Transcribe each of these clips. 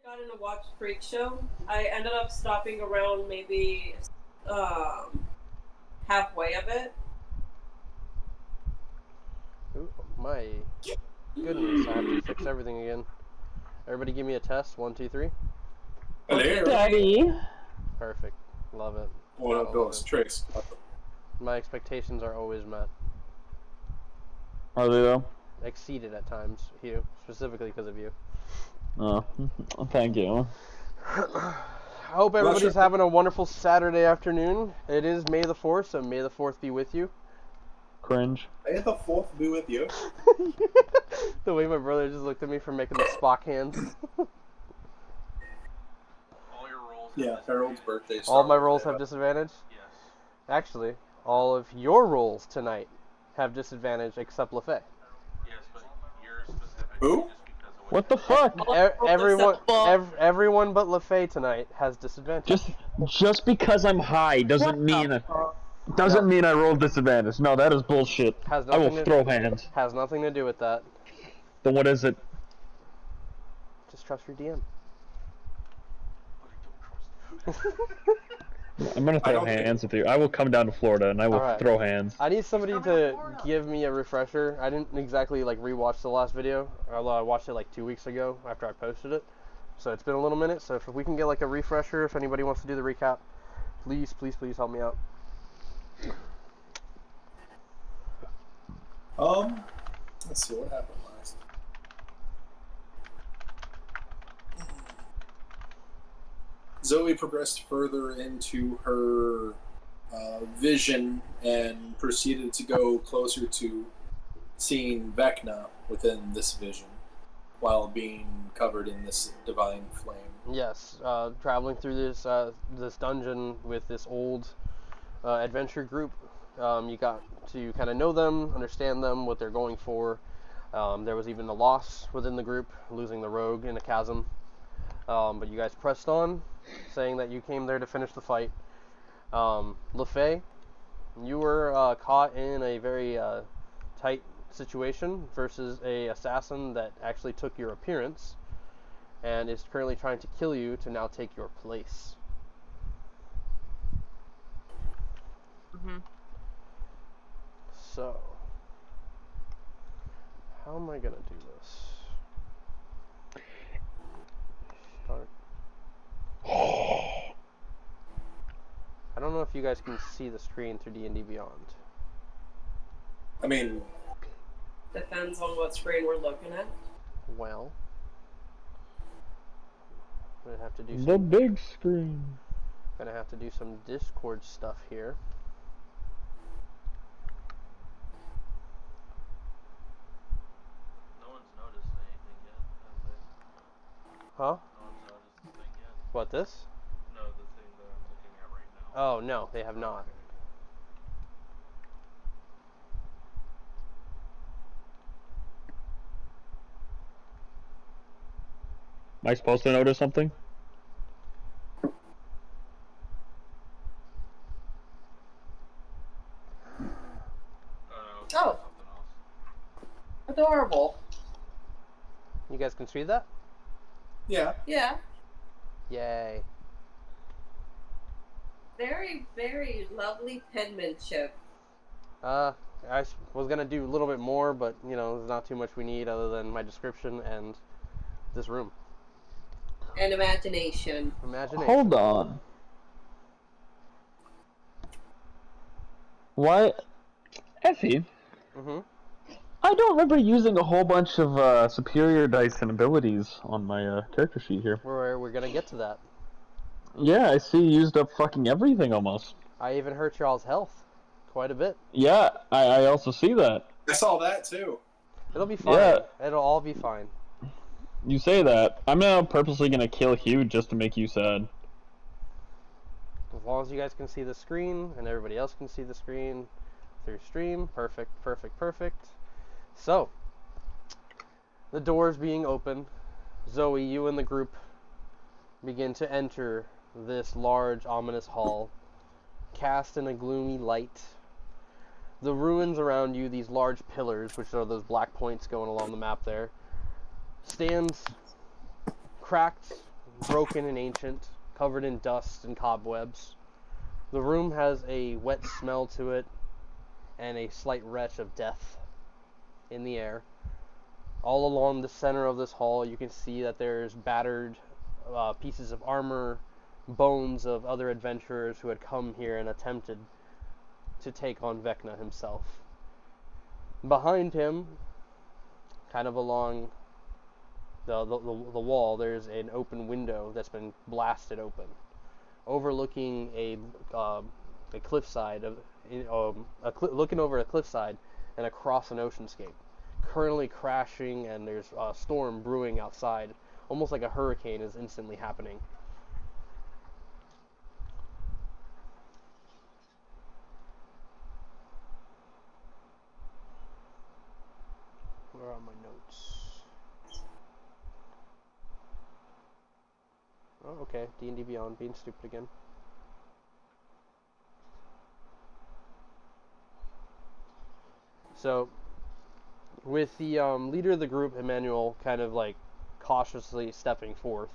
Got in a watch freak show. I ended up stopping around maybe halfway of it. Ooh, my goodness, I have to fix everything again. Everybody give me a test. 1, 2, 3. Hello. Daddy. Perfect. Love it. One of those tricks. My expectations are always met. Are they though? Exceeded at times, Hugh. Specifically because of you. Oh, thank you. I hope everybody's having a wonderful Saturday afternoon. It is May the 4th, so May the 4th be with you. Cringe. May the 4th be with you. The way my brother just looked at me for making the Spock hands. All your rolls. Yeah, Harold's birthday. All my rolls have disadvantage? Yes. Actually, all of your rolls tonight have disadvantage except LaFay. Yes, but you're specific. Who? Just because of What the fuck? Everyone but LaFay tonight has disadvantage. Just because I'm high doesn't mean I roll disadvantage. No, that is bullshit. Has I will nothing throw hands. Has nothing to do with that. Then what is it? Just trust your DM. I'm gonna throw hands with you. I will come down to Florida and I will throw hands. I need somebody to give me a refresher. I didn't exactly rewatch the last video, although I watched it 2 weeks ago after I posted it. So it's been a little minute. So if we can get a refresher, if anybody wants to do the recap, please help me out. Let's see what happened last. Zoe progressed further into her vision and proceeded to go closer to seeing Vecna within this vision while being covered in this divine flame. Yes, traveling through this this dungeon with this old adventure group. You got to kind of know them, understand them, what they're going for. There was even a loss within the group, losing the rogue in a chasm. But you guys pressed on, saying that you came there to finish the fight. LaFay, you were caught in a very tight situation versus a assassin that actually took your appearance and is currently trying to kill you to now take your place. So, how am I gonna do this? Start. I don't know if you guys can see the screen through D&D Beyond. I mean, depends on what screen we're looking at. Well, I'm gonna have to do the big screen. Gonna have to do some Discord stuff here. No one's noticed anything yet, have they? Huh? No one's noticed the thing yet? What, this? No, the thing that I'm looking at right now. Oh, no, they have not. Am I supposed to notice something? Oh, adorable. You guys can see that? Yeah. Yeah. Yay. Very, very lovely penmanship. I was gonna do a little bit more, but there's not too much we need other than my description and this room. And imagination. Hold on. Why, Effie? I don't remember using a whole bunch of superior dice and abilities on my character sheet here. We're gonna get to that. Yeah, I see you used up fucking everything almost. I even hurt y'all's health quite a bit. Yeah, I also see that. I saw that too. It'll be fine. Yeah. It'll all be fine. You say that. I'm now purposely gonna kill Hugh just to make you sad. As long as you guys can see the screen and everybody else can see the screen through stream. Perfect, perfect, perfect. So, the doors being open, Zoe, you and the group begin to enter this large, ominous hall, cast in a gloomy light. The ruins around you, these large pillars, which are those black points going along the map there, stands cracked broken and ancient, covered in dust and cobwebs. The room has a wet smell to it and a slight retch of death in the air. All along the center of this hall, you can see that there's battered pieces of armor, bones of other adventurers who had come here and attempted to take on Vecna himself. Behind him, kind of along the wall, there's an open window that's been blasted open, overlooking a cliffside looking over a cliffside and across an oceanscape, currently crashing, and there's a storm brewing outside, almost like a hurricane is instantly happening. Where are my notes? Oh, okay. D&D Beyond, being stupid again. So, with the leader of the group, Emmanuel, kind of like cautiously stepping forth,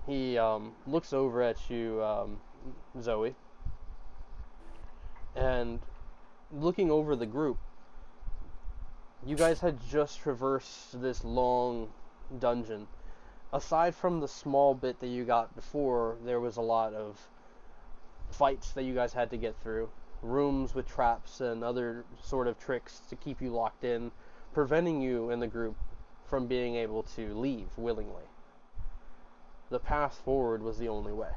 he looks over at you, Zoe, and looking over the group, you guys had just traversed this long dungeon. Aside from the small bit that you got before, there was a lot of fights that you guys had to get through. Rooms with traps and other sort of tricks to keep you locked in, preventing you and the group from being able to leave willingly. The path forward was the only way.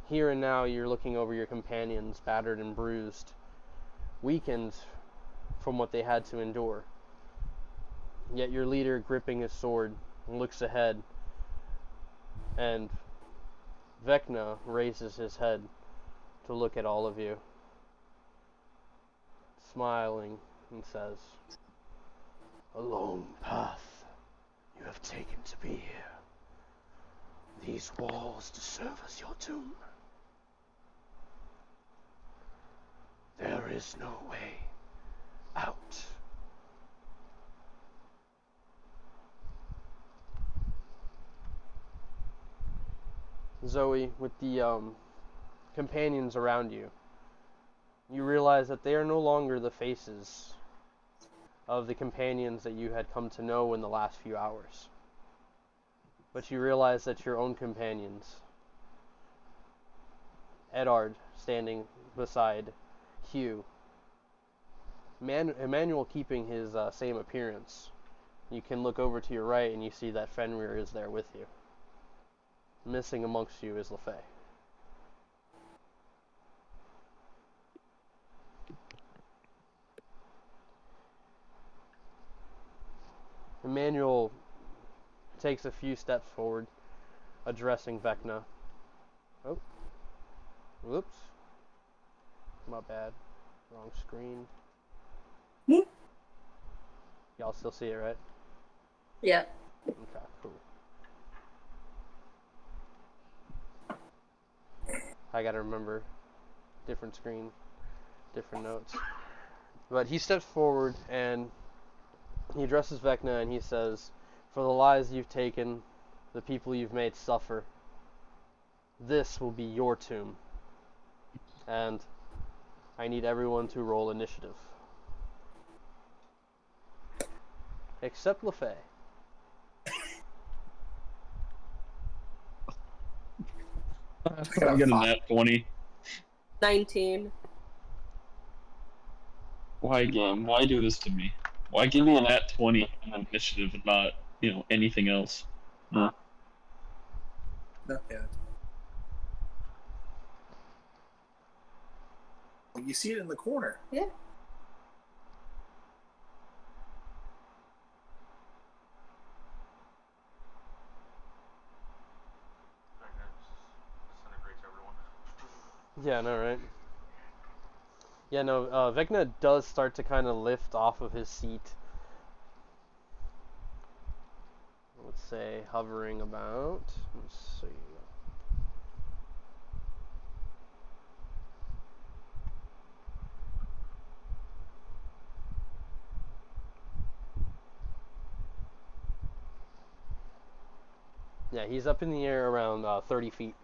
Here and now you're looking over your companions, battered and bruised, weakened from what they had to endure. Yet your leader, gripping his sword, looks ahead, and Vecna raises his head to look at all of you, smiling, and says, "A long path you have taken to be here. These walls to serve as your tomb. There is no way out." Zoe, with the companions around you, you realize that they are no longer the faces of the companions that you had come to know in the last few hours. But you realize that your own companions, Edard standing beside Hugh, Emmanuel keeping his same appearance. You can look over to your right and you see that Fenrir is there with you. Missing amongst you is LaFay. Emmanuel takes a few steps forward, addressing Vecna. Oh, whoops. My bad. Wrong screen. Y'all still see it, right? Yeah. Okay, cool. I gotta remember, different screen, different notes. But he steps forward and he addresses Vecna and he says, "For the lies you've taken, the people you've made suffer, this will be your tomb. And I need everyone to roll initiative. Except LaFay." I get a nat 20. 19. Why game? Why do this to me? Why give me a nat 20 on initiative and not, anything else? Huh? Not yet. Well, you see it in the corner. Yeah. Vecna disintegrates everyone. Yeah, no, right? Yeah, no, Vecna does start to kind of lift off of his seat. Let's say hovering about, let's see. Yeah, he's up in the air around 30 feet.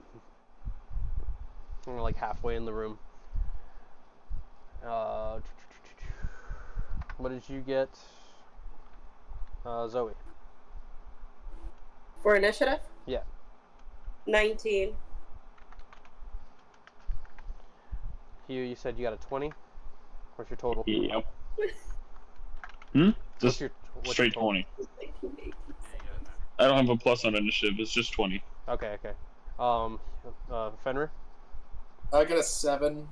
Like halfway in the room. What did you get, Zoe? For initiative? Yeah. 19. Hugh, you said you got a 20? What's your total? Yep. Just what's straight your total? 20. I don't have a plus on initiative. It's just 20. Okay. Fenrir? I got a 7.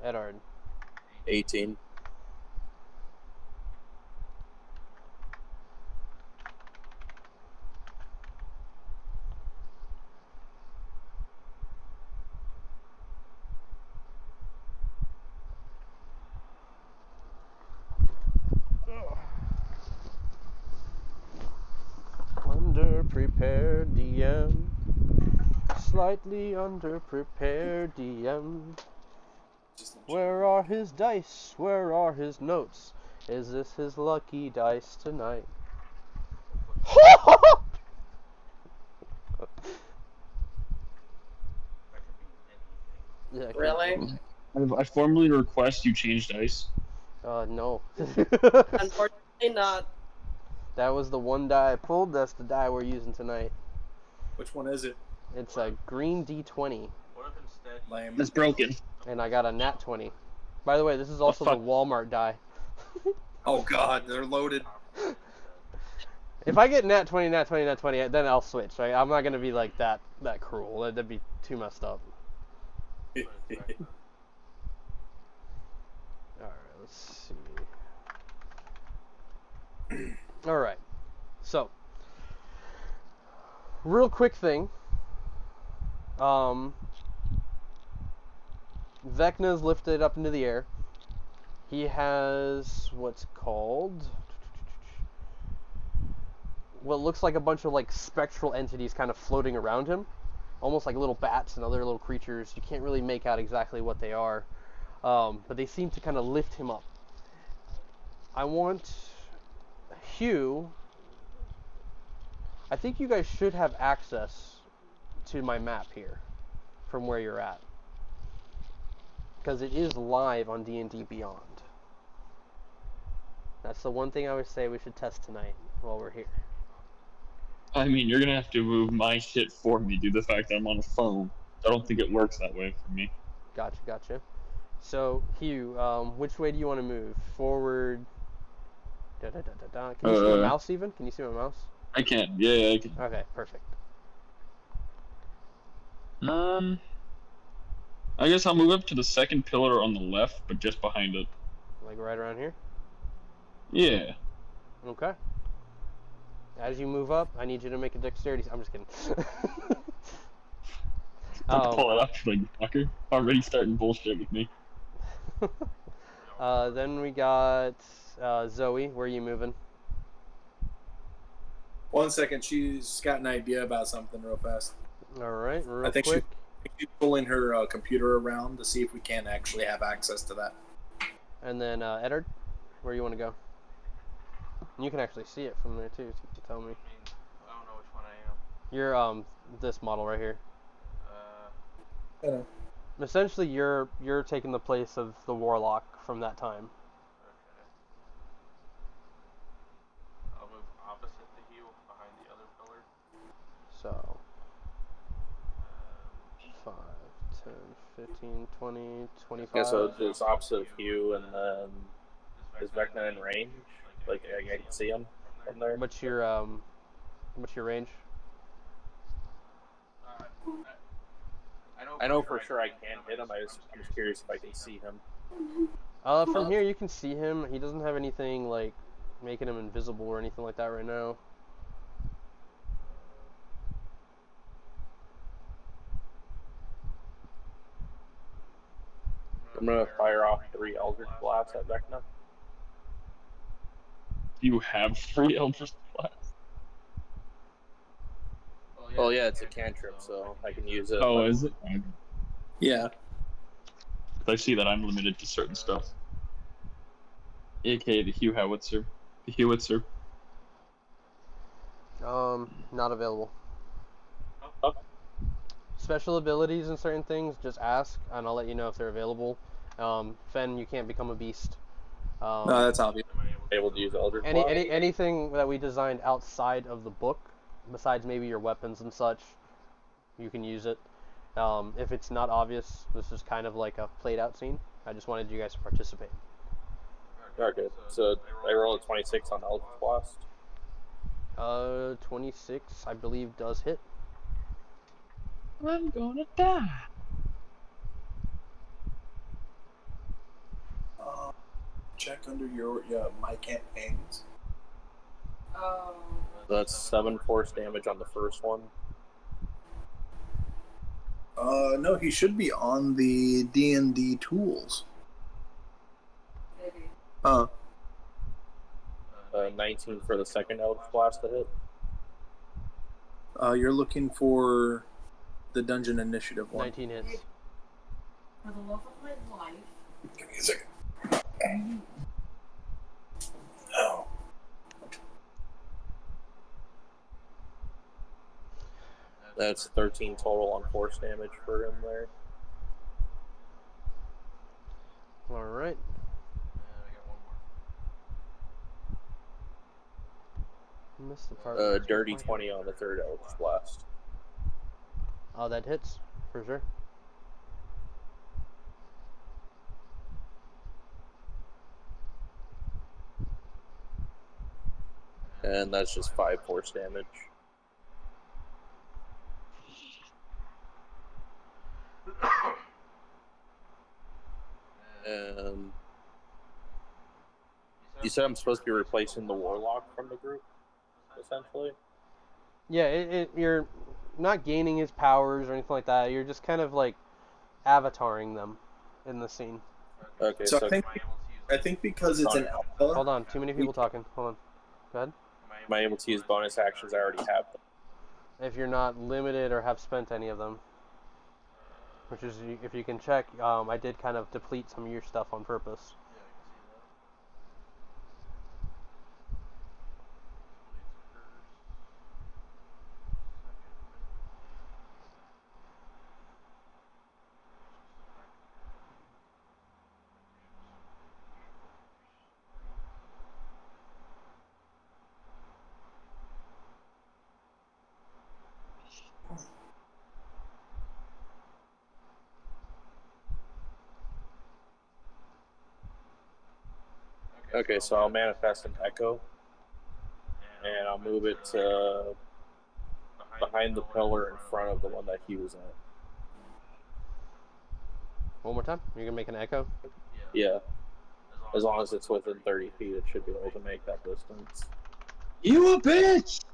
Edard? 18. Underprepared DM. Slightly underprepared DM. Where are his dice? Where are his notes? Is this his lucky dice tonight? Yeah. Really? I formally request you change dice. No. Unfortunately not. That was the one die I pulled. That's the die we're using tonight. Which one is it? It's a green D20. What if instead Lame. It's broken. And I got a nat 20. By the way, this is also the Walmart die. Oh god, they're loaded. If I get nat 20, then I'll switch, right? I'm not going to be like that cruel. That'd be too messed up. Alright, let's see. Alright. So, real quick thing. Vecna's lifted up into the air. He has what's called what looks like a bunch of like spectral entities kind of floating around him, almost like little bats and other little creatures. You can't really make out exactly what they are, but they seem to kind of lift him up. I want Hugh. I think you guys should have access to my map here from where you're at, because it is live on D&D Beyond. That's the one thing I would say we should test tonight while we're here. I mean, you're gonna have to move my shit for me due to the fact that I'm on a phone. I don't think it works that way for me. Gotcha. So, Hugh, which way do you want to move? Forward? Can you see my mouse even? Can you see my mouse? I can. Yeah, I can. Okay, perfect. I guess I'll move up to the second pillar on the left, but just behind it. Like right around here? Yeah. Okay. As you move up, I need you to make a dexterity. I'm just kidding. Pull it up, like fucker. Already starting bullshit with me. Then we got Zoe. Where are you moving? 1 second, she's got an idea about something real fast. All right, real I think quick. she's pulling her computer around to see if we can actually have access to that. And then Eddard, where you want to go? And you can actually see it from there too, so you can tell me. I mean, I don't know which one I am. You're this model right here. I know. Essentially, you're taking the place of the warlock from that time. Okay. I'll move opposite the heel, behind the other pillar. So, 5, 10, 15, 20, 25. Okay, so it's opposite of Hugh, and then is Vecna in range? Like I can see him from there. What's your range? I know for sure I can hit him. I'm just curious if I can see him. From here you can see him. He doesn't have anything like making him invisible or anything like that right now. I'm gonna fire off 3 Eldritch Blasts at Vecna. You have 3 Eldritch Blasts. Well, yeah, it's a cantrip, so I can use it. Oh, is it? Yeah. I see that I'm limited to certain stuff. AKA the Hugh Howitzer. The Hewitzer. Not available. Oh, Special abilities and certain things, just ask, and I'll let you know if they're available. Fen, you can't become a beast. No, that's obvious. Am I able to use Eldritch Any, Blast? anything that we designed outside of the book, besides maybe your weapons and such, you can use it. If it's not obvious, this is kind of like a played out scene. I just wanted you guys to participate. Okay, so I rolled a 26 on Eldritch Blast. 26, I believe, does hit. I'm gonna die. Check under your my campaigns. Oh. That's 7 force damage on the first one. No, he should be on the D&D tools. Maybe. 19 for the second Eldritch Blast to hit. You're looking for the dungeon initiative one. 19 hits. For the love of my life. Give me a second. Oh. That's 13 total on force damage for him there. Alright. I got one more. Missed the part. Dirty 20 on the third Eldritch Blast. Oh, that hits, for sure. And that's just 5 force damage. And you said I'm supposed to be replacing the Warlock from the group, essentially? Yeah, you're not gaining his powers or anything like that. You're just kind of like avataring them in the scene. Okay, So so I think because it's an alpha. Hold on, too many people talking. Hold on. Go ahead. am I able to use bonus actions? I already have them. If you're not limited or have spent any of them, which is, if you can check, I did kind of deplete some of your stuff on purpose. Okay, so I'll manifest an echo, and I'll move it to behind the pillar in front of the one that he was at. One more time. You're gonna make an echo. Yeah, as long as it's within 30 feet, it should be able to make that distance. You a bitch!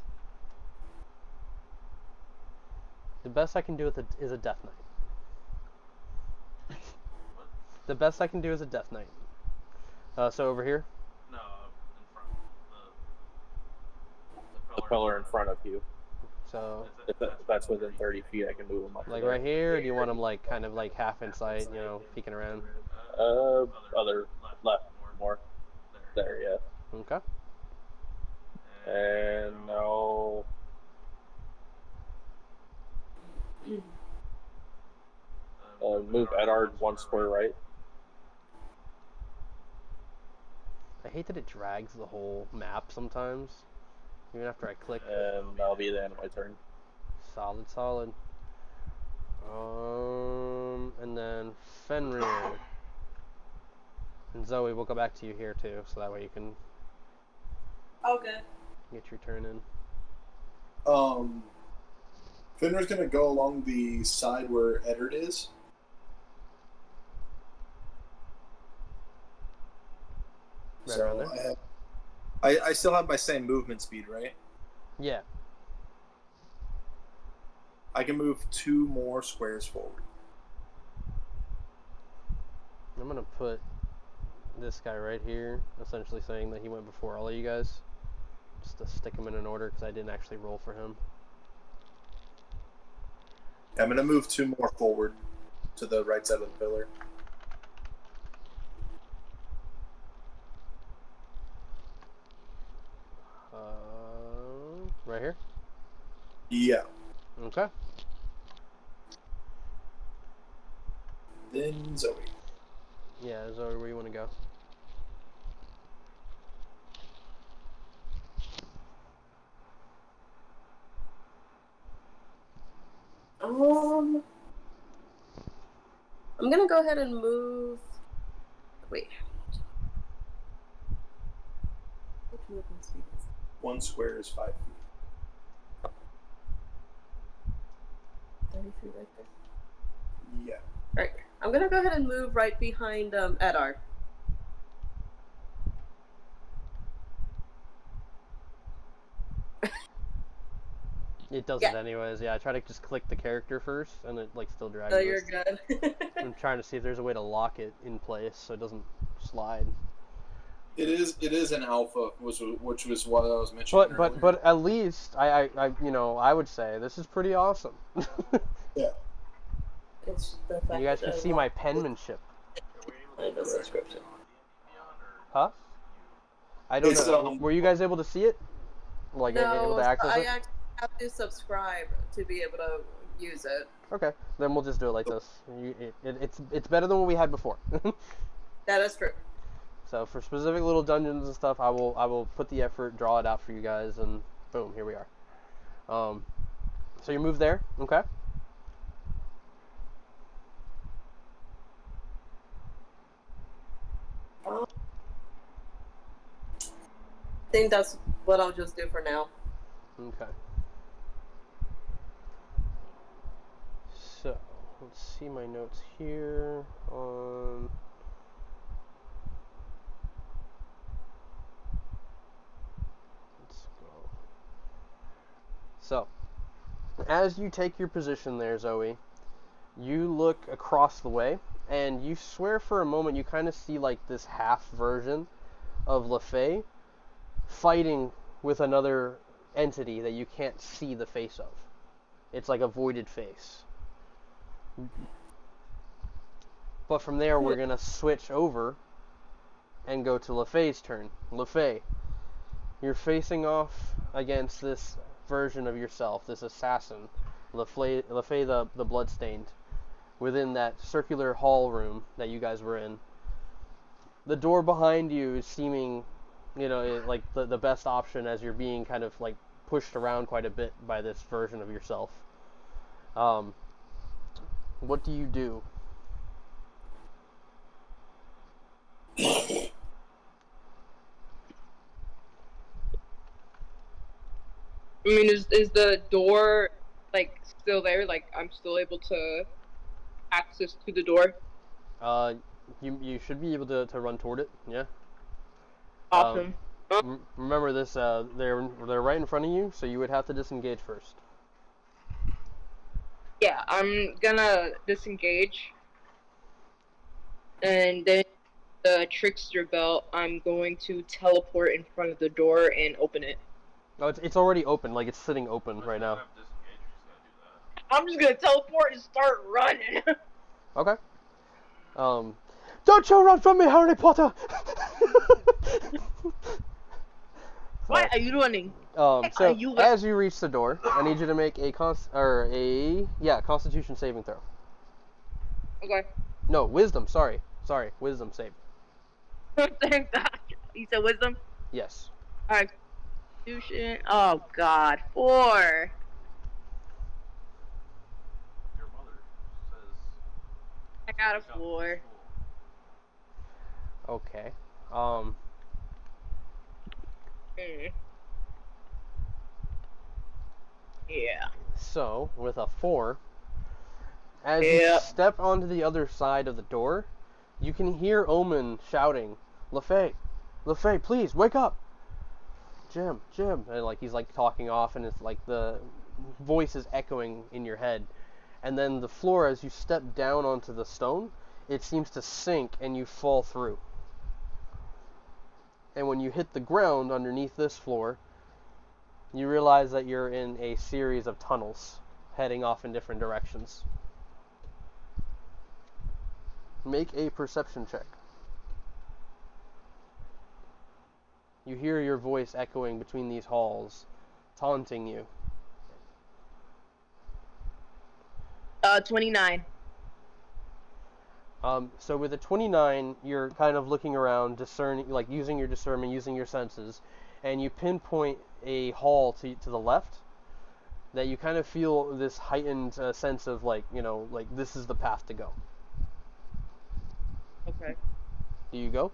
The best I can do with it is a death knight. The best I can do is a death knight. So over here. No, in front. The pillar in front of you. So If that's within 30 feet, I can move him up. like to right here, or do you want him like kind of like half in sight, peeking around? there. Other left more. There, yeah. Okay. And now move Edard 1 square right. I hate that it drags the whole map sometimes, even after I click. And that'll be the end of my turn. Solid. And then Fenrir. And Zoe, we'll go back to you here too, so that way you can Okay. get your turn in. Fenrir's gonna go along the side where Eddard is. Right around So there? I still have my same movement speed, right? Yeah. I can move 2 more squares forward. I'm gonna put this guy right here, essentially saying that he went before all of you guys, just to stick him in an order because I didn't actually roll for him. I'm gonna move 2 more forward to the right side of the pillar. Right here? Yeah. Okay. Then Zoe. Yeah, Zoe, where you want to go? I'm gonna go ahead and move. Wait. Which movement speed is it? 1 square is 5 feet. 30 feet right there. Yeah. Right. I'm gonna go ahead and move right behind Edar. It does Yeah. it anyways. Yeah, I try to just click the character first, and it like still drags So us. you're good. I'm trying to see if there's a way to lock it in place so it doesn't slide. It is an alpha, which was what I was mentioning earlier. But at least I would say this is pretty awesome. Yeah. It's the fact You guys that can see my penmanship. the subscription. Huh? I don't It's, know. Were you guys able to see it? Like able No, to access I it? actually have to subscribe to be able to use it. Okay, then we'll just do it like this. It's better than what we had before. That is true. So for specific little dungeons and stuff, I will put the effort, draw it out for you guys, and boom, here we are. So you move there, okay? I think that's what I'll just do for now. Okay. So let's see my notes here on. Let's go. So, as you take your position there, Zoe, you look across the way, and you swear for a moment you kind of see like this half version of LaFay fighting with another entity that you can't see the face of. It's like a voided face. But from there, we're going to switch over and go to LaFay's turn. LaFay, you're facing off against this version of yourself, this assassin, LaFay the Bloodstained, within that circular hall room that you guys were in. The door behind you is seeming, like the best option as you're being kind of like pushed around quite a bit by this version of yourself. What do you do? I mean, is the door like still there? Like I'm still able to access to the door? You should be able to run toward it. Yeah. Awesome. Remember this. They're right in front of you, so you would have to disengage first. Yeah, I'm gonna disengage, and then the trickster belt. I'm going to teleport in front of the door and open it. Oh, it's already open. Like it's sitting open right now. I'm just gonna teleport and start running. Okay. Don't you run from me, Harry Potter! Why are you running? So as you reach the door, I need you to make a Constitution saving throw. Okay. No, Wisdom. Sorry, Wisdom save. Thank God. You said wisdom? Yes. Alright. Constitution. Oh God. 4. Your mother says. I got a 4. Okay. Yeah. So with a 4, as you step onto the other side of the door, you can hear Omen shouting, "LaFay, please wake up! Jim," and like he's like talking off, and it's like the voice is echoing in your head. And then the floor, as you step down onto the stone, it seems to sink and you fall through. And when you hit the ground underneath this floor, you realize that you're in a series of tunnels heading off in different directions. Make a perception check. You hear your voice echoing between these halls, taunting you. 29. So with a 29, you're kind of looking around, discerning, like using your discernment, using your senses, and you pinpoint a hall to the left that you kind of feel this heightened sense of like, like this is the path to go. Okay. Do you go?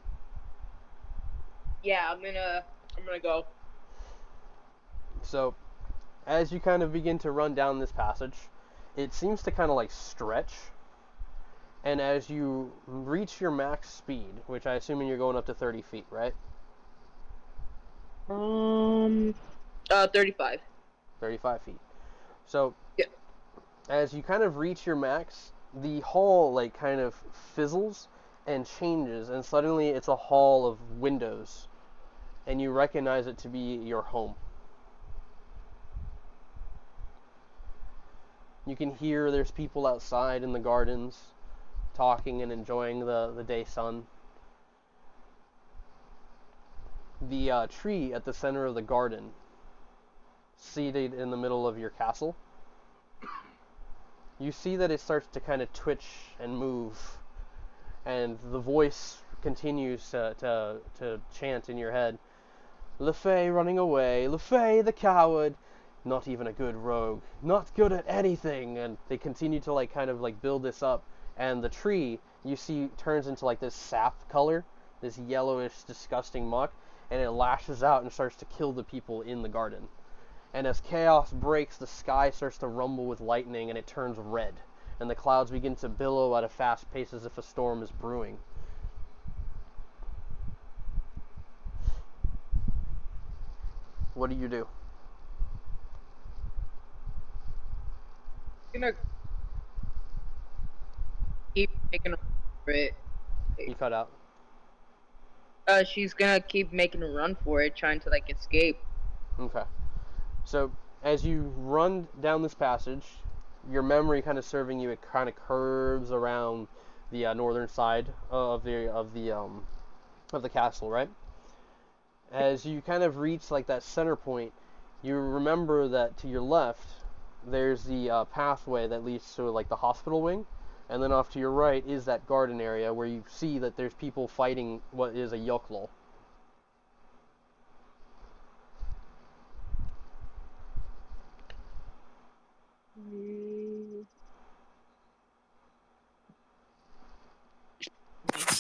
Yeah, I'm gonna go. So as you kind of begin to run down this passage, it seems to kind of like stretch. And as you reach your max speed, which I assume you're going up to 30 feet, right? 35. 35 feet. So, Yeah. as you kind of reach your max, the hall like kind of fizzles and changes, and suddenly it's a hall of windows, and you recognize it to be your home. You can hear there's people outside in the gardens, talking and enjoying the day sun. The tree at the center of the garden, seated in the middle of your castle, you see that it starts to kind of twitch and move, and the voice continues to chant in your head, "LeFay running away, LeFay the coward, not even a good rogue, not good at anything," and they continue to like kind of like build this up, and the tree you see turns into like this sap color, this yellowish disgusting muck, and it lashes out and starts to kill the people in the garden. And as chaos breaks, the sky starts to rumble with lightning and it turns red, and the clouds begin to billow at a fast pace as if a storm is brewing. What do you do? I'm gonna keep making a run for it. You cut out. She's gonna keep making a run for it, trying to like escape. Okay. So as you run down this passage, your memory kind of serving you, it kind of curves around the northern side of the castle, right? As you kind of reach like that center point, you remember that to your left there's the pathway that leads to like the hospital wing, and then off to your right is that garden area where you see that there's people fighting what is a yoklol.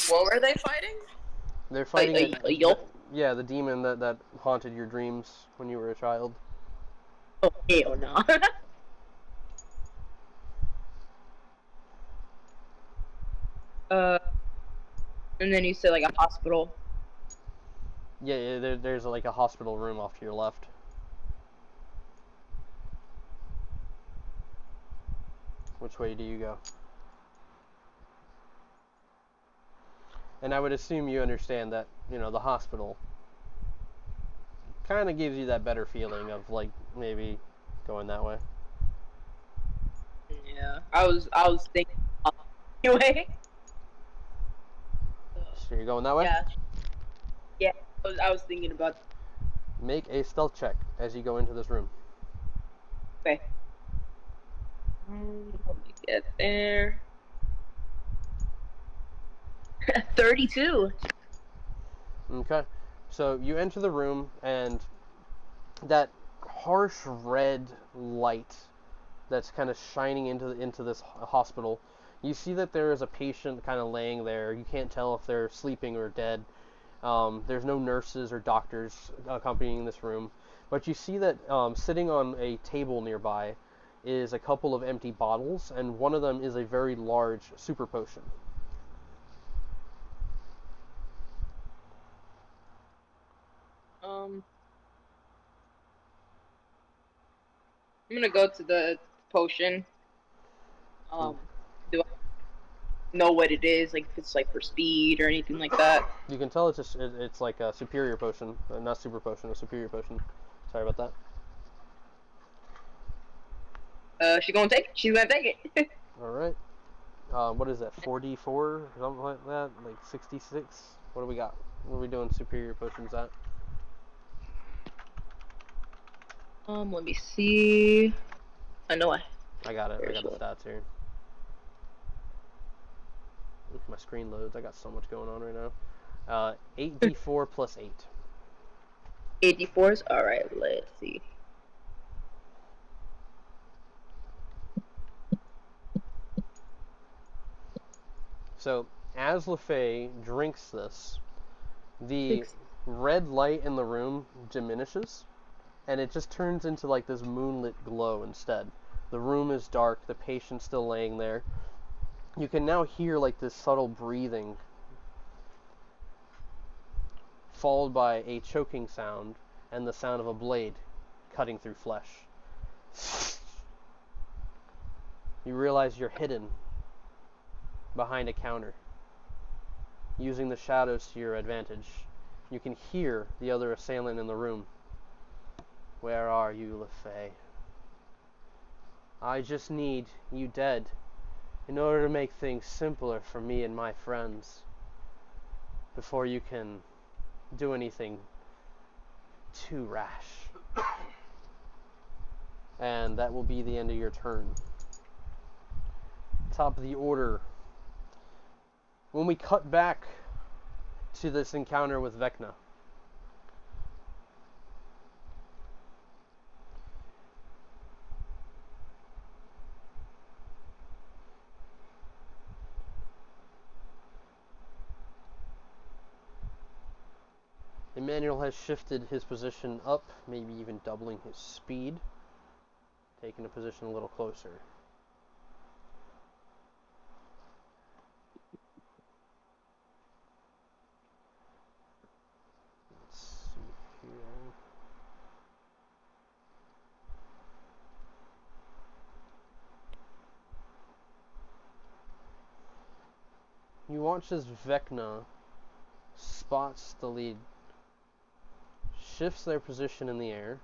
What were they fighting? They're fighting a yolk? Yeah, the demon that haunted your dreams when you were a child. Oh hell no. And then you said like a hospital. Yeah, there's like a hospital room off to your left. Which way do you go? And I would assume you understand that, the hospital kind of gives you that better feeling of like maybe going that way. Yeah, I was thinking anyway. So you're going that way? Yeah. I was thinking about. Make a stealth check as you go into this room. Okay. Let me get there. 32. Okay. So you enter the room, and that harsh red light that's kind of shining into this hospital. You see that there is a patient kind of laying there. You can't tell if they're sleeping or dead. There's no nurses or doctors accompanying this room, but you see that sitting on a table nearby is a couple of empty bottles, and one of them is a very large super potion. I'm gonna go to the potion. Do I know what it is? Like if it's like for speed or anything like that? You can tell it's like a superior potion, not super potion, a superior potion. Sorry about She's gonna take it. that. All right. What is that? 4d4 or something like that? Like 66? What do we got? What are we doing superior potions at? Let me see. I know I got it. I there's got the one. stats here. Oof, my screen loads. I got so much going on right now. 8d4 plus 8. 84s? Alright, let's see. So, as LaFay drinks this, the 6. red light in the room diminishes, and it just turns into like this moonlit glow instead. The room is dark, the patient's still laying there. You can now hear like this subtle breathing, followed by a choking sound and the sound of a blade cutting through flesh. You realize you're hidden behind a counter. Using the shadows to your advantage, you can hear the other assailant in the room. Where are you, LaFay? I just need you dead in order to make things simpler for me and my friends before you can do anything too rash. And that will be the end of your turn. Top of the order. When we cut back to this encounter with Vecna, Emmanuel has shifted his position up, maybe even doubling his speed, taking a position a little closer. Let's see here. You watch as Vecna spots the lead, shifts their position in the air,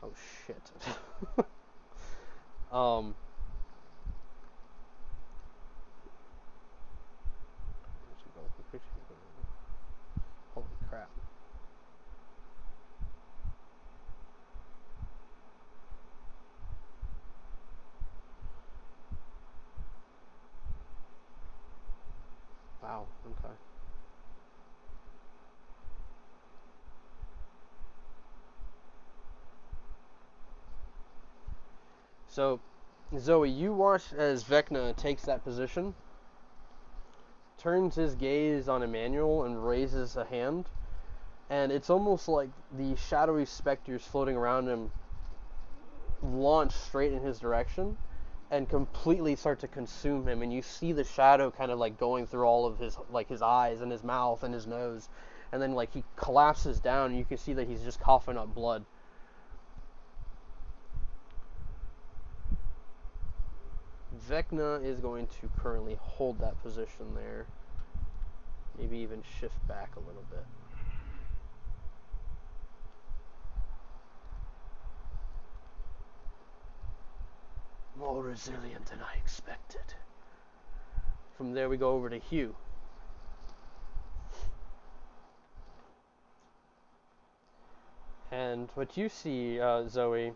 oh shit. um, holy crap. Wow, okay. So, Zoe, you watch as Vecna takes that position, turns his gaze on Emmanuel and raises a hand, and it's almost like the shadowy specters floating around him launch straight in his direction and completely start to consume him, and you see the shadow kind of like going through all of his, like his eyes and his mouth and his nose, and then like he collapses down and you can see that he's just coughing up blood. Vecna is going to currently hold that position there. Maybe even shift back a little bit. More resilient than I expected. From there we go over to Hugh. And what you see, Zoe,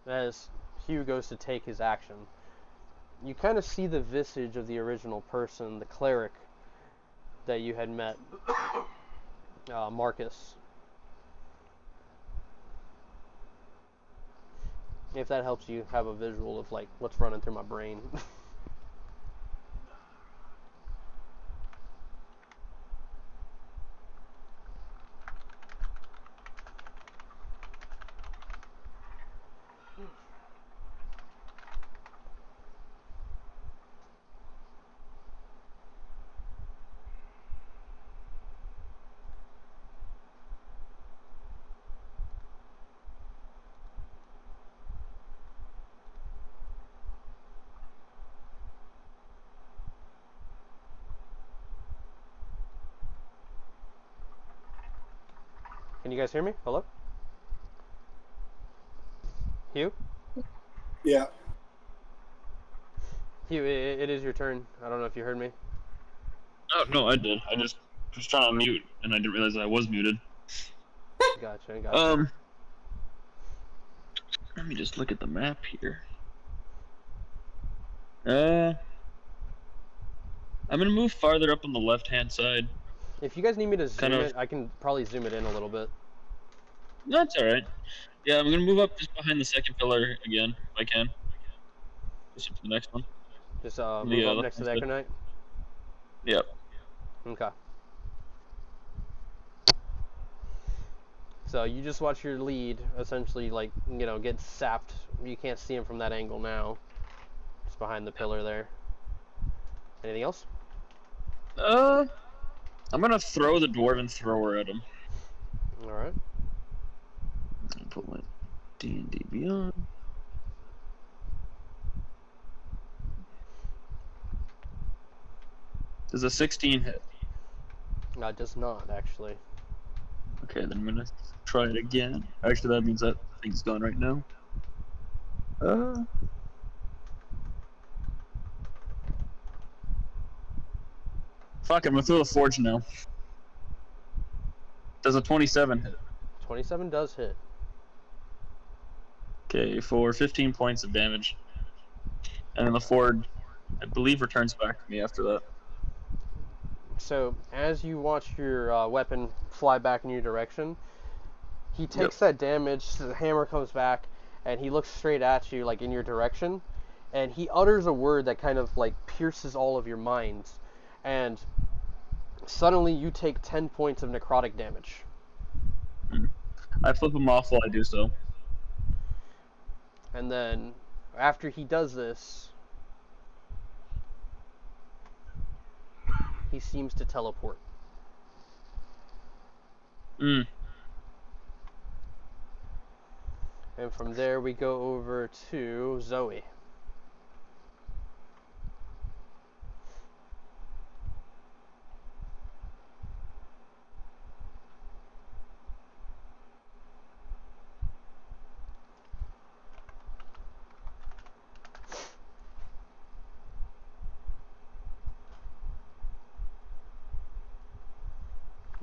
as Hugh goes to take his action, you kind of see the visage of the original person, the cleric that you had met, Marcus. If that helps you have a visual of like what's running through my brain. Can you guys hear me? Hello? Hugh? Yeah. Hugh, it is your turn. I don't know if you heard me. Oh no, I did. I just was trying to mute, and I didn't realize I was muted. Gotcha. Let me just look at the map here. I'm gonna move farther up on the left-hand side. If you guys need me to zoom Kind of. it, I can probably zoom it in a little bit. That's all right. Yeah, I'm gonna move up just behind the second pillar again, if I can. Just up to the next one. Just move up next to the left-hand side. Econite. Yep. Okay. So you just watch your lead essentially, like, get sapped. You can't see him from that angle now. Just behind the pillar there. Anything else? I'm gonna throw the dwarven thrower at him. All right. I'm gonna put my D&D Beyond. Does a 16 hit? No, it does not actually. Okay, then I'm gonna try it again. Actually, that means that thing's gone right now. Fuck, I'm gonna throw the forge now. Does a 27 hit? 27 does hit. Okay, for 15 points of damage. And then the forge, I believe, returns back to me after that. So as you watch your weapon fly back in your direction, he takes that damage. The hammer comes back, and he looks straight at you, like in your direction, and he utters a word that kind of like pierces all of your minds, and suddenly you take 10 points of necrotic damage. I flip him off while I do so. And then after he does this, he seems to teleport. And from there we go over to Zoe.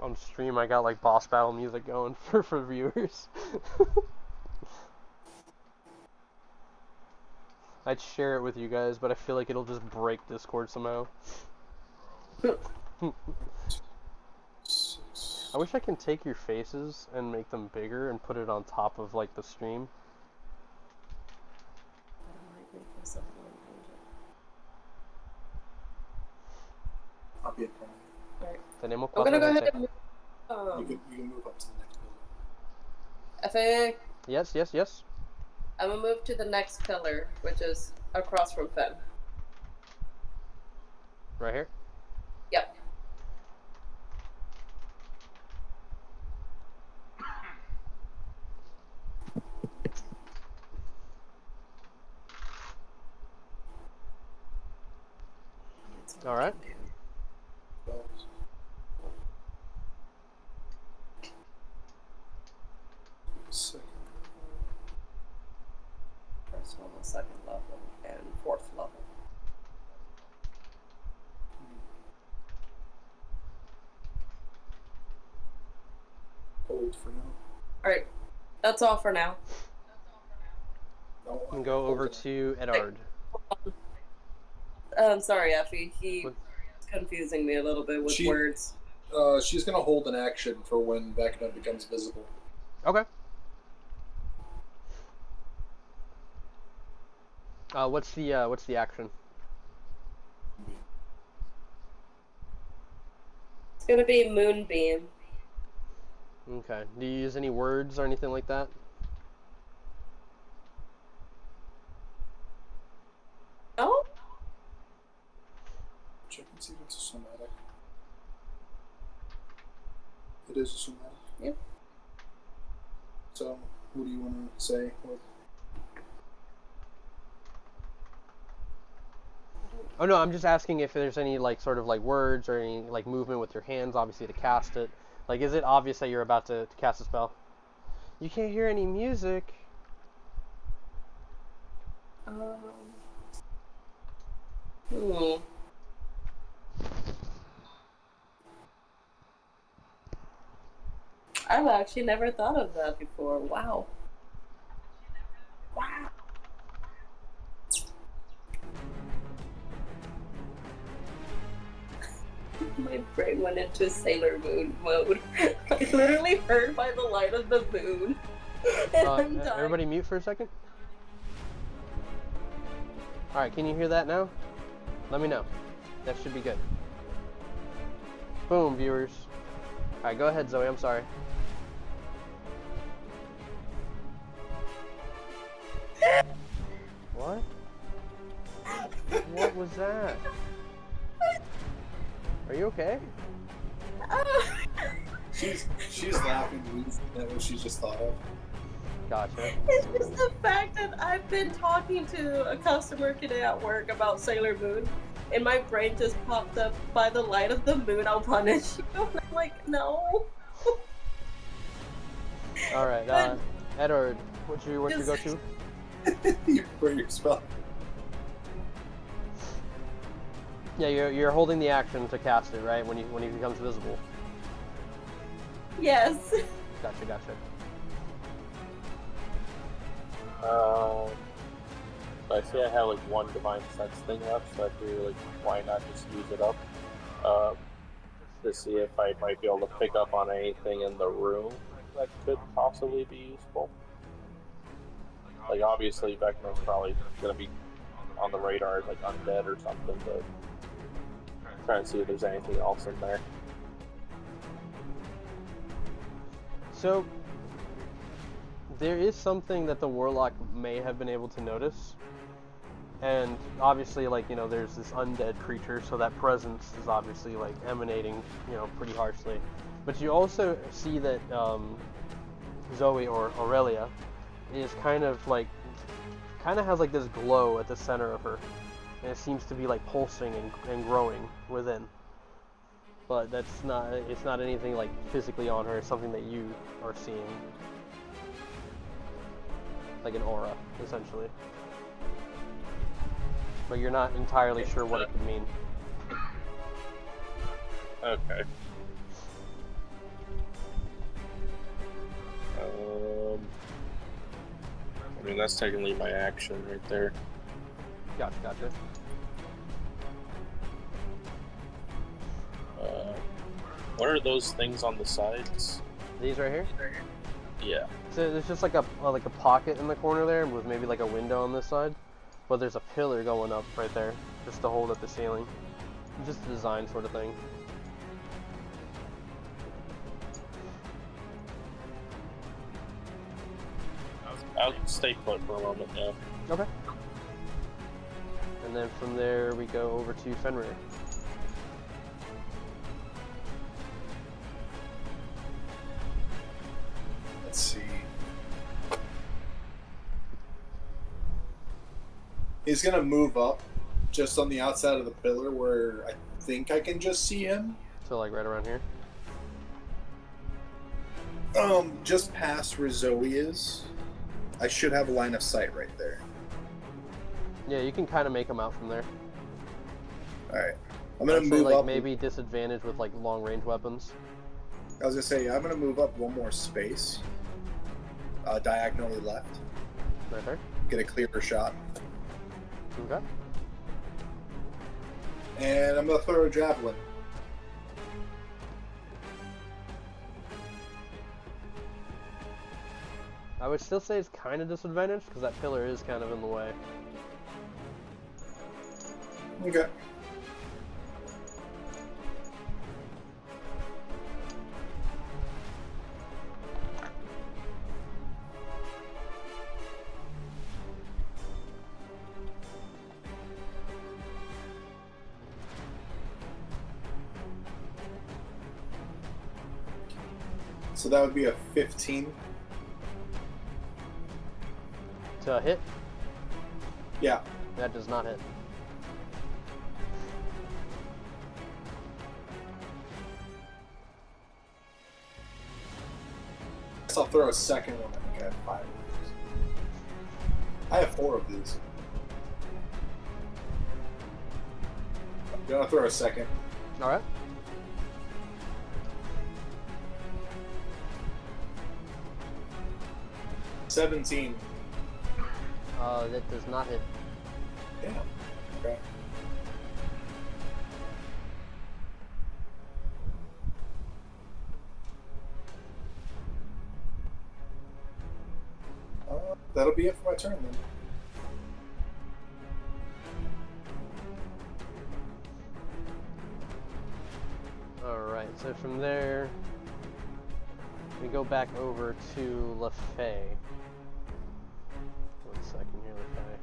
On stream I got like boss battle music going for viewers. I'd share it with you guys, but I feel like it'll just break Discord somehow. I wish I can take your faces and make them bigger and put it on top of like the stream. I'll be in front of you. Alright. Tenemos I'm gonna go ahead cuatro and move. You can move up to the next pillar. Efe, Yes. I'm gonna move to the next pillar, which is across from Fen. Right here? Yep. All right. Second. First level, second level, and fourth level. Hold for now. Alright. That's all for now. No, And go over to Edard. Sorry, Effie. He's confusing me a little bit with words. She's gonna hold an action for when Vecna becomes visible. Okay. What's the action? It's gonna be Moonbeam. Okay. Do you use any words or anything like that? Oh? Check and see if it's a somatic. It is a somatic. Yep. So, what do you want to say? Oh no, I'm just asking if there's any like sort of like words or any like movement with your hands, obviously to cast it. Like, is it obvious that you're about to cast a spell? You can't hear any music. Hmm. I've actually never thought of that before. Wow. Wow. My brain went into Sailor Moon mode. I literally heard by the light of the moon. And I'm dying. Everybody mute for a second. Alright, can you hear that now? Let me know. That should be good. Boom, viewers. Alright, go ahead, Zoe. I'm sorry. What? What was that? Are you okay? She's laughing at what she just thought of. Gotcha. It's just the fact that I've been talking to a customer today at work about Sailor Moon, and my brain just popped up, by the light of the moon, I'll punish you. And I'm like, no. Alright, Edward, what's your go-to? You prepare your spell. Yeah, you're holding the action to cast it, right? When he becomes visible. Yes. Gotcha. I see I have like one divine sense thing left, so I figure like why not just use it up to see if I might be able to pick up on anything in the room that could possibly be useful. Like obviously Vecna's probably gonna be on the radar as like undead or something, but trying to see if there's anything else in there. So there is something that the warlock may have been able to notice, and obviously, like, you know, there's this undead creature, so that presence is obviously like emanating, you know, pretty harshly. But you also see that Zoe or Aurelia is kind of has like this glow at the center of her, and it seems to be like pulsing and growing within. But it's not anything like physically on her. It's something that you are seeing. Like an aura, essentially. But you're not entirely sure what it could mean. Okay. I mean, that's technically my action right there. Gotcha. What are those things on the sides? These right here? Yeah. So there's just like a pocket in the corner there with maybe like a window on this side, but there's a pillar going up right there just to hold up the ceiling. Just a design sort of thing. I'll stay put for a moment now. Okay. And then from there we go over to Fenrir. Let's see. He's gonna move up just on the outside of the pillar where I think I can just see him. So like right around here? Just past where Zoe is. I should have a line of sight right there. Yeah, you can kind of make them out from there. Alright. I'm gonna I'd say, move like, up. maybe disadvantage with like long range weapons. I was gonna say, I'm gonna move up one more space. Diagonally left. Right there. Get a clearer shot. Okay. And I'm gonna throw a javelin. I would still say it's kind of disadvantaged because that pillar is kind of in the way. Okay. So that would be a 15. To hit? Yeah. That does not hit. So I'll throw a second one. I think I have 5 of these. I have 4 of these. Gonna throw a second. All right. $17. That does not hit. Yeah. Okay. That'll be it for my turn then. Alright, so from there, we go back over to LaFay. One second here, LaFay.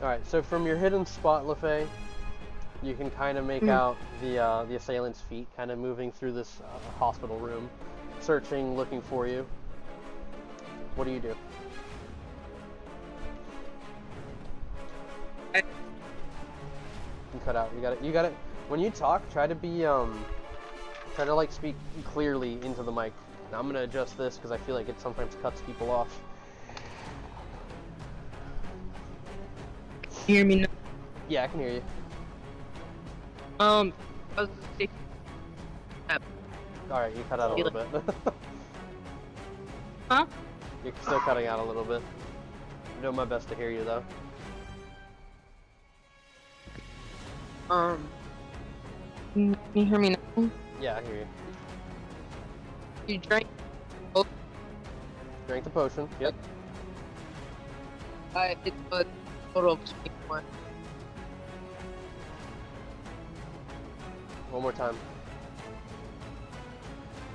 Alright, so from your hidden spot, LaFay, you can kind of make out the assailant's feet kind of moving through this hospital room, searching, looking for you. What do you do? You cut out. You got it. When you talk, try to be try to like speak clearly into the mic. Now I'm gonna adjust this because I feel like it sometimes cuts people off. You hear me now? Yeah, I can hear you. I was Alright, you cut out a little bit. Huh? You're still cutting out a little bit. I'm doing my best to hear you though. Can you hear me now? Yeah, I hear you. You drank. Drink the potion. Yep. It's a total of 24. One more time.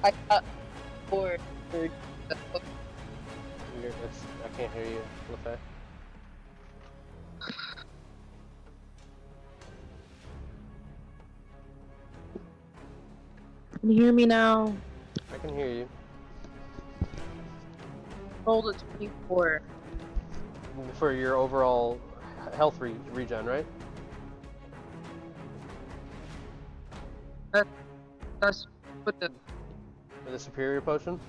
I got 4. I can't hear you, LaFay. Can you hear me now? I can hear you. Rolled a 24. For your overall health regen, right? That's what the For the superior potion?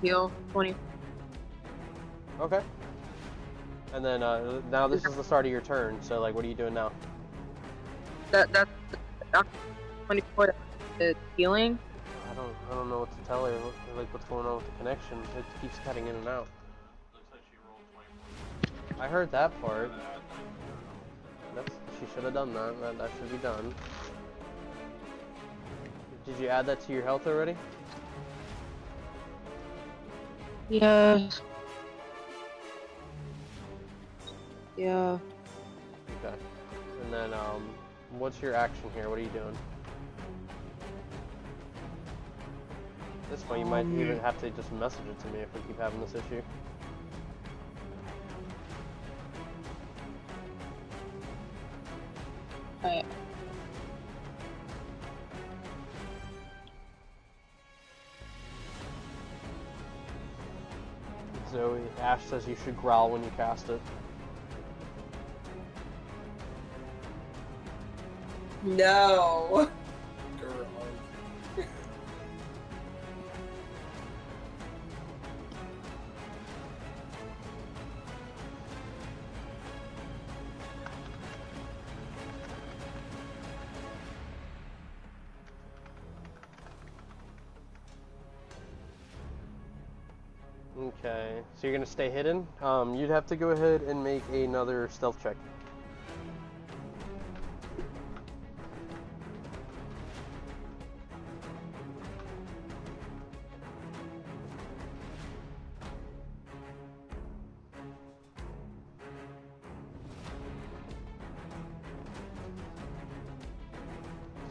heal 20. Okay. And then now this is the start of your turn, so like what are you doing now? That's 24 is healing. I don't know what to tell her, like what's going on with the connection. It keeps cutting in and out. Looks like she rolled 24. I heard that part. She should have done that. That should be done. Did you add that to your health already? Yes. Yeah. Okay. And then what's your action here? What are you doing? At this point, you might even have to just message it to me if we keep having this issue. Alright. Zoe, Ash says you should growl when you cast it. No. Okay, so you're gonna stay hidden. You'd have to go ahead and make another stealth check.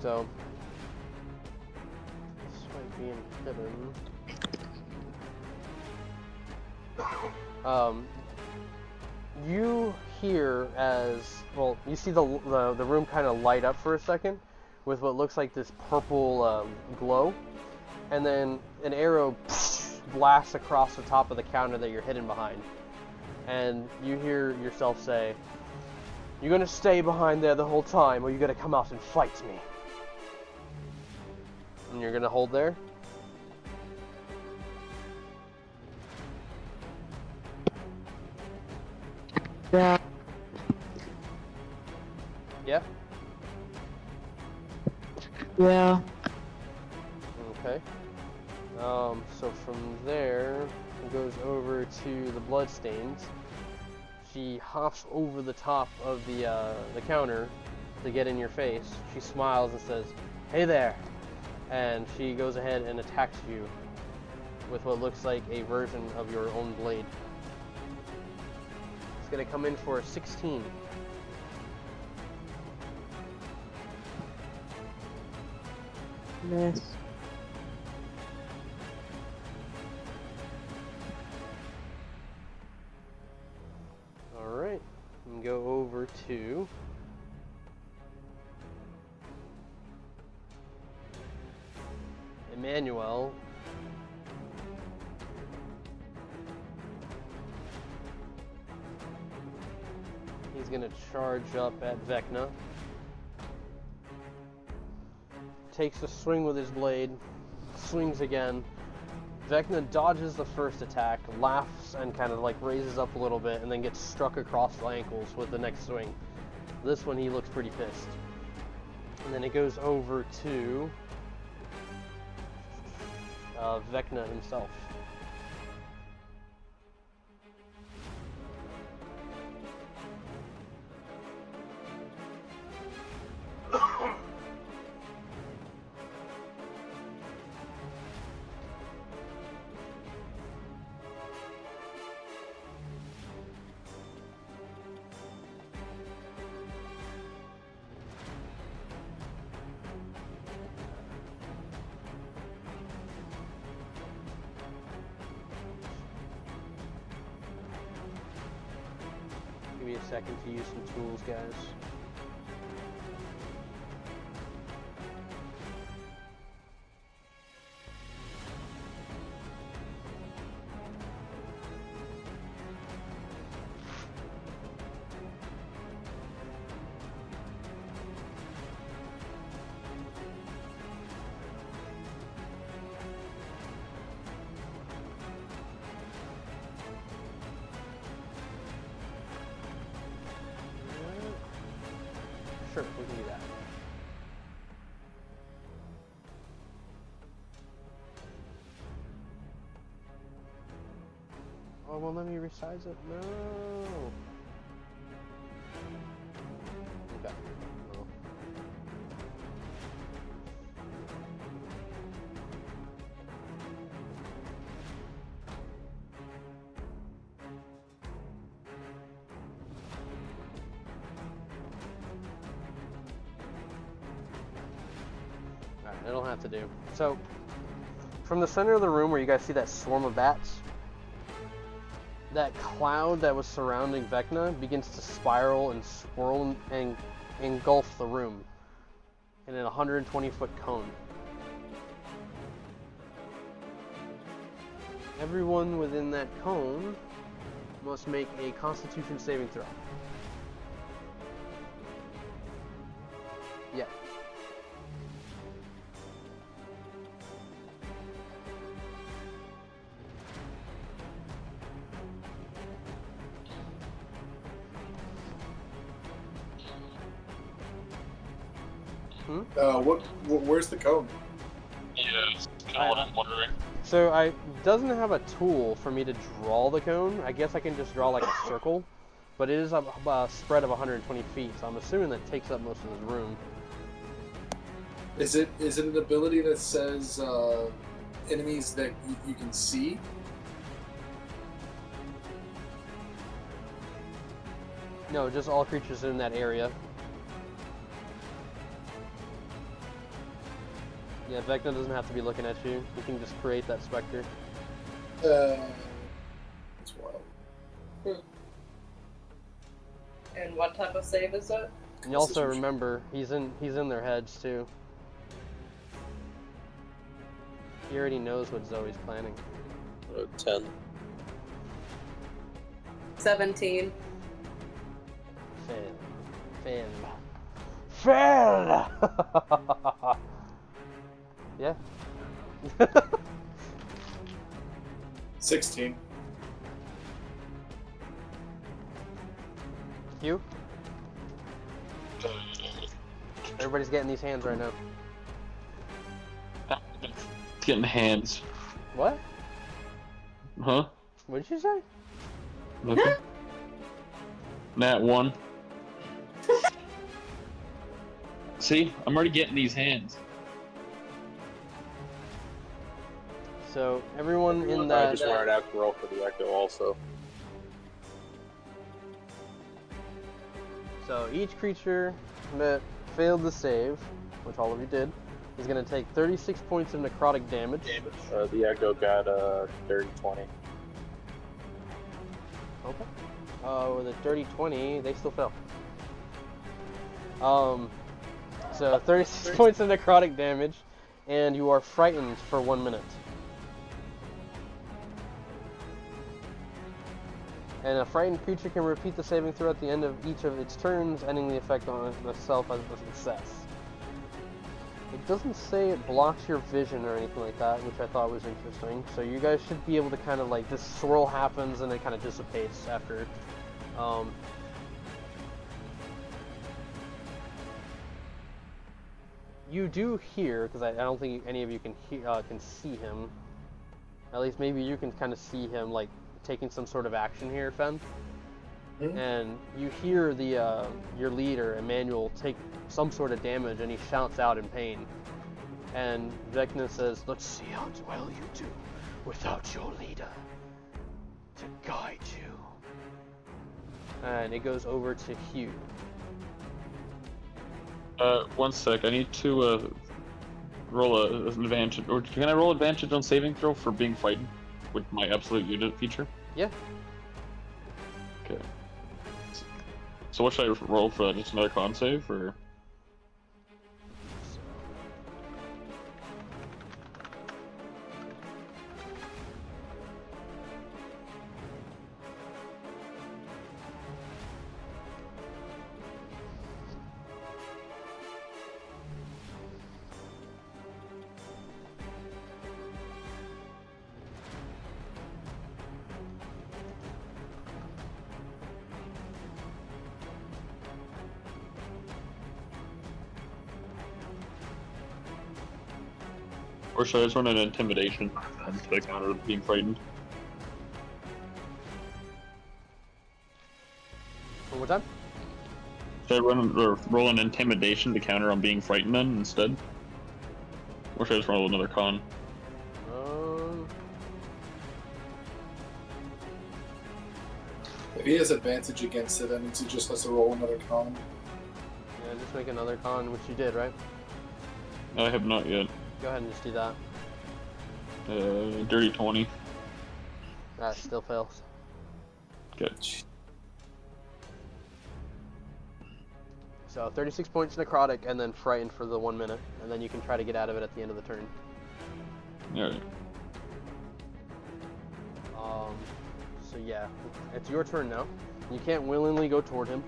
So, despite being hidden, you hear as well. You see the room kind of light up for a second with what looks like this purple glow, and then an arrow blasts across the top of the counter that you're hidden behind, and you hear yourself say, "You're gonna stay behind there the whole time, or you're gonna come out and fight me." And you're gonna hold there? Yeah. Yeah? Yeah. Okay. So from there, it goes over to the bloodstains. She hops over the top of the counter to get in your face. She smiles and says, "Hey there!" And she goes ahead and attacks you with what looks like a version of your own blade. It's gonna come in for a 16. Miss. Alright, and go over to Emmanuel. He's gonna charge up at Vecna. Takes a swing with his blade, swings again. Vecna dodges the first attack, laughs and kind of like raises up a little bit, and then gets struck across the ankles with the next swing. This one he looks pretty pissed. And then it goes over to Vecna himself. Give me a second to use some tools, guys. Sure, we can do that. Oh, well, let me resize it. No. Okay. Well. Alright, it'll have to do. So, from the center of the room where you guys see that swarm of bats, that cloud that was surrounding Vecna begins to spiral and swirl and engulf the room in a 120-foot cone. Everyone within that cone must make a Constitution saving throw. Yeah. Where's the cone? Yeah, that's kind of what I'm wondering. So it doesn't have a tool for me to draw the cone. I guess I can just draw like a circle, but it is a spread of 120 feet, so I'm assuming that takes up most of this room. Is it an ability that says enemies that you can see? No, just all creatures in that area. Yeah, Vecna doesn't have to be looking at you. You can just create that specter. That's wild. And what type of save is it? And you also remember, he's in their heads too. He already knows what Zoe's planning. 10. 17. Fail. Fail. Fail! Yeah. 16. You? Everybody's getting these hands right now. It's getting hands. What? Huh? What did you say? Nothing. Nat 1. See? I'm already getting these hands. So everyone in I that. just wanted to have to roll for the echo also. So each creature that failed the save, which all of you did, is going to take 36 points of necrotic damage. The echo got dirty 20. Okay. With a dirty 20, they still fail. So 36 points of necrotic damage, and you are frightened for 1 minute. And a frightened creature can repeat the saving throw at the end of each of its turns, ending the effect on itself as a success. It doesn't say it blocks your vision or anything like that, which I thought was interesting. So you guys should be able to kind of like, this swirl happens and it kind of dissipates after. You do hear, because I don't think any of you can see him. At least maybe you can kind of see him like taking some sort of action here, Fen. Mm-hmm. And you hear the your leader, Emmanuel, take some sort of damage, and he shouts out in pain. And Vecna says, "Let's see how well you do without your leader to guide you." And it goes over to Hugh. 1 sec. I need to roll an advantage, or can I roll advantage on saving throw for being frightened with my absolute unit feature? Yeah. Okay. So what should I roll for that? Just another con save, or? Or should I just run an intimidation to counter being frightened? One more time. Should I run or roll an intimidation to counter on being frightened then instead? Or should I just roll another con? If he has advantage against it, that means he just has to roll another con. Yeah, just make another con, which you did, right? I have not yet. Go ahead and just do that. Dirty 20. That still fails. Good. So 36 points necrotic, and then frightened for the 1 minute, and then you can try to get out of it at the end of the turn. Alright. So yeah, it's your turn now. You can't willingly go toward him.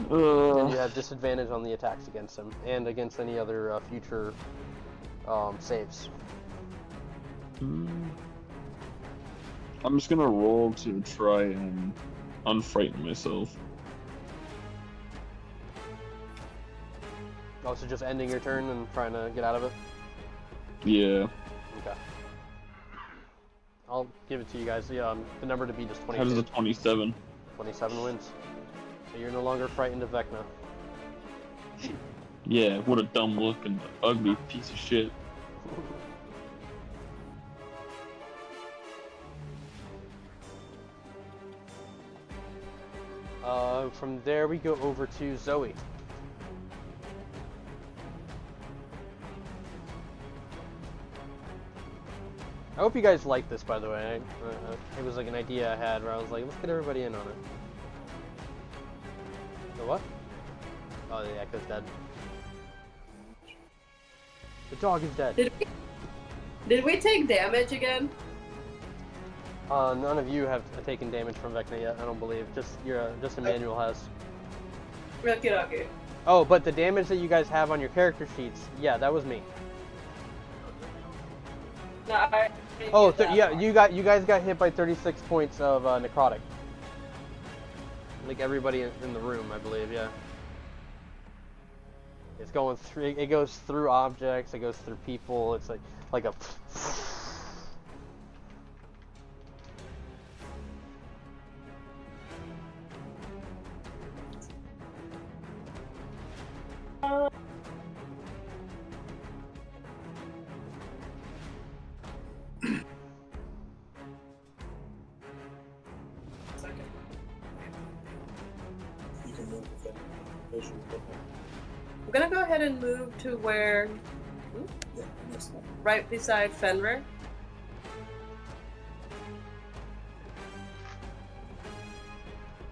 And you have disadvantage on the attacks against him, and against any other future saves. I'm just gonna roll to try and unfrighten myself. Oh, so just ending your turn and trying to get out of it? Yeah. Okay. I'll give it to you guys. The number to beat is 22. How does a 27? 27 wins. So you're no longer frightened of Vecna. Yeah, what a dumb looking, ugly piece of shit. From there we go over to Zoe. I hope you guys like this, by the way. It was like an idea I had where I was like, let's get everybody in on it. The what? Oh, the echo's dead. The dog is dead. Did we take damage again? None of you have taken damage from Vecna yet, I don't believe. Just Emmanuel has. Okay. Oh, but the damage that you guys have on your character sheets, yeah, that was me. No, I didn't Oh, get that yeah, far. you guys got hit by 36 points of necrotic. Like everybody in the room, I believe, yeah. It's going through. It goes through objects. It goes through people. It's like a. Second. You can move within visual. I'm gonna go ahead and move to where, Yeah, next one. right beside Fenrir.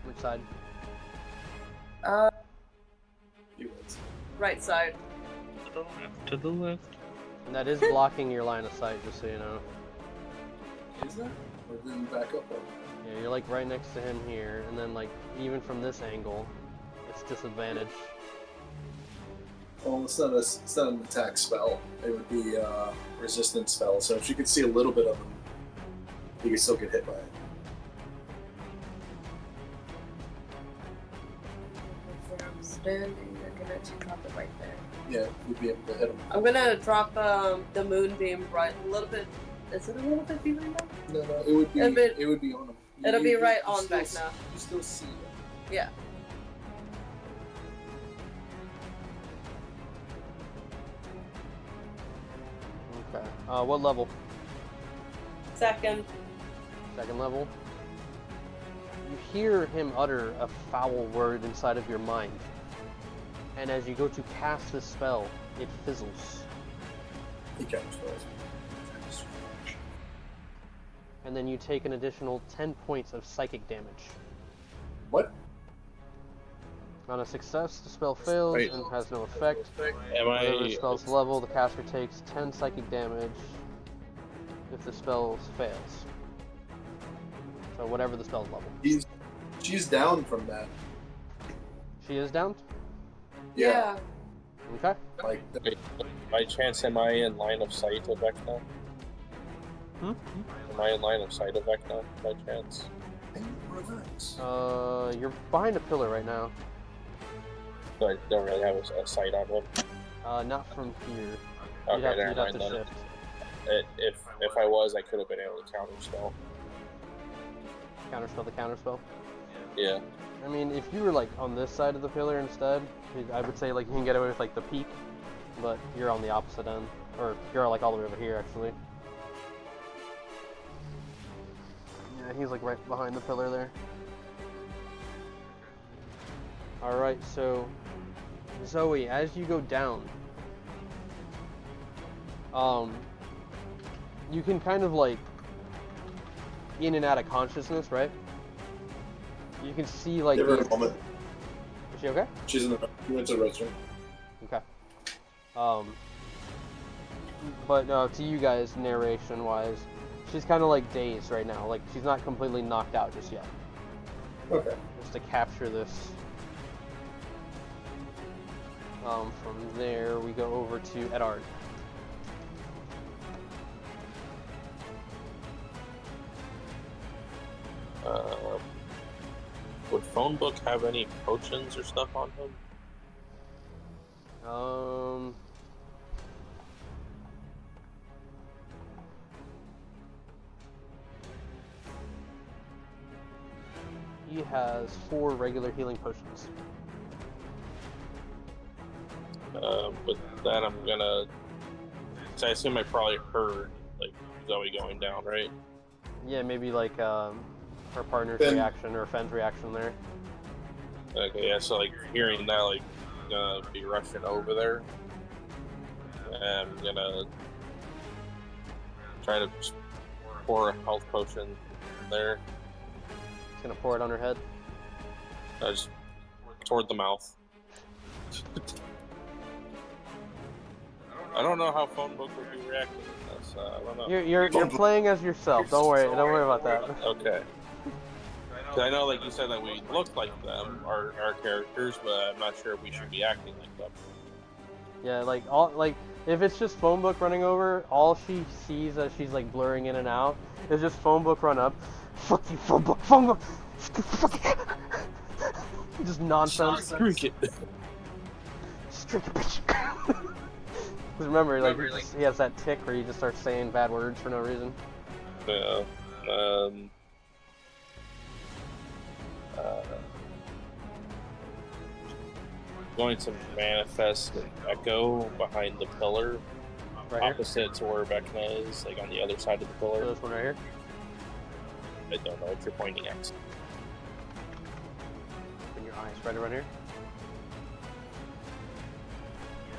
Which side? You would. Right side. To the left. To the left. And that is blocking your line of sight, just so you know. Is that? Or did you back up one? Yeah, you're like right next to him here, and then like even from this angle, it's disadvantage. Well, it's not an attack spell. It would be a resistance spell. So if you could see a little bit of them, you could still get hit by it. Where I'm standing, I can actually drop it right there. Yeah, you'd be able to hit them. I'm gonna drop the moonbeam right a little bit. Is it a little bit behind them? No, it would be. It would be on them. It'll be right on Vecna. You still see them. Yeah. Okay. What level? Second. Second level. You hear him utter a foul word inside of your mind, and as you go to cast this spell, it fizzles. He counter spells. And then you take an additional 10 points of psychic damage. What? On a success, the spell fails Wait. and has no effect. Am Whenever the I? spell's level, the caster takes 10 psychic damage if the spell fails. So whatever the spell's level. She's down from that. She is down? Yeah. Okay. Like, By chance, am I in line of sight of Vecna? Hmm? Am I in line of sight of Vecna by chance? relax. You're behind a pillar right now. So I don't really have a sight on him. Not from here. Okay, You'd have never mind to then. shift. If I was, I could have been able to counterspell. Counterspell the counterspell. Yeah. I mean, if you were like on this side of the pillar instead, I would say like you can get away with like the peak, but you're on the opposite end, or you're like all the way over here actually. Yeah, he's like right behind the pillar there. All right, so Zoe, as you go down, you can kind of like in and out of consciousness, right? You can see like. Give her these- a moment. Is she okay? She's in the went to the restroom. Okay. But to you guys, narration-wise, she's kind of like dazed right now. Like she's not completely knocked out just yet. Okay. Just to capture this. From there, we go over to Edard. Would Phone Book have any potions or stuff on him? He has 4 regular healing potions. With that, I'm gonna. So I assume I probably heard like Zoe going down, right? Yeah, maybe like her partner's Ben. reaction or Fenn's reaction there. Okay, yeah. So like hearing that, like gonna be rushing over there. And I'm gonna try to just pour a health potion there. He's gonna pour it on her head. Just toward the mouth. I don't know how Phone Book would be reacting to this. I don't know. You're playing as yourself. Don't worry about that. Okay. 'Cause I know, like you said, that we look like them, our characters, but I'm not sure if we should be acting like them. Yeah, If it's just phone book running over, all she sees as she's like blurring in and out is just phone book run up. Fuck you, phone book, phone book. Just nonsense. Drink it. Just drink it, bitch. Because remember, like he has that tick where he just starts saying bad words for no reason. Yeah. Going to manifest an echo behind the pillar, Right here. opposite to where Vecna is, like on the other side of the pillar. So this one right here. I don't know what you're pointing at. In your eyes, right around here.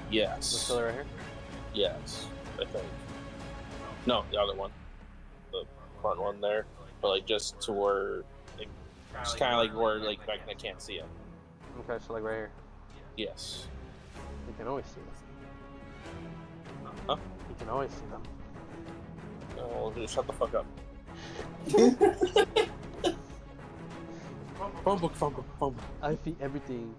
This Yes. pillar right here. Yes, I think. No, the other one. The front one there. But like just to where, like, just kind of like where like Vecna can't see him. Okay, so like right here. Yes. You can always see them. Huh? You can always see them. Oh, just shut the fuck up. Phone book. I see everything.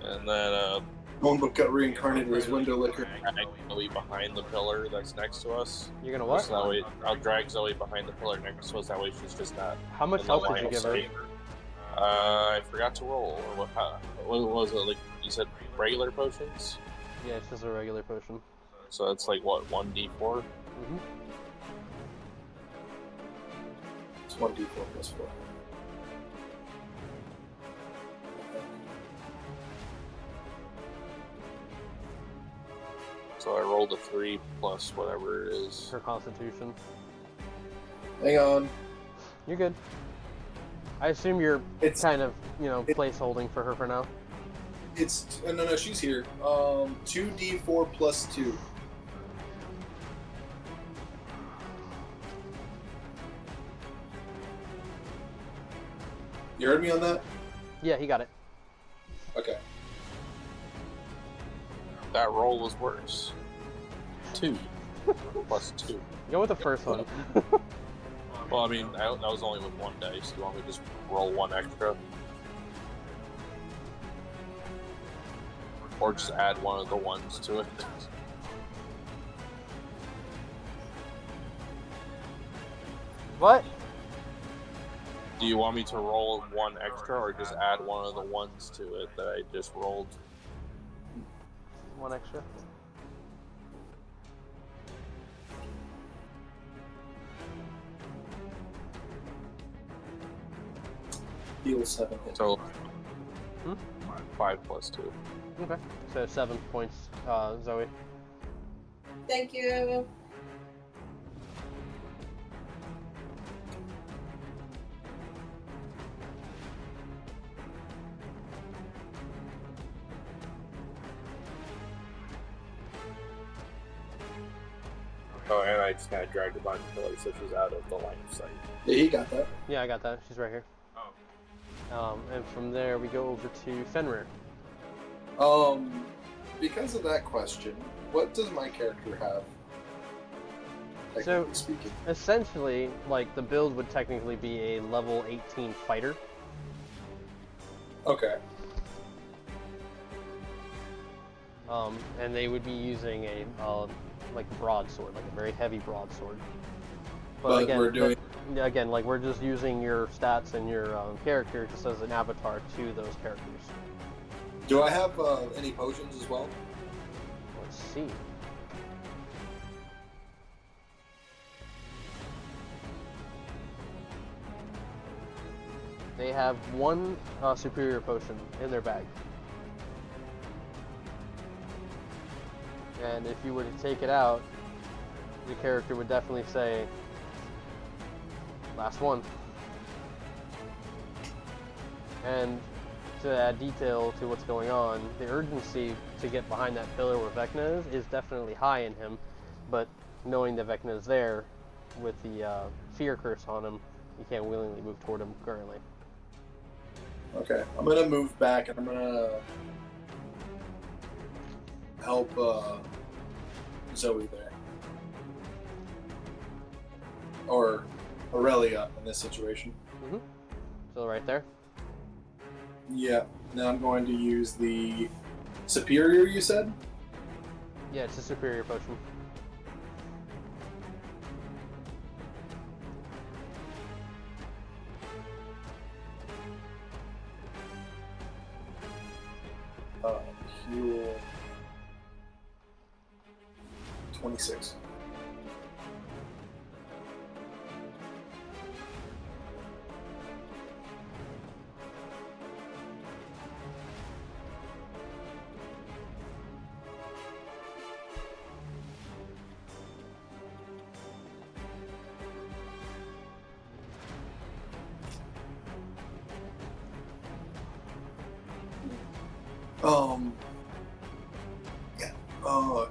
And then Phone book got reincarnated as window licker. drag Zoe behind the pillar that's next to us. You're gonna what? So that way, I'll drag Zoe behind the pillar next to us. That way, she's just not. How much in the health did line you of give her? sight. I forgot to roll. Or what was it? Like you said, regular potions. Yeah, it's just a regular potion. So it's like what, 1d4? Mm-hmm. It's 1d4 plus 4. So I rolled a 3 plus whatever it is. Her constitution. Hang on. You're good. I assume you're It's kind of, placeholding for her for now. it's no, she's here. 2d4 plus 2. You heard me on that? Yeah, he got it. Okay. That roll was worse. 2 plus 2. Go with the first one. Well, I mean, that was only with 1 dice. You want me to just roll 1 extra? Or just add one of the ones to it? What? Do you want me to roll 1 extra, or just add one of the ones to it that I just rolled? One extra. Heal 7 hit. So, 5 plus 2. Okay. So 7 points, Zoe. Thank you. Oh, and I just kind of dragged her behind the pillar so she's out of the line of sight. Yeah, he got that. Yeah, I got that. She's right here. And from there we go over to Fenrir. Because of that question, what does my character have? Technically speaking. Essentially, like, the build would technically be a level 18 fighter. Okay. And they would be using a broadsword, like a very heavy broadsword. But again, we're doing... again, like, we're just using your stats and your character just as an avatar to those characters. Do I have any potions as well? Let's see. They have 1 superior potion in their bag. And if you were to take it out, the character would definitely say, last one. And to add detail to what's going on, the urgency to get behind that pillar where Vecna is definitely high in him, but knowing that Vecna is there with the fear curse on him, you can't willingly move toward him currently. Okay, I'm gonna move back and I'm gonna help Zoe there. Or Aurelia in this situation. Mm-hmm. So right there. Yeah, now I'm going to use the Superior, you said? Yeah, it's a superior potion. Heal 26.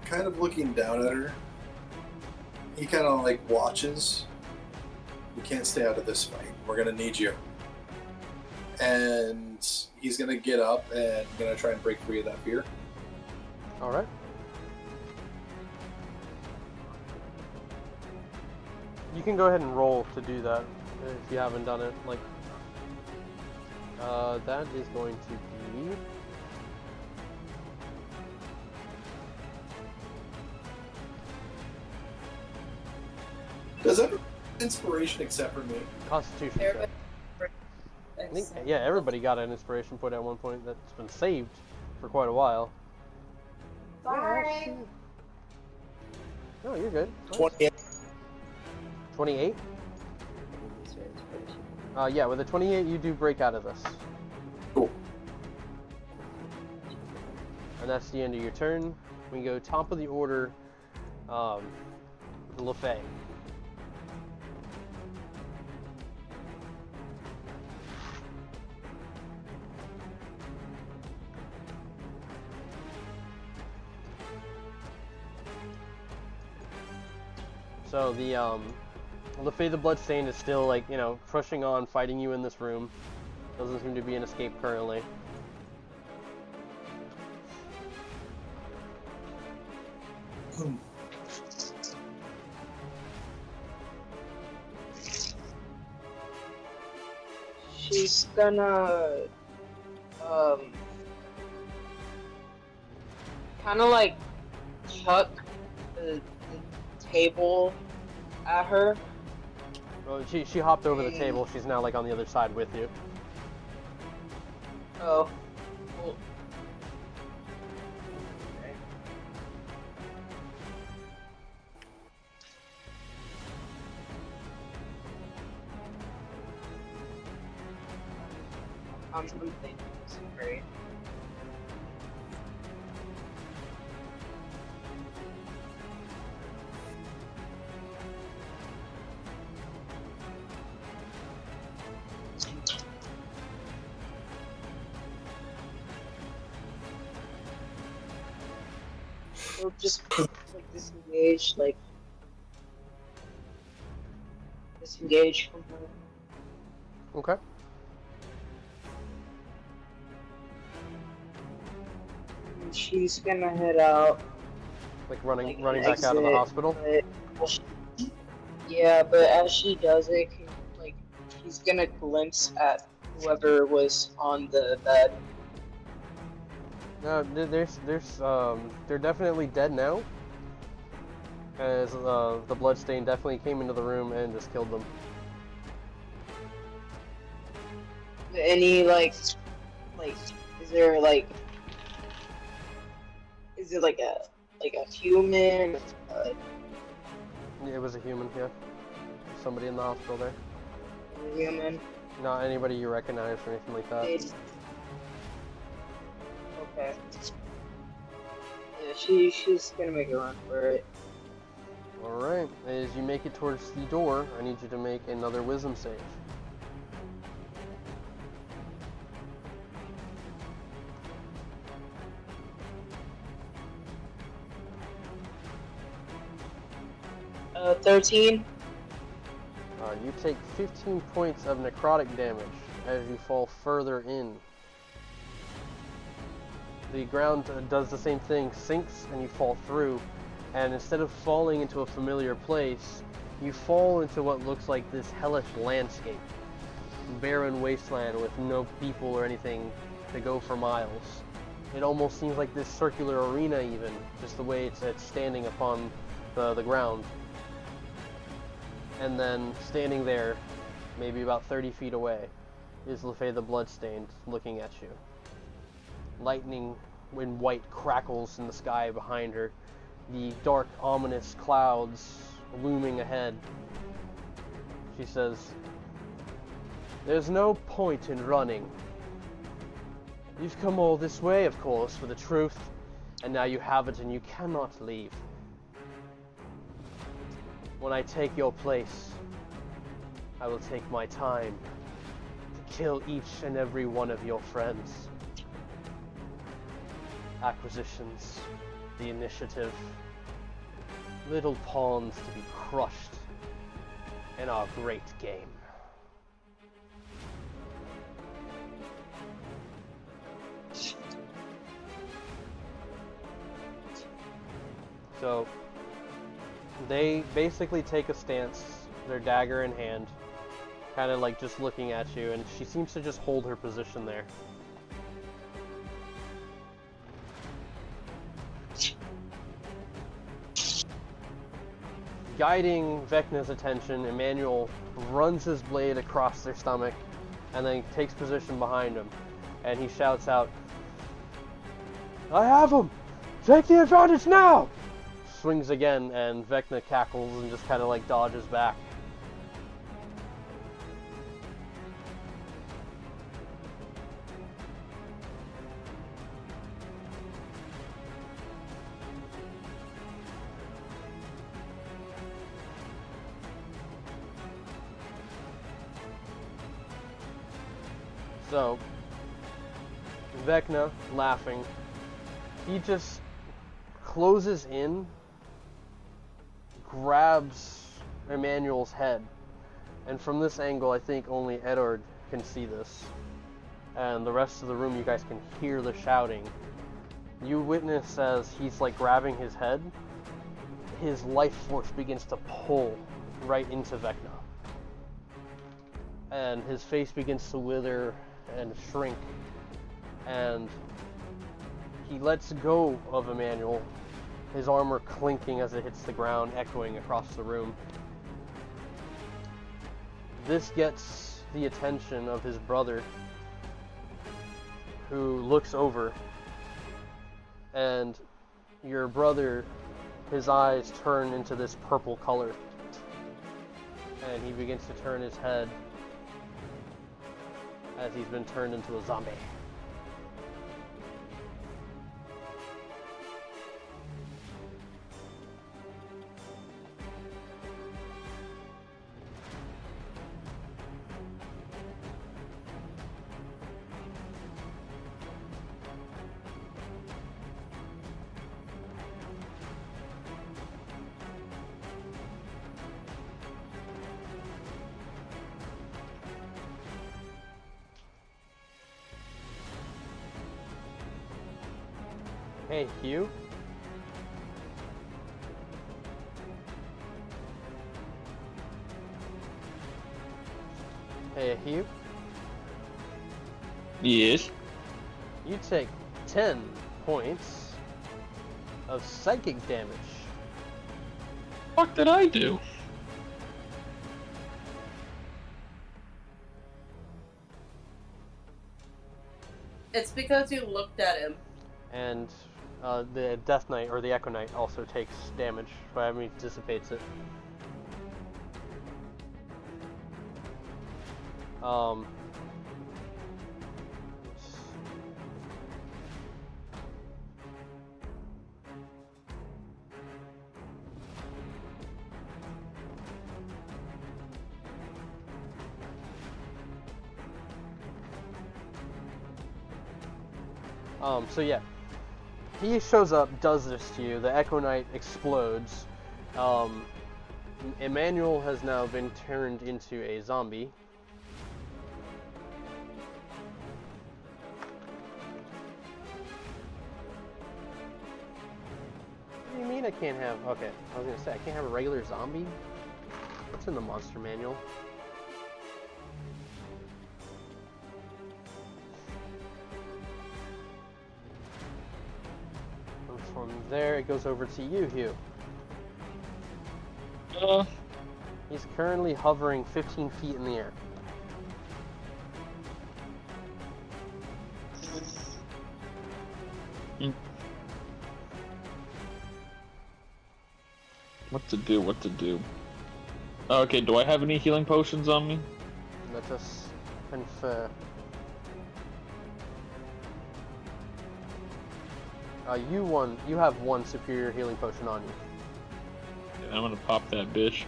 Kind of looking down at her, he kind of like watches. You can't stay out of this fight. We're gonna need you. And he's gonna get up and gonna try and break free of that fear. All right. You can go ahead and roll to do that if you haven't done it. Like, that is going to be. Does that inspiration except for me? Constitution check. I think, yeah, everybody got an inspiration point at one point that's been saved for quite a while. Sorry. No, you're good. 28. 28? Yeah, with a 28 you do break out of this. Cool. And that's the end of your turn. We go top of the order, LaFay. So the LaFay the Bloodstained is still, like, you know, pushing on, fighting you in this room. Doesn't seem to be an escape currently. She's gonna kind of like chuck the table at her. Well, she hopped over the table. She's now, like, on the other side with you. Oh. Cool. I'm thinking this is great. We'll just like disengage from her. Okay. And she's gonna head out. Like running Like, back out of the exit, hospital. Yeah, but as she does it, like, she's gonna glimpse at whoever was on the bed. No, they're definitely dead now. As the Bloodstain definitely came into the room and just killed them. Any is there is it like a human? It was a human, yeah. Somebody in the hospital there. Human. Not anybody you recognize or anything like that. Okay. Yeah, she's gonna make a run for it. Alright, as you make it towards the door, I need you to make another wisdom save. Uh, 13. You take 15 points of necrotic damage as you fall further in. The ground does the same thing, sinks, and you fall through. And instead of falling into a familiar place, you fall into what looks like this hellish landscape. Barren wasteland with no people or anything to go for miles. It almost seems like this circular arena even, just the way it's standing upon the ground. And then standing there, maybe about 30 feet away, is Lefay the Bloodstained looking at you. Lightning in white crackles in the sky behind her, the dark, ominous clouds looming ahead. She says, "There's no point in running. You've come all this way, of course, for the truth, and now you have it and you cannot leave. When I take your place, I will take my time to kill each and every one of your friends. Acquisitions, the initiative, little pawns to be crushed in our great game." So they basically take a stance, their dagger in hand, kind of like just looking at you, and she seems to just hold her position there. Guiding Vecna's attention, Emmanuel runs his blade across their stomach and then takes position behind him, and he shouts out, "I have him! Take the advantage now!" Swings again, and Vecna cackles and just kind of like dodges back. So, Vecna, laughing, he just closes in, grabs Emmanuel's head, and from this angle I think only Edward can see this, and the rest of the room you guys can hear the shouting. You witness as he's like grabbing his head, his life force begins to pull right into Vecna, and his face begins to wither and shrink, and he lets go of Emmanuel, his armor clinking as it hits the ground, echoing across the room. This gets the attention of his brother, who looks over, and your brother, his eyes turn into this purple color, and he begins to turn his head as he's been turned into a zombie. Hey, Hugh? Hey, Hugh? Yes? You take 10 points of psychic damage. What did I do? It's because you looked at him. And the Death Knight, or the Echo Knight, also takes damage, but I mean, dissipates it. So yeah, he shows up, does this to you. The Echo Knight explodes. Emmanuel has now been turned into a zombie. What do you mean I can't have... Okay, I was gonna say, I can't have a regular zombie? What's in the monster manual? From there, it goes over to you, Hugh. He's currently hovering 15 feet in the air. What to do? What to do? Okay, do I have any healing potions on me? Let us confer. You have one superior healing potion on you. Yeah, I'm gonna pop that bitch.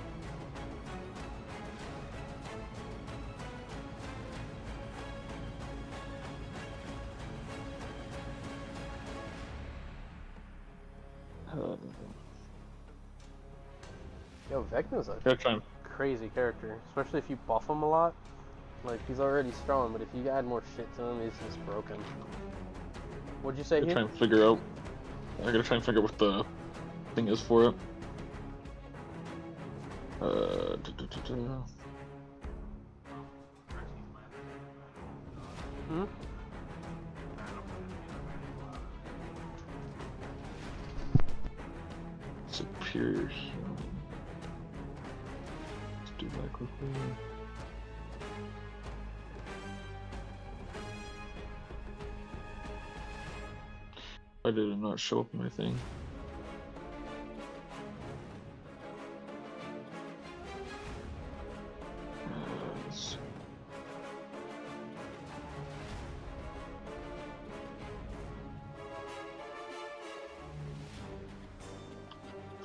Yo, Vecna's a crazy character, especially if you buff him a lot. Like, he's already strong, but if you add more shit to him, he's just broken. What'd you say here? I gotta try and figure out what the thing is for it. Hmm? Superior healing. Let's do that quickly. Why did it not show up in my thing? Let's see.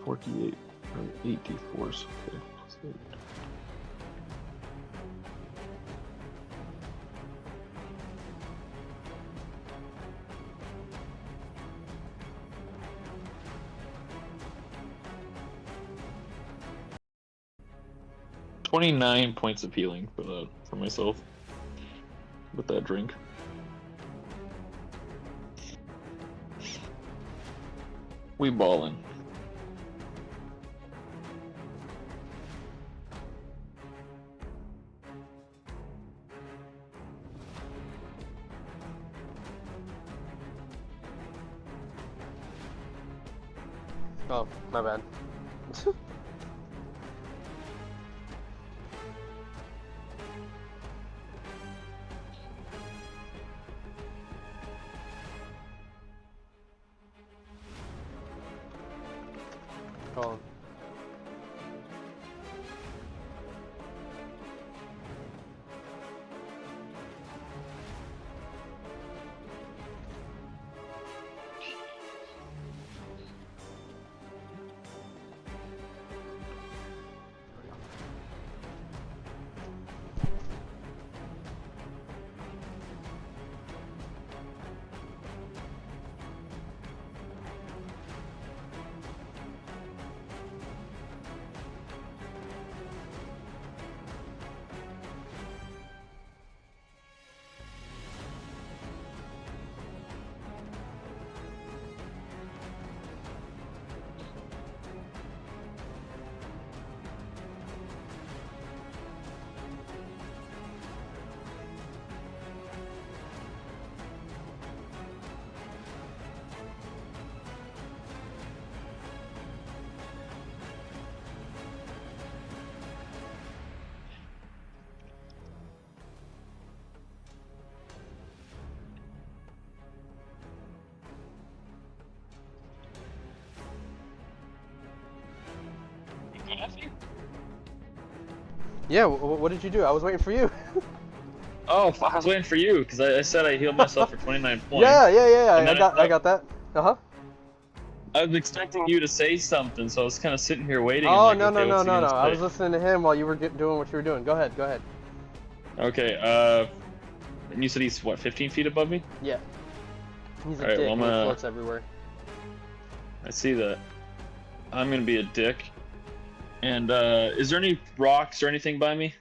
Or 8 d4s. Okay. Plus 8. $29 points of healing for myself with that drink. We ballin'. Oh, my bad. Colin. Yeah, what did you do? I was waiting for you. Oh, I was waiting for you because I said I healed myself for 29 points. Yeah. I got that. I was expecting you to say something, so I was kind of sitting here waiting. Oh, and like, no. what's he gonna say? I was listening to him while you were doing what you were doing. Go ahead. Okay. And you said he's what, 15 feet above me? Yeah. He's a Alright, dick. well, He floats everywhere. I see that. I'm gonna be a dick. And is there any rocks or anything by me?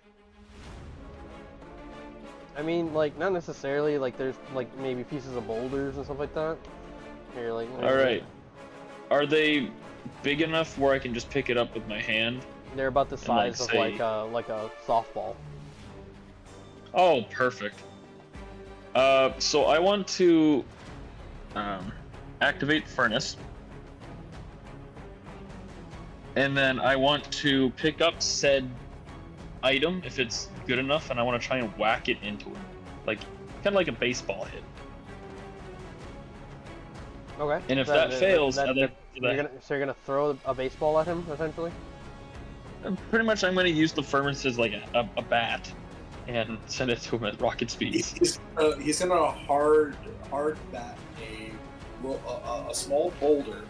I mean, like, not necessarily. Like, there's like maybe pieces of boulders and stuff like that. Here, like. All right. Are they big enough where I can just pick it up with my hand? They're about the size of like a softball. Oh, perfect. So I want to activate Furnace. And then I want to pick up said item if it's good enough, and I want to try and whack it into it, like kind of like a baseball hit. Okay. And if that fails, so you're gonna throw a baseball at him essentially. Pretty much, I'm gonna use the furnace as like a bat, and send it to him at rocket speeds. He's gonna hard bat a small boulder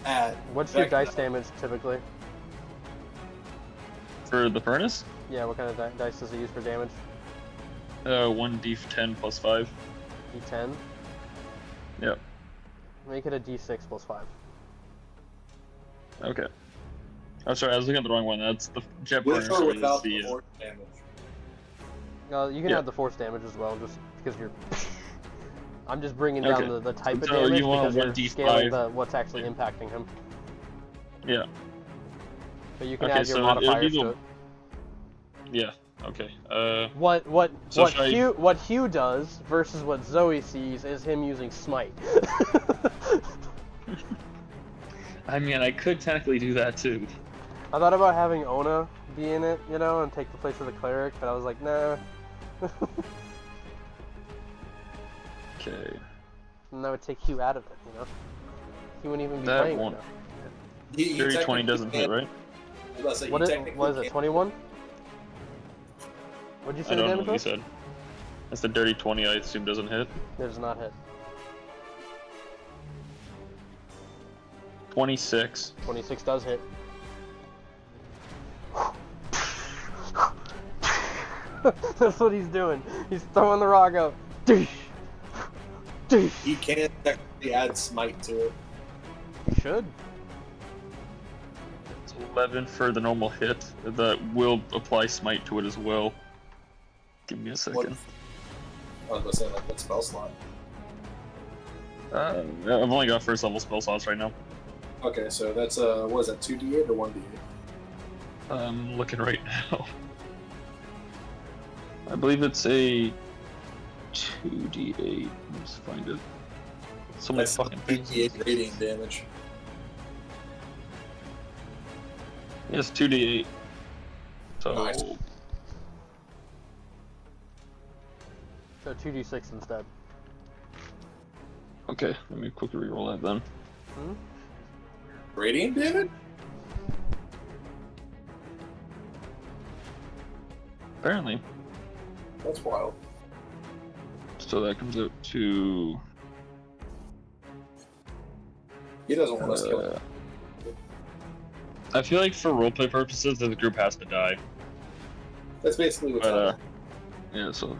at. What's your dice damage typically? For the furnace? Yeah, what kind of dice does it use for damage? 1d10 plus 5. D10? Yep. Make it a D6 plus 5. Okay. Oh, sorry, I was looking at the wrong one. That's the jet With burner. or without the force damage? You can add the force damage as well, just because you're... I'm just bringing down the type of damage because you're scaling what's actually impacting him. Yeah. But you can add your modifiers to it. Yeah. Okay. What Hugh does versus what Zoe sees is him using smite. I mean, I could technically do that too. I thought about having Ona be in it, you know, and take the place of the cleric, but I was like, nah. Okay. And that would take Hugh out of it, you know. He wouldn't even be playing won't. it now. 30-20 doesn't hit, right? What is it, 21? What'd you say I the don't know damage what you was? said. That's the dirty 20, I assume doesn't hit. It does not hit. 26. 26 does hit. That's what he's doing. He's throwing the rock out. He can't technically add smite to it. He should. It's 11 for the normal hit. That will apply smite to it as well. Give me a second. I was gonna say, like, what spell slot? I've only got first level spell slots right now. Okay, so that's what is that, 2d8 or 1d8? I'm looking right now. I believe it's a 2d8. Let's find it. So many That's fucking 2d8 radiant damage. Yes, 2d8. So Nice. So 2d6 instead. okay, let me quickly reroll that then. Radiant damage? Apparently. That's wild. So that comes out to. He doesn't want us to kill him. I feel like for roleplay purposes, the group has to die. That's basically what's happening. Yeah, so.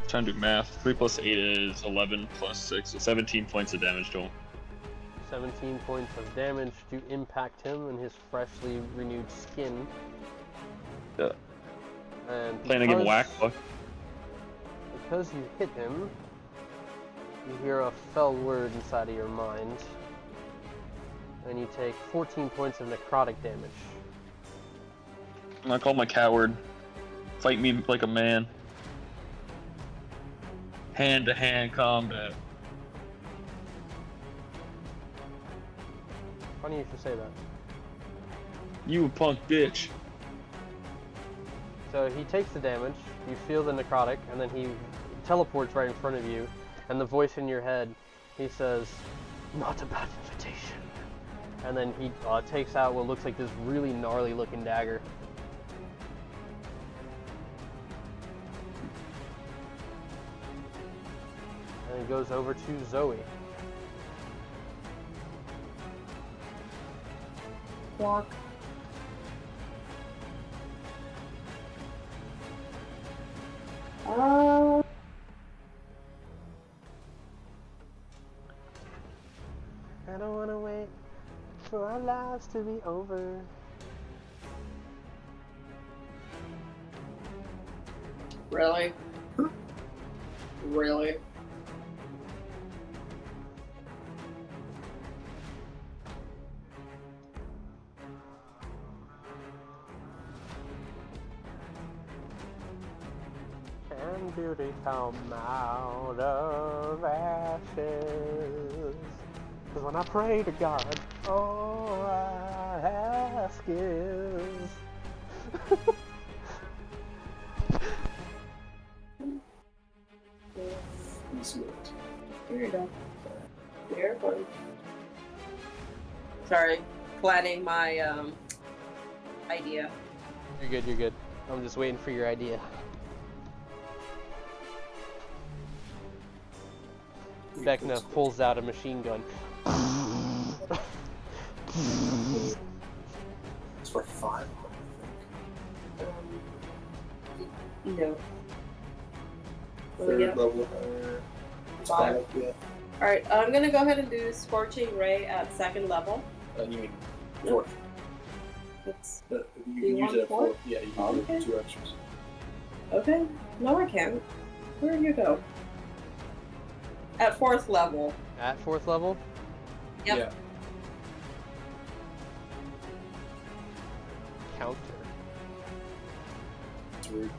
Trying to do math. 3 plus 8 is 11 plus 6, so 17 points of damage to him. 17 points of damage to impact him and his freshly renewed skin. Yeah. And Playing a game of whack. because you hit him, you hear a fell word inside of your mind, and you take 14 points of necrotic damage. I call him a coward. Fight me like a man. Hand-to-hand combat. Funny you should say that. You a punk bitch. So he takes the damage, you feel the necrotic, and then he teleports right in front of you, and the voice in your head, he says, "Not a bad invitation." And then he takes out what looks like this really gnarly looking dagger. And he goes over to Zoe. Walk. I don't want to wait for our lives to be over. Really? Really? Can beauty come out of ashes? Because when I pray to God, all I ask is... Here you go. Here, buddy. Sorry, planning my idea. You're good, you're good. I'm just waiting for your idea. Vecna pulls out a machine gun. It's for 5, I think. No. Third level. It's 5, yeah. Alright, I'm gonna go ahead and do Scorching Ray at 2nd level. You mean 4th. It's You you can use want it at 4. 4? Yeah, you can Okay. do 2 extras. okay. No, I can't. Where do you go? At 4th level. At 4th level? Yep. Yeah. Counter. It's rude.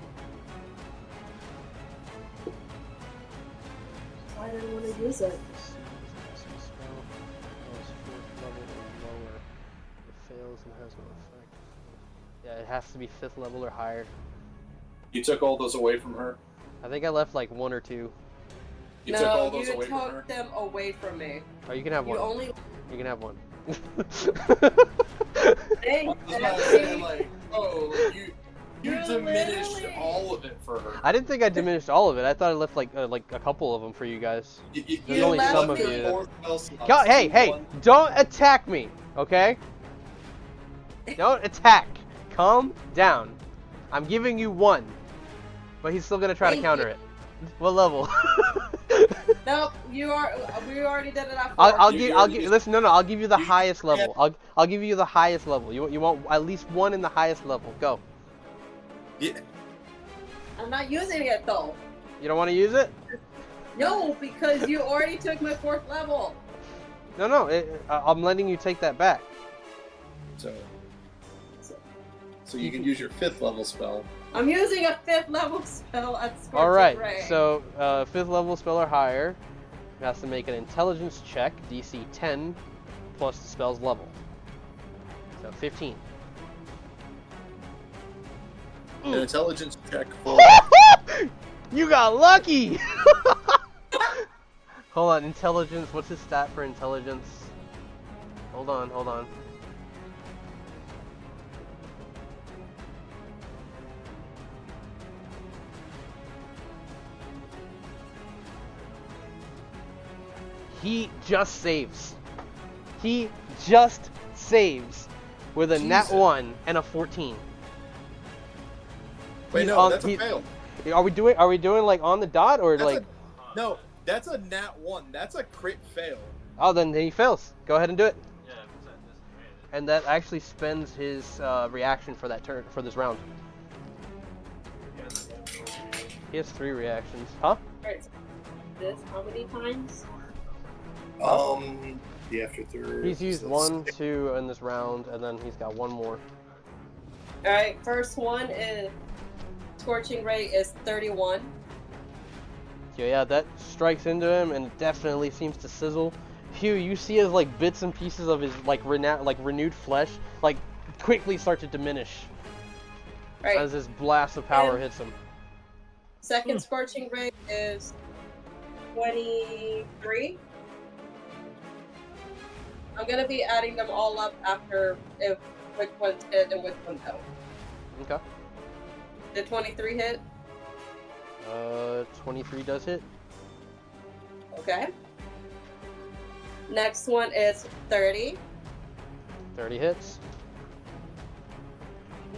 I didn't want to use it. Fails and has no effect. Yeah, it has to be 5th level or higher. You took all those away from her? I think I left like 1 or 2. You took all those you away from her? took them away from me. Oh, you can have You one. only. You can have one. Dang, That's what I'm saying, like, oh, like you diminished literally- all of it for her. I didn't think I diminished all of it. I thought I left like a couple of them for you guys. You There's only left some of me- you. 4 spell slots. Go, hey, One- don't attack me, okay? Don't attack. Calm down. I'm giving you 1, but he's still gonna try to Thank counter you. it. What level? Nope, we already did it at 4. I'll You give. already just- Listen, no. I'll give you the you- highest level. I'll give you the highest level. You want at least 1 in the highest level. Go. Yeah. I'm not using it though. You don't want to use it? No, because you already took my 4th level. No. I'm letting you take that back. So you can use your 5th level spell. I'm using a 5th level spell at Scorching All right. Ray. So 5th level spell or higher has to make an intelligence check, DC 10, plus the spell's level. So 15. An intelligence check for You got lucky! Hold on, intelligence. What's his stat for intelligence? Hold on. He just saves. He just saves with a nat Jesus. 1 and a 14. Wait, He's no, on- that's a he- fail. Are we doing like on the dot or That's like? No, that's a nat 1. That's a crit fail. Oh, then he fails. Go ahead and do it. Yeah, it's at disadvantage. And that actually spends his reaction for that turn for this round. He has 3 reactions. Huh? Alright, so this how many times? The after 3rd. He's used 1, 2 in this round, and then he's got 1 more. Alright, first one is Scorching Ray is 31. So yeah, that strikes into him and definitely seems to sizzle. Hugh, you see as like bits and pieces of his like renewed flesh like quickly start to diminish Right. as this blast of power And- hits him. Second Scorching Ray is 23. I'm gonna be adding them all up after if which one's hit and which one don't. Okay. Did 23 hit? 23 does hit. Okay. Next one is 30. 30 hits.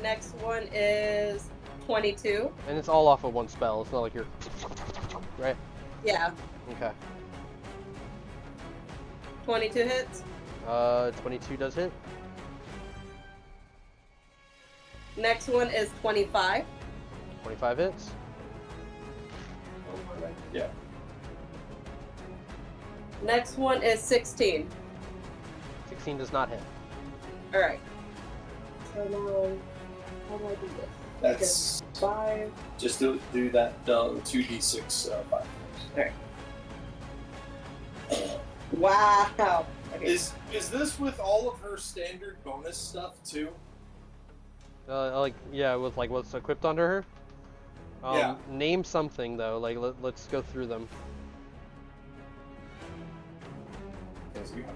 Next one is 22. And it's all off of 1 spell. It's not like you're right. Yeah. Okay. 22 hits. 22 does hit. Next one is 25. 25 hits. Yeah. Next one is 16. 16 does not hit. Alright. So now, how do I do this? That's 5. just do that 2d6 5 times. Wow. Okay. Is this with all of her standard bonus stuff too? With like what's equipped onto her. Yeah. Name something though. Like let's go through them. Yes, you have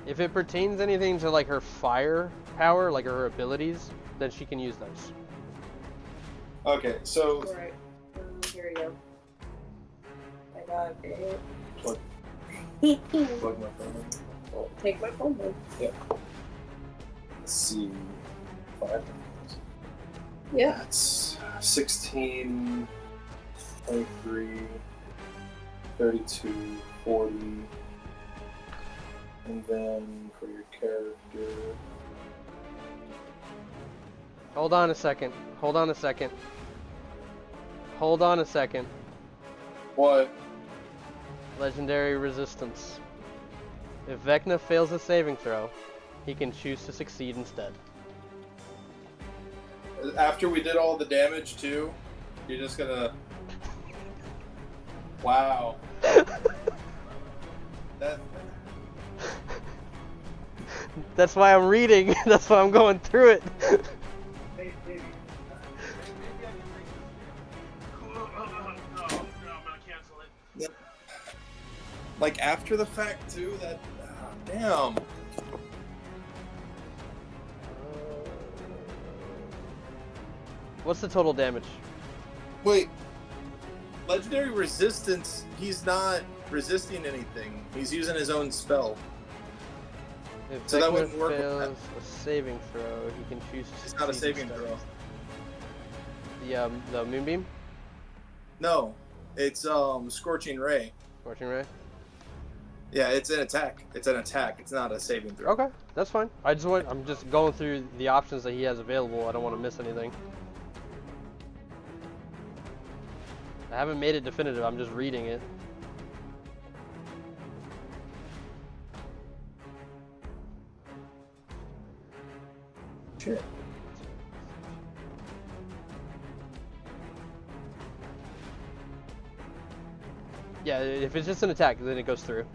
If it pertains anything to like her fire power, like her abilities, then she can use those. Okay, so Alright. Here we go. I got it. plug my phone in. Well, take my phone then. Let's see. 5. Yeah. That's 16, 23, 32, 40. And then for your character. Hold on a second. Hold on a second. Hold on a second. What? Legendary resistance. If Vecna fails a saving throw, he can choose to succeed instead. After we did all the damage too, you're just gonna. Wow. That. That's why I'm reading. That's why I'm going through it. Like after the fact too. That. Damn. What's the total damage? Wait. Legendary resistance. He's not resisting anything. He's using his own spell. If So that Vecna wouldn't work with fails a saving throw, he can choose to It's not a succeed saving instead. throw. The moonbeam? No, it's scorching ray. Scorching ray? Yeah, it's an attack. It's an attack. It's not a saving throw. Okay, that's fine. I'm just going through the options that he has available. I don't want to miss anything. I haven't made it definitive. I'm just reading it. Shit. Yeah, if it's just an attack, then it goes through.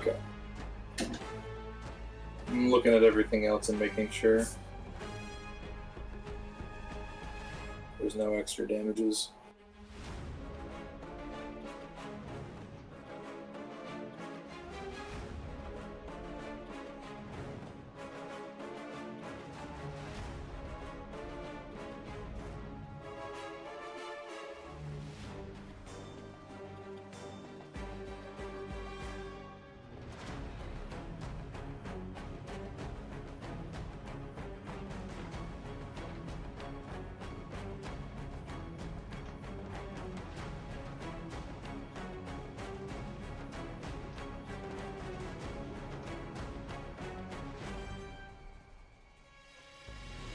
Okay. I'm looking at everything else and making sure there's no extra damages.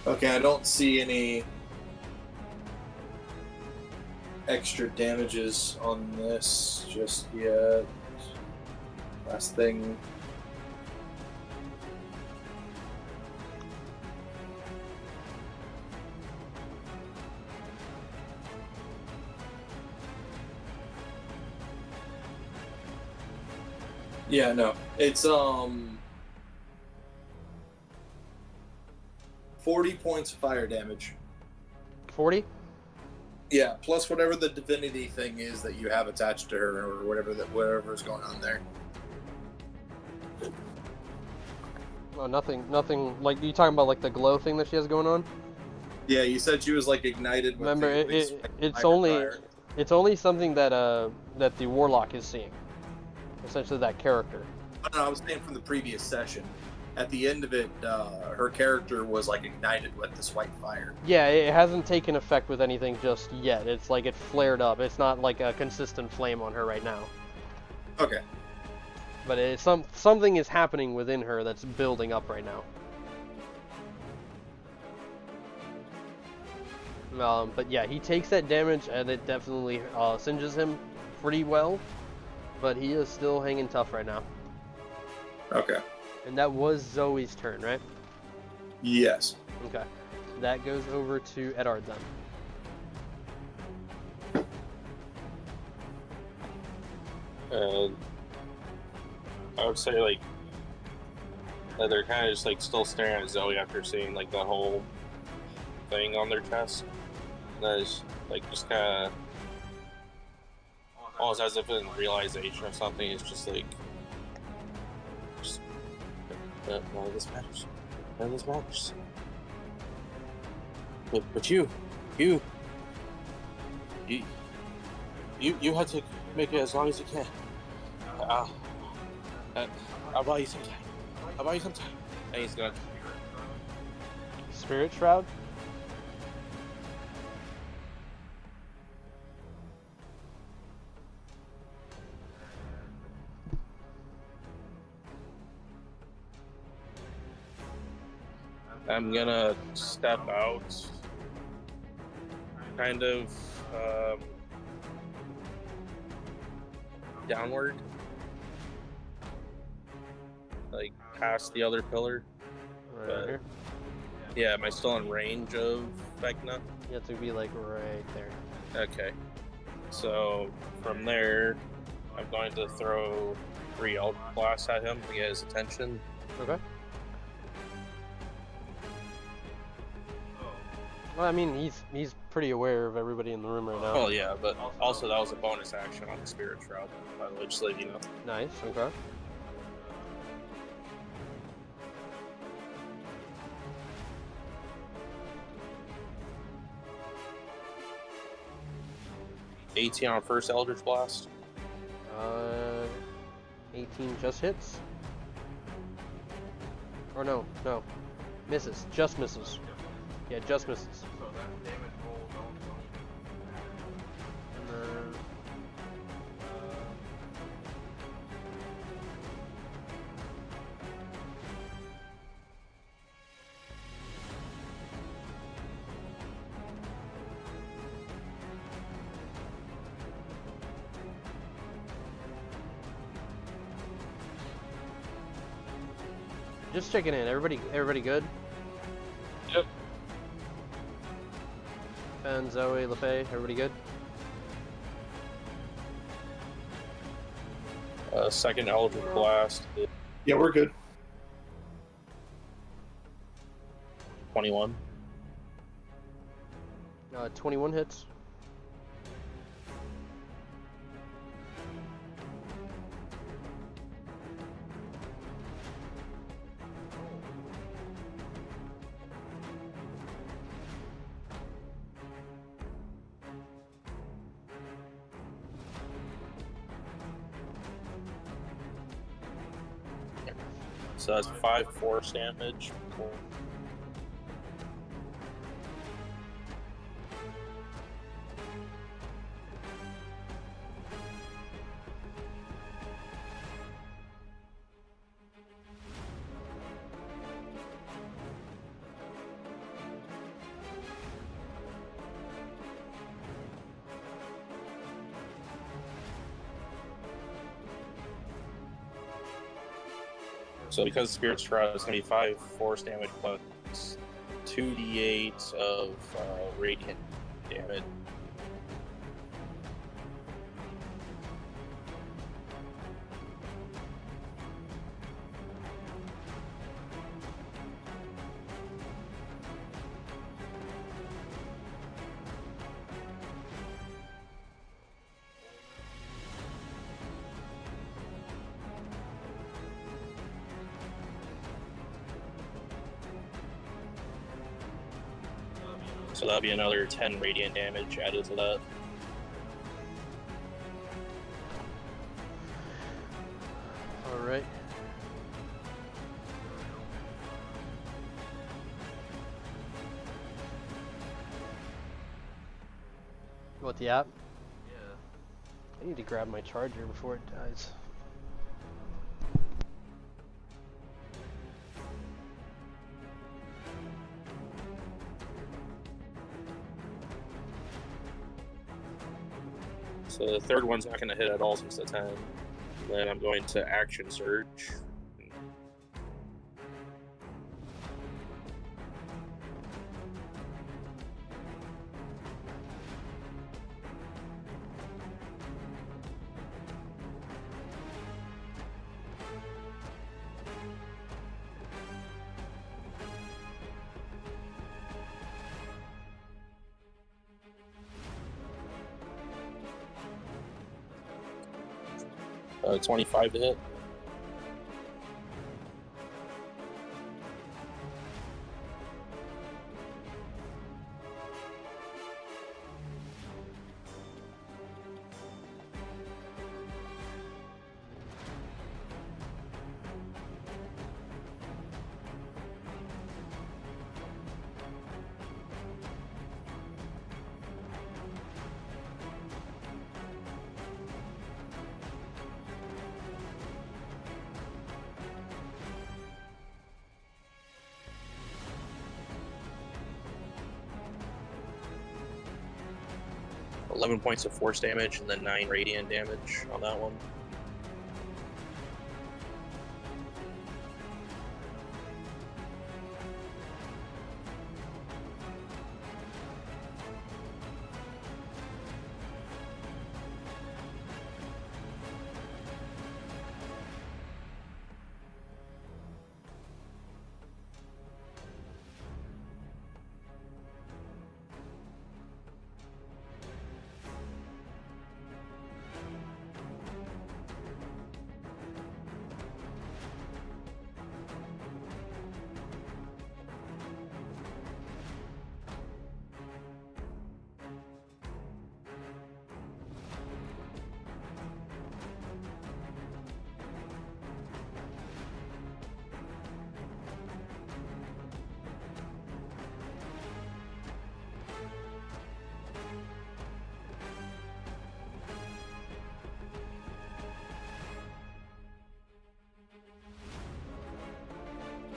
Okay, I don't see any extra damages on this just yet. Last thing. Yeah, no. It's 40 points of fire damage. 40? Yeah, plus whatever the divinity thing is that you have attached to her, or whatever is going on there. Oh, nothing. Like, you talking about like the glow thing that she has going on? Yeah, you said she was like ignited. With Remember, it's only something that that the warlock is seeing. Essentially, that character. No, I was saying from the previous session. At the end of it, her character was like ignited with this white fire. Yeah, it hasn't taken effect with anything just yet. It's like it flared up. It's not like a consistent flame on her right now. Okay. But it's something is happening within her that's building up right now. But yeah, he takes that damage and it definitely singes him pretty well. But he is still hanging tough right now. Okay. And that was Zoe's turn, right? Yes. Okay. That goes over to Edard then. And I would say like that they're kind of just like still staring at Zoe after seeing like the whole thing on their chest. That is like just kind of almost as if in realization of something. It's just like, just none of this matters. None of this matters. But you have to make it as long as you can. I'll buy you some time. I'll buy you some time. And he's gonna. Spirit shroud. I'm gonna step out, kind of downward, like past the other pillar. Right here. Yeah, am I still in range of Vecna? You have to be like right there. Okay. So from there, I'm going to throw 3 Eldritch Blasts at him to get his attention. Okay. Well, I mean, he's pretty aware of everybody in the room right now. Oh yeah, but also that was a bonus action on the Spirit Shroud, by the way, just so you know. Nice. Okay. $18 on first Eldritch Blast. 18 just hits. Or no, misses. Just misses. Yeah, just misses. And then just checking in. Everybody good? Yep. Ben, Zoe, LeFay, everybody good? Second Eldritch Blast. Yeah, we're good. 21. 21 hits. So that's 5 force damage. So because Spirit Shroud is going to be 5 force damage plus 2d8 of radiant damage. So that'll be another 10 radiant damage added to that. Alright. What, the app? Yeah. I need to grab my charger before it dies. So the third one's not going to hit at all since it's a 10. And then I'm going to Action Surge. 25 to hit. $11 points of force damage and then 9 radiant damage on that one.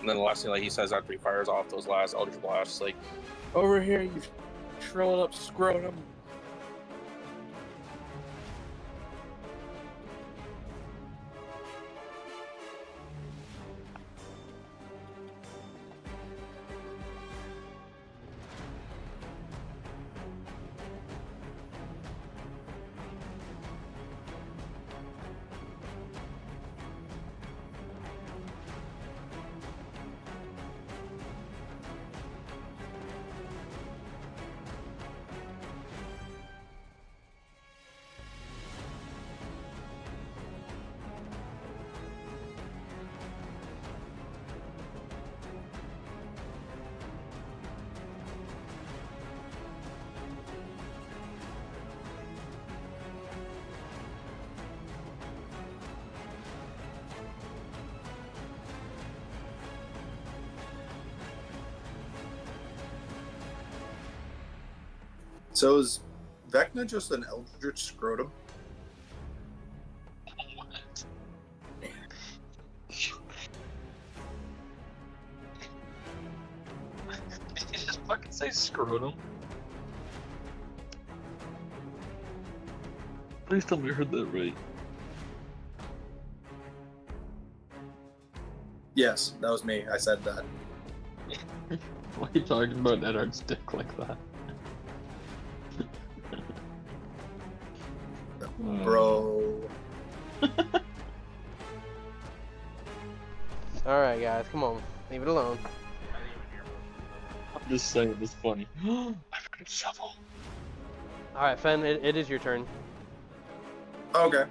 And then the last thing like he says after he fires off those last Eldritch Blasts, like, over here, you shriveled up scrotum. So is Vecna just an eldritch scrotum? Did you just fucking say scrotum? Please tell me I heard that right. Yes, that was me. I said that. Why are you talking about Edard's dick like that? Bro. Alright, guys, come on. Leave it alone. I'm just saying, it's funny. I've got a shovel. Alright, Fen, it is your turn. Okay.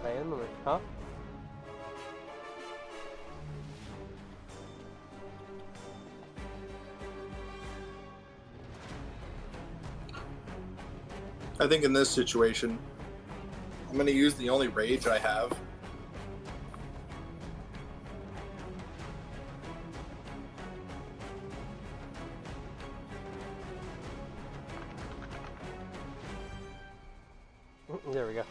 Saying, huh? I think in this situation, I'm going to use the only rage I have. There we go.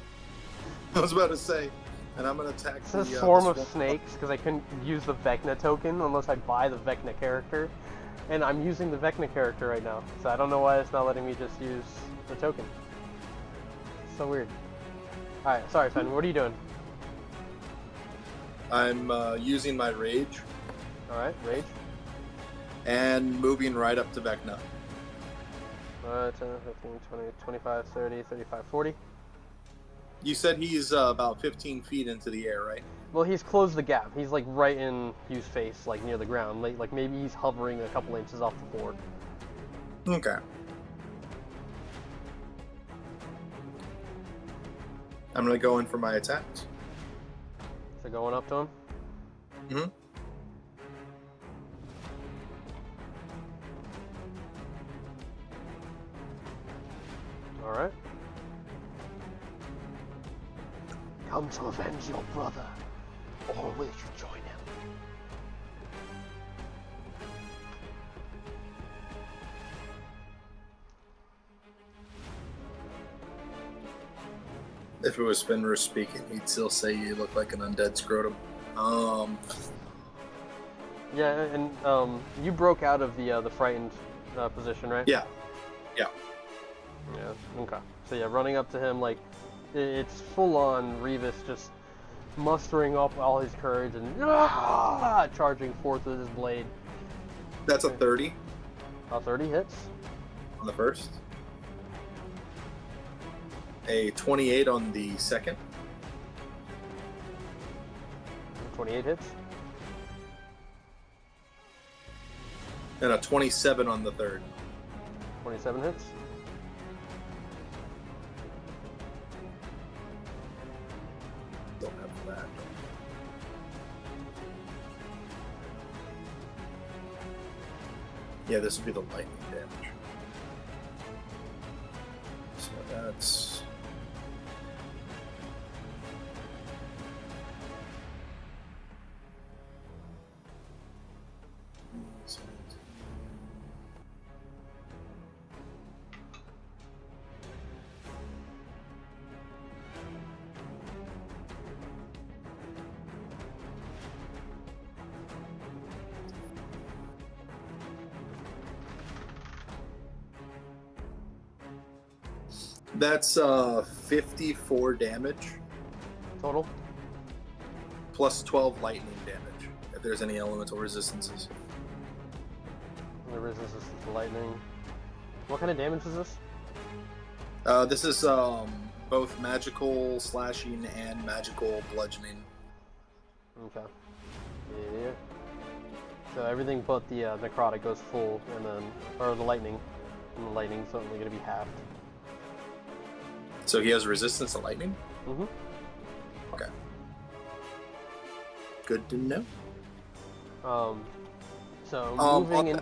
I was about to say, and I'm going to attack It's a swarm of snakes, because I couldn't use the Vecna token unless I buy the Vecna character. And I'm using the Vecna character right now, so I don't know why it's not letting me just use the token. It's so weird. Alright, sorry Fen, what are you doing? I'm using my rage. Alright, rage. And moving right up to Vecna. 10, 15, 20, 25, 30, 35, 40. You said he's about 15 feet into the air, right? Well, he's closed the gap. He's like right in Hugh's face, like near the ground. Like maybe he's hovering a couple inches off the floor. Okay. I'm gonna go in for my attacks. So going up to him. Mm-hmm. All right. Come to avenge your brother, or will you join him? If it was Fenrir speaking, he'd still say you look like an undead scrotum. Yeah, and you broke out of the frightened position, right? Yeah. Yeah. Okay. So yeah, running up to him, like it's full on Revis just mustering up all his courage and charging forth with his blade. That's a 30. 30 hits. On the first. A 28 on the second. 28 hits. And a 27 on the third. 27 hits. Don't have that. Yeah, this would be the lightning damage. So that's... That's 54 damage. Total? Plus 12 lightning damage, if there's any elemental resistances. The resistance to lightning. What kind of damage is this? This is both magical slashing and magical bludgeoning. Okay. Yeah. So everything but the necrotic goes full, and then, or the lightning. And the lightning's only going to be halved. So he has resistance to lightning? Mm-hmm. Okay. Good to know. So moving in...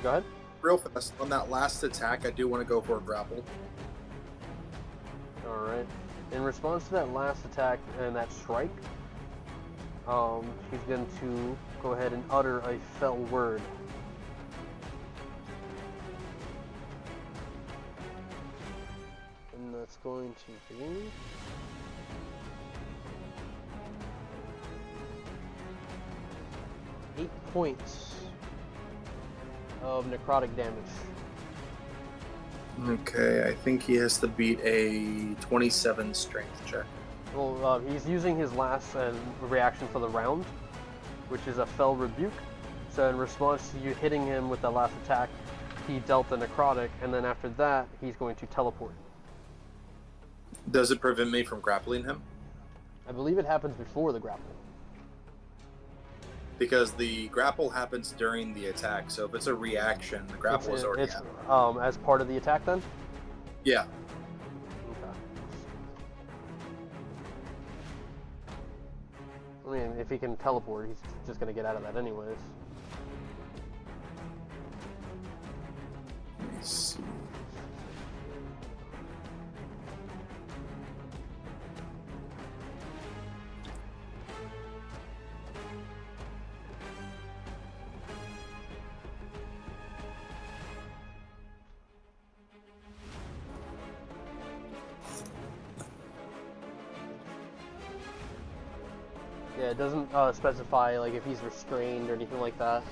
Go ahead. Real fast, on that last attack, I do want to go for a grapple. Alright. In response to that last attack and that strike, he's going to go ahead and utter a fell word. And that's going to be... $8 points of necrotic damage. Okay, I think he has to beat a 27 strength check. Well, he's using his last reaction for the round, which is a fell rebuke. So in response to you hitting him with the last attack, he dealt a necrotic, and then after that, he's going to teleport. Does it prevent me from grappling him? I believe it happens before the grapple. Because the grapple happens during the attack, so if it's a reaction, the grapple is already happened. As part of the attack then? Yeah. Okay. I mean, if he can teleport, he's just going to get out of that anyways. Let me see. Yeah, it doesn't specify like if he's restrained or anything like that.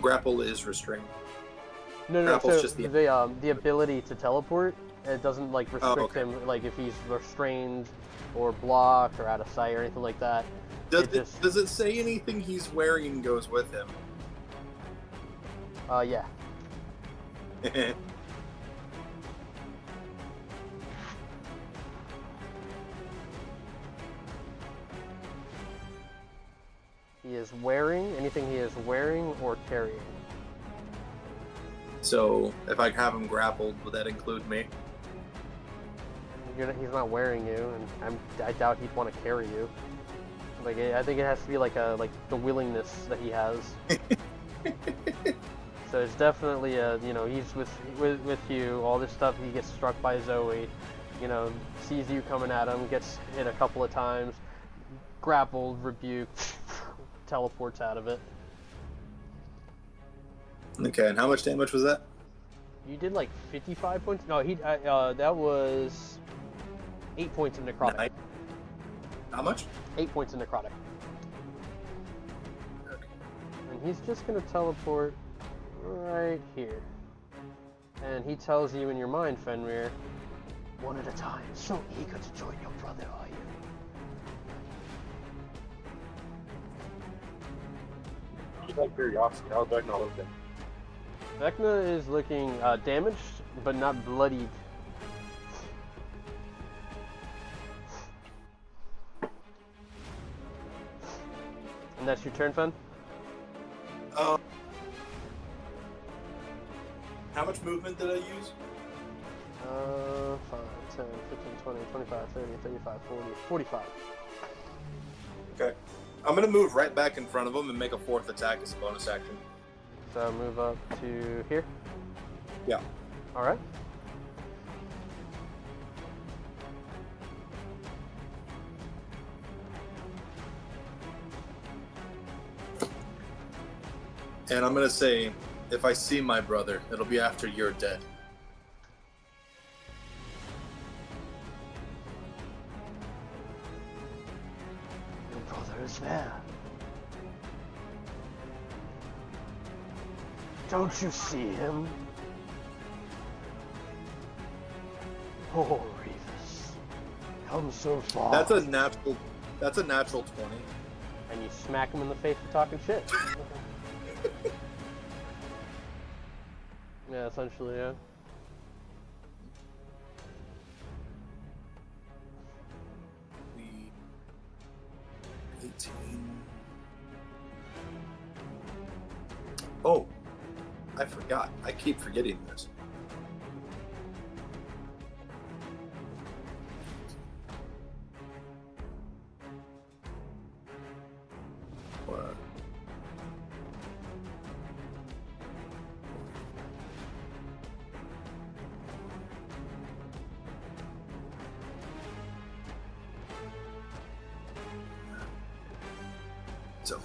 Grapple is restrained. No, Grapple's so just the ability to teleport, it doesn't like restrict okay. him, like if he's restrained or blocked or out of sight or anything like that. Does it say anything he's wearing goes with him? Yeah. He is wearing anything he is wearing or carrying. So if I have him grappled, would that include me? He's not wearing you, and I doubt he'd want to carry you. Like, I think it has to be like the willingness that he has. So it's definitely he's with you. All this stuff. He gets struck by Zoe. Sees you coming at him, gets hit a couple of times, grappled, rebuked, teleports out of it. Okay, and how much damage was that? You did like 55 points. No, that was 8 points of necrotic. Nice. How much? 8 points of necrotic. Okay. And he's just gonna teleport right here. And he tells you in your mind, Fenrir, one at a time. So eager to join your brother, are you? Just like curiosity, how's Vecna looking? Vecna is looking damaged, but not bloodied. And that's your turn, Fen? How much movement did I use? 5, 10, 15, 20, 25, 30, 35, 40, 45. Okay. I'm going to move right back in front of him and make a fourth attack as a bonus action. So move up to here? Yeah. Alright. And I'm going to say, if I see my brother, it'll be after you're dead. Your brother is there. Don't you see him? Oh, Revis. Come so far. That's a natural 20. And you smack him in the face for talking shit. Yeah, essentially, yeah. The 18. Oh, I forgot. I keep forgetting this. What? So.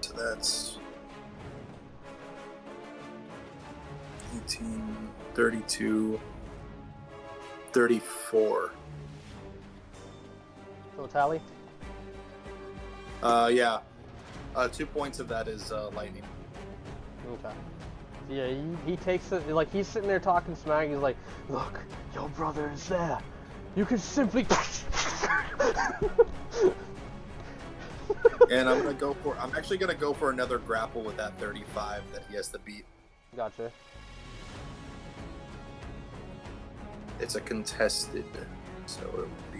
So that's 18, 32, 34. Full tally? Yeah. 2 points of that is lightning. Okay. Yeah, he takes it, like, he's sitting there talking smack, he's like, look, your brother is there. You can simply... And I'm actually gonna go for another grapple with that 35 that he has to beat. Gotcha. It's a contested, so it would be...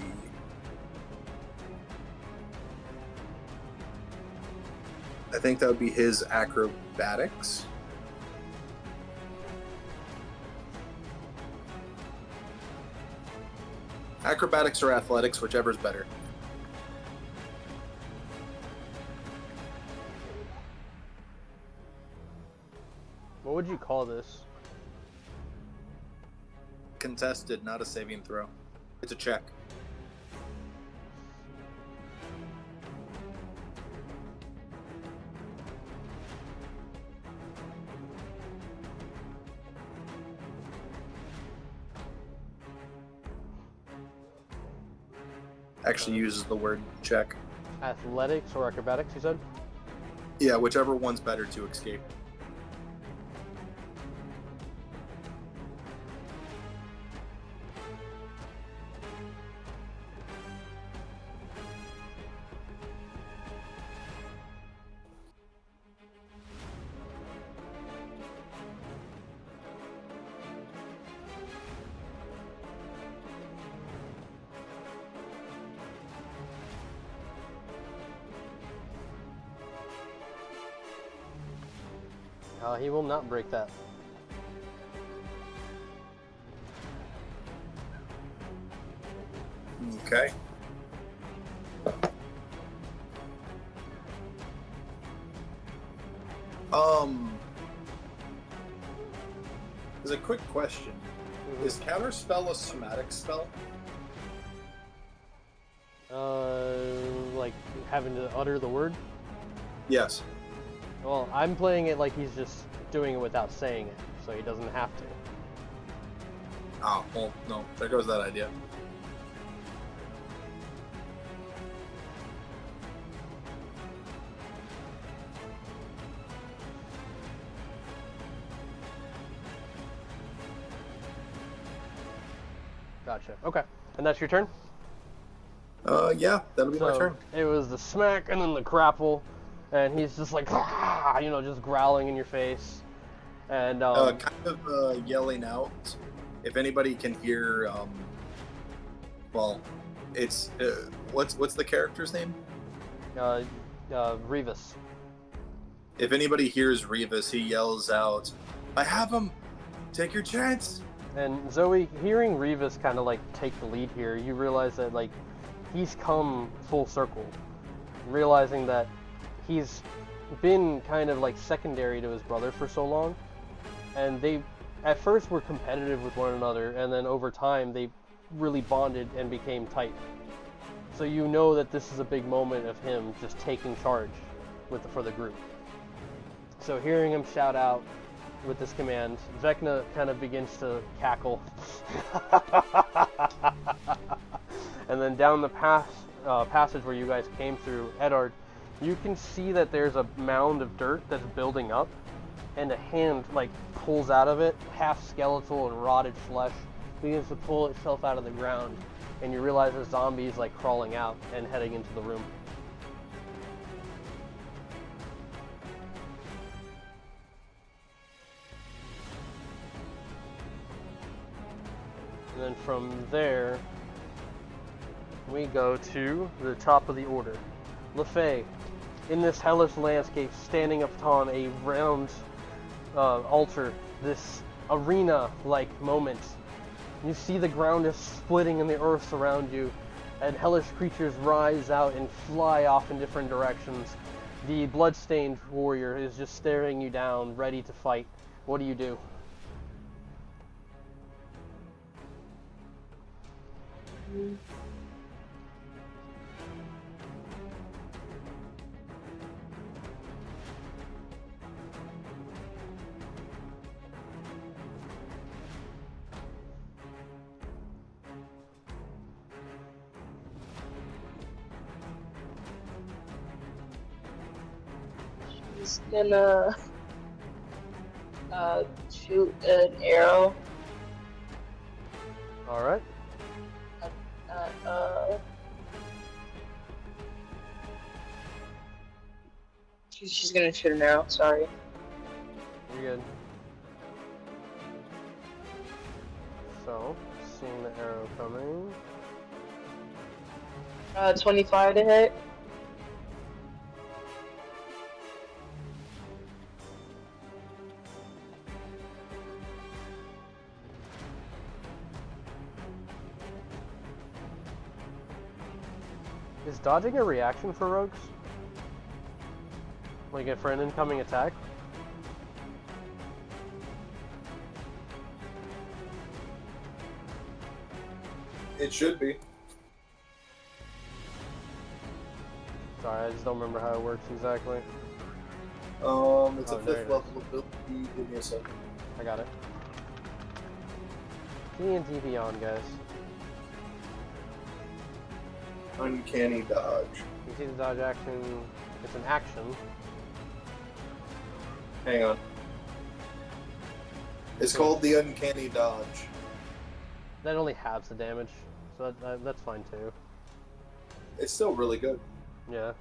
I think that would be his acrobatics. Acrobatics or athletics, whichever's better. What would you call this? Contested, not a saving throw. It's a check. Actually uses the word check. Athletics or acrobatics, you said? Yeah, whichever one's better to escape. He will not break that. Okay. As a quick question, is counterspell a somatic spell? Like having to utter the word? Yes. Well, I'm playing it like he's just doing it without saying it, so he doesn't have to. Oh, well, no. There goes that idea. Gotcha. Okay. And that's your turn? Yeah, that'll be my turn. It was the smack and then the grapple, and he's just like, ah, you know, just growling in your face. And, kind of yelling out. If anybody can hear, well, it's, what's the character's name? Revis. If anybody hears Revis, he yells out, I have him! Take your chance! And Zoe, hearing Revis kind of like take the lead here, you realize that like he's come full circle, realizing that he's been kind of like secondary to his brother for so long, and they at first were competitive with one another, and then over time they really bonded and became tight. So you know that this is a big moment of him just taking charge for the group. So hearing him shout out with this command, Vecna kind of begins to cackle. And then down the passage where you guys came through, Edard, you can see that there's a mound of dirt that's building up, and a hand like pulls out of it, half skeletal and rotted flesh, begins to pull itself out of the ground, and you realize a zombie is like crawling out and heading into the room. And then from there, we go to the top of the order. LeFay, in this hellish landscape, standing upon a round altar, this arena-like moment, you see the ground is splitting and the earth around you, and hellish creatures rise out and fly off in different directions. The bloodstained warrior is just staring you down, ready to fight. What do you do? He's gonna shoot an arrow. All right. She's gonna shoot an arrow. Sorry. You're good. So, seeing the arrow coming. 25 to hit. Is dodging a reaction for rogues? Like for an incoming attack? It should be. Sorry, I just don't remember how it works exactly. It's a 5th there it level ability. Give me a second. I got it. D&D Beyond, guys. Uncanny dodge. You see the dodge action, it's an action. Hang on. It's called the Uncanny Dodge. That only halves the damage, so that's fine too. It's still really good. Yeah.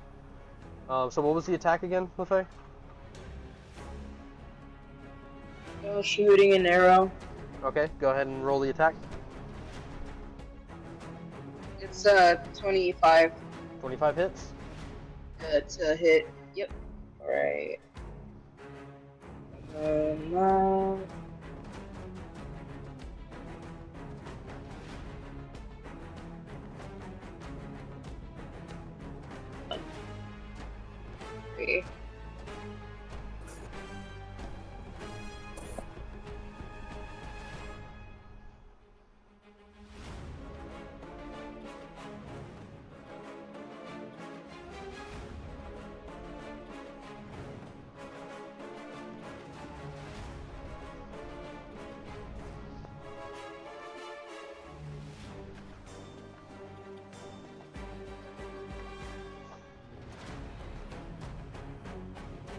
So what was the attack again, LeFay? Shooting an arrow. Okay, go ahead and roll the attack. It's 25. 25 hits. To hit. Yep. Alright.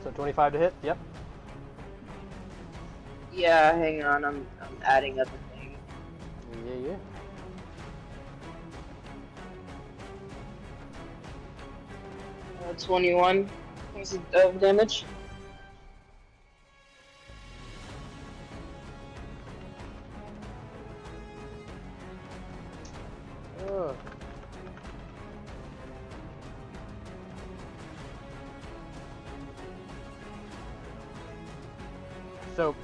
So 25 to hit. Yep. Yeah, hang on, I'm adding up the thing. Yeah. 21 points of damage. Oh. So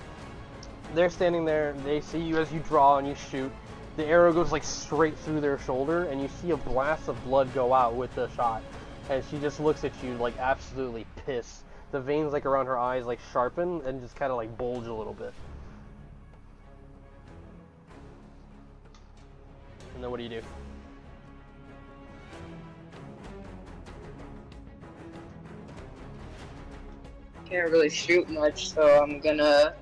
they're standing there, they see you as you draw and you shoot. The arrow goes like straight through their shoulder and you see a blast of blood go out with the shot. And she just looks at you like absolutely pissed. The veins like around her eyes like sharpen and just kind of like bulge a little bit. And then what do you do? Can't really shoot much, so I'm gonna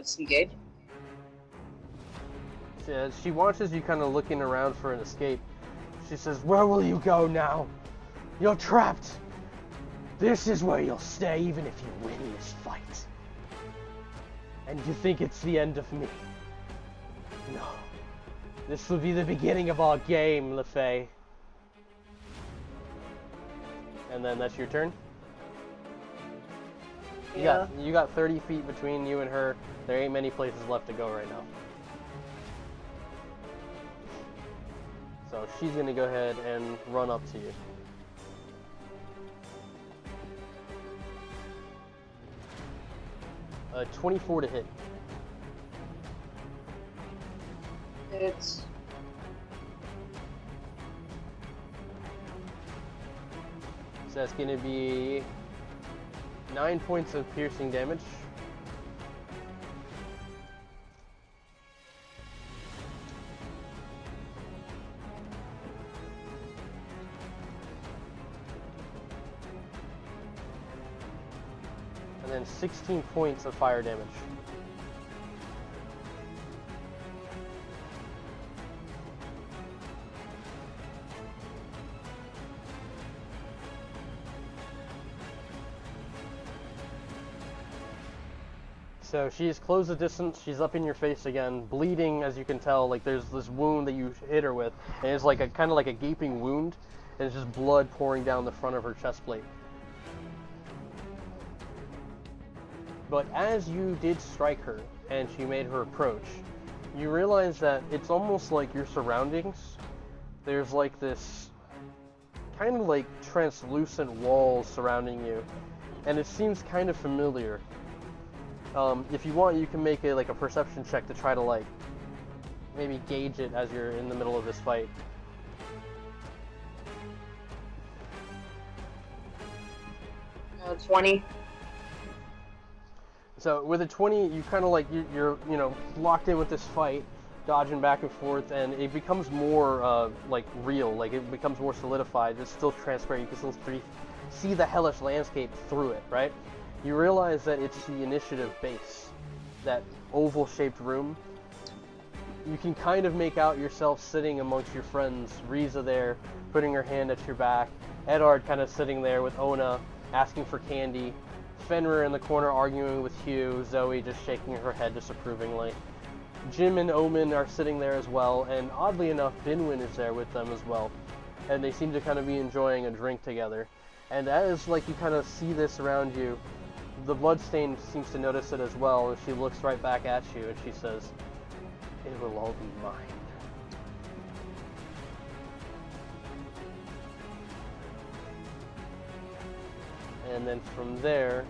disengage. She watches you kind of looking around for an escape. She says, "Where will you go now? You're trapped. This is where you'll stay even if you win this fight. And you think it's the end of me? No. This will be the beginning of our game, LeFay." And then that's your turn? Yeah. You got 30 feet between you and her. There ain't many places left to go right now. So she's gonna go ahead and run up to you. Uh, 24 to hit. It's So that's gonna be 9 points of piercing damage. And then 16 points of fire damage. So she's closed the distance, she's up in your face again, bleeding as you can tell, like there's this wound that you hit her with, and it's like a kind of like a gaping wound, and it's just blood pouring down the front of her chest plate. But as you did strike her, and she made her approach, you realize that it's almost like your surroundings. There's like this kind of like translucent walls surrounding you, and it seems kind of familiar. If you want, you can make a perception check to try to like maybe gauge it as you're in the middle of this fight. 20. So with a 20, you kind of like you're locked in with this fight, dodging back and forth, and it becomes more like real, like it becomes more solidified. It's still transparent. You can still see the hellish landscape through it, right? You realize that it's the initiative base, that oval-shaped room. You can kind of make out yourself sitting amongst your friends. Riza there, putting her hand at your back. Edard kind of sitting there with Ona, asking for candy. Fenrir in the corner arguing with Hugh. Zoe just shaking her head disapprovingly. Jim and Omen are sitting there as well, and oddly enough, Binwin is there with them as well. And they seem to kind of be enjoying a drink together. And as like you kind of see this around you, the Bloodstain seems to notice it as well, and she looks right back at you and she says, "It will all be mine." And then from there,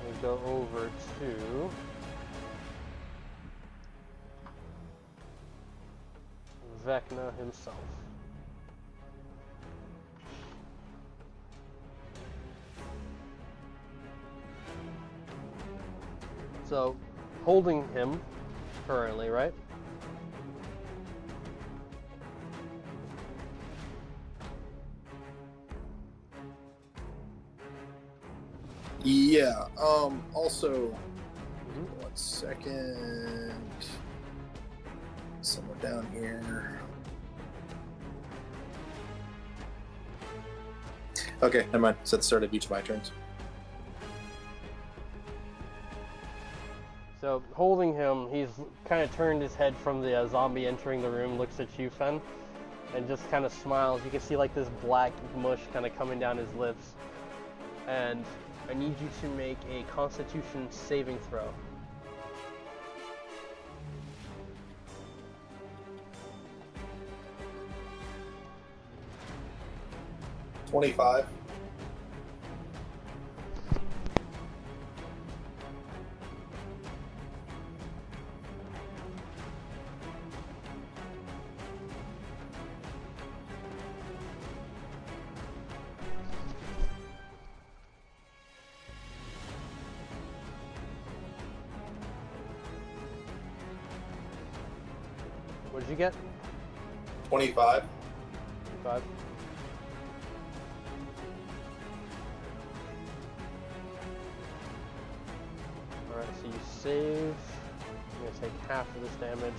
we go over to Vecna himself. So, holding him currently, right? Yeah. Also, 1 second. it down here. Okay, never mind. So at the start of each of my turns. So, holding him, he's kind of turned his head from the zombie entering the room, looks at you, Fen, and just kind of smiles. You can see like this black mush kind of coming down his lips. And I need you to make a Constitution saving throw. 25. What did you get? 25. 5. Alright, so you save. I'm going to take half of this damage.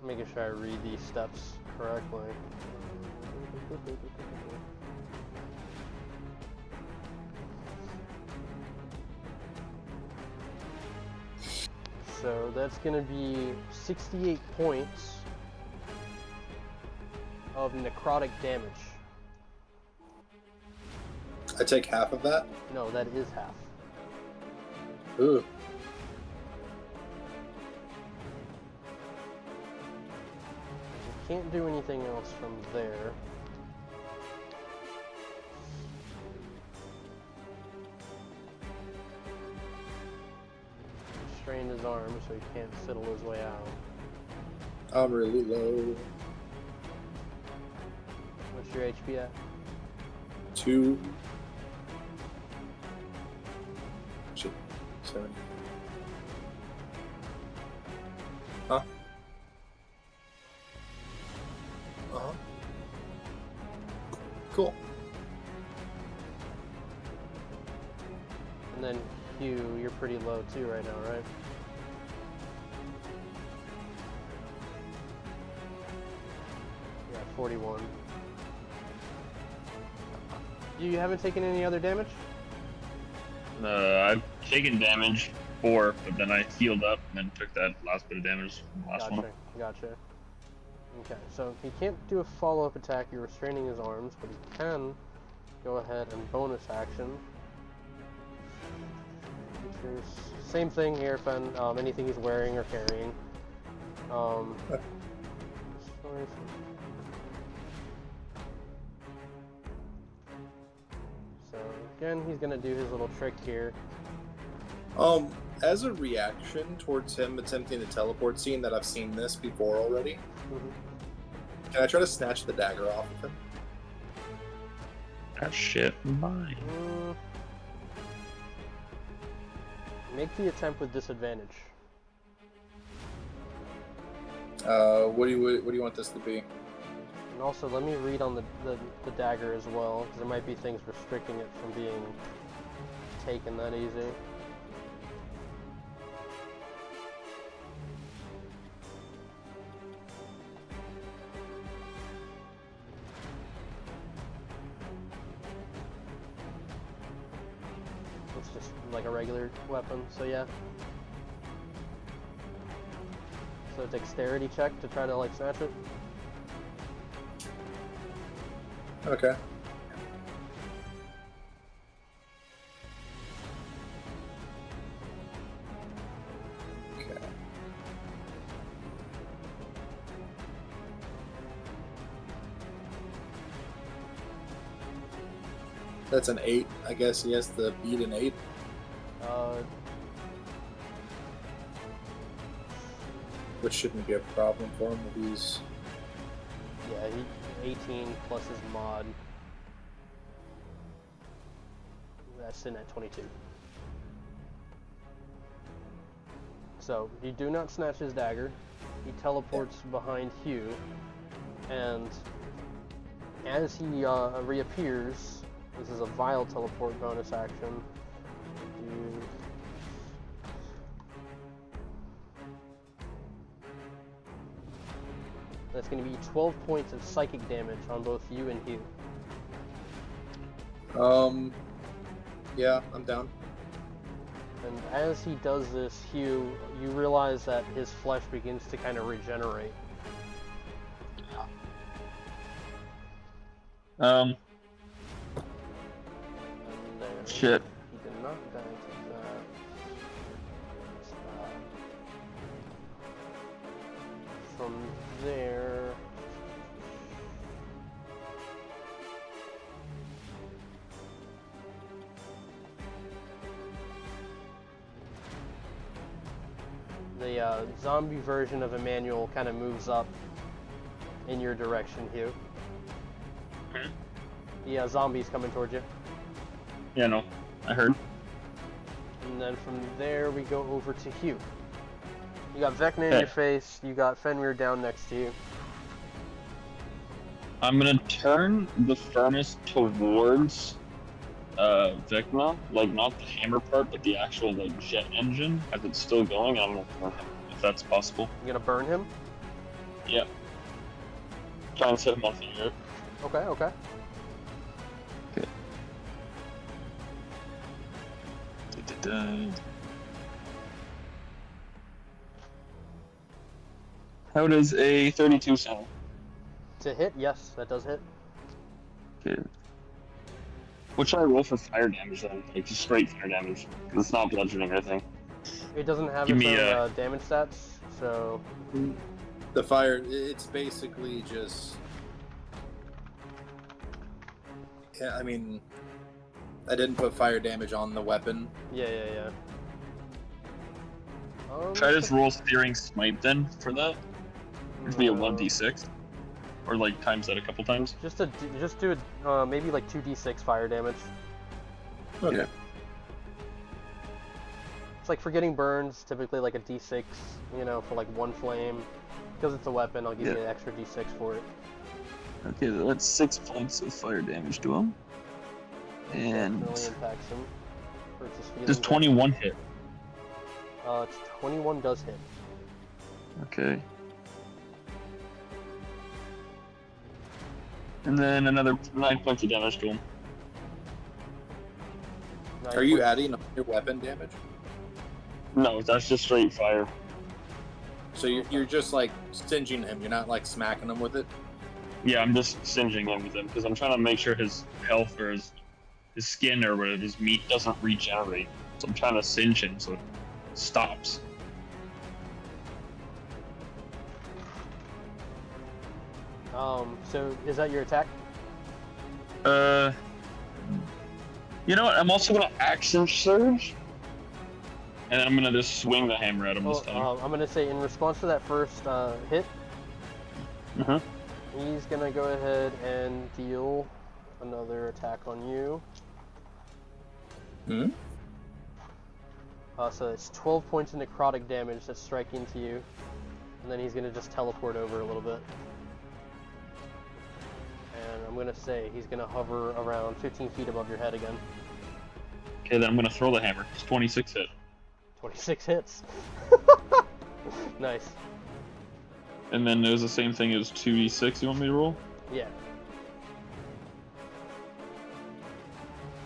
Making sure I read these steps correctly. So that's going to be 68 points of necrotic damage. I take half of that? No, that is half. Ooh. Can't do anything else from there. Strained his arm, so he can't fiddle his way out. I'm really low. What's your HP at? 2. Shit. 7. Huh? Uh-huh. Cool. And then Hugh, you're pretty low too right now, right? Yeah, 41. You haven't taken any other damage? I've taken damage 4, but then I healed up and then took that last bit of damage from the last one. Gotcha. Okay, so he can't do a follow-up attack. You're restraining his arms, but he can go ahead and bonus action. Same thing here, Fen. Anything he's wearing or carrying. So again, he's gonna do his little trick here. As a reaction towards him attempting to teleport, seeing that I've seen this before already, can I try to snatch the dagger off of him? That shit mine. Make the attempt with disadvantage. What do you want this to be? And also, let me read on the dagger as well, because there might be things restricting it from being taken that easy. It's just like a regular weapon, so yeah. So dexterity check to try to like snatch it. Okay. Okay. That's an 8. I guess he has to beat an 8. which shouldn't be a problem for him if he's... Yeah, 18 plus his mod. That's in at 22. So, you do not snatch his dagger. He teleports behind Hugh, and as he reappears, this is a vile teleport bonus action. That's going to be 12 points of psychic damage on both you and Hugh. Yeah, I'm down. And as he does this, Hugh, you realize that his flesh begins to kind of regenerate. And then Shit. he did not die to that. From there... The zombie version of Emmanuel kind of moves up in your direction, Hugh. The zombies coming towards you. Yeah, no, I heard. And then from there we go over to Hugh. You got Vecna in your face, you got Fenrir down next to you. I'm gonna turn the furnace towards Vecna, like not the hammer part, but the actual like jet engine as it's still going. I don't know if that's possible. You gonna burn him? Yeah. Try and set him on fire. Okay, okay. Okay. How does a 32 sound? To hit, yes, that does hit. Okay. What should I roll for fire damage then? Like just straight fire damage, because it's not bludgeoning or anything. It doesn't have Give its me, own damage stats, so... The fire, it's basically just... Yeah, I mean... I didn't put fire damage on the weapon. Yeah. Should I just roll Searing Smite then for that? It'd be a 1d6? Or like times that a couple times? Just do maybe like 2d6 fire damage. Okay. It's like for getting burns, typically like a d6, you know, for like one flame. Because it's a weapon, I'll give you an extra d6 for it. Okay, that's 6 points of fire damage to him. And Definitely impacts him. Hurts his feelings. does 21 hit? 21 does hit. Okay. And then another 9 points of damage to him. Are you adding your weapon damage? No, that's just straight fire. So you're just like stinging him, you're not like smacking him with it? Yeah, I'm just singeing him with him because I'm trying to make sure his health or his skin or whatever, his meat doesn't regenerate. So I'm trying to singe him so it stops. So is that your attack? You know what? I'm also gonna action surge, and then I'm gonna just swing the hammer at him this time. I'm gonna say in response to that first hit, he's gonna go ahead and deal another attack on you. So it's 12 points of necrotic damage that's striking to you, and then he's gonna just teleport over a little bit. And I'm gonna say he's gonna hover around 15 feet above your head again. Okay, then I'm gonna throw the hammer. It's 26 hit. 26 hits. Nice. And then there's the same thing as 2d6 you want me to roll? Yeah.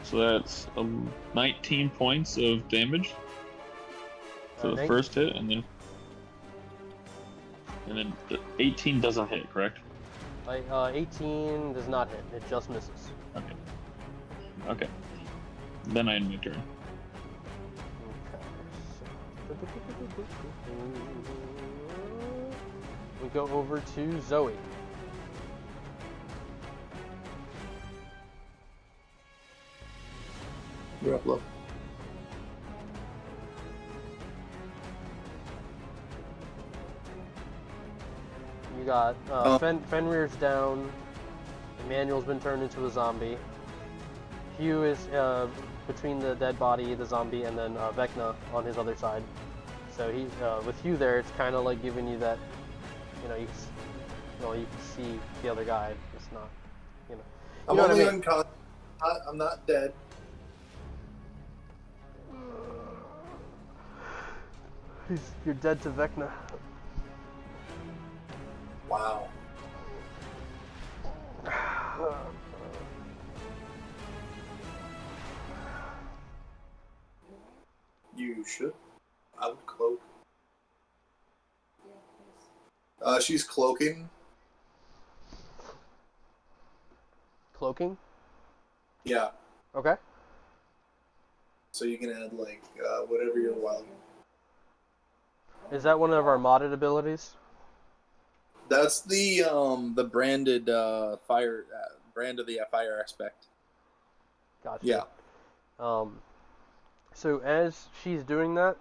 So that's 19 points of damage for the first hit, and then the 18 doesn't hit, correct? 18 does not hit. It just misses. Okay. Okay. Then I end my turn. We go over to Zoe. You're up, love. You got Fenrir's down. Emmanuel's been turned into a zombie. Hugh is between the dead body, the zombie, and then Vecna on his other side. So he, with Hugh there, it's kind of like giving you that, you know, you can see the other guy. It's not, you know. I'm know what only I mean? unconscious. I'm not dead. You're dead to Vecna. Wow. You should. I would cloak. She's cloaking. Cloaking? Yeah. Okay. So you can add like whatever you're wild. Is that one of our modded abilities? That's the branded fire brand of the fire aspect. Gotcha. Yeah. So as she's doing that,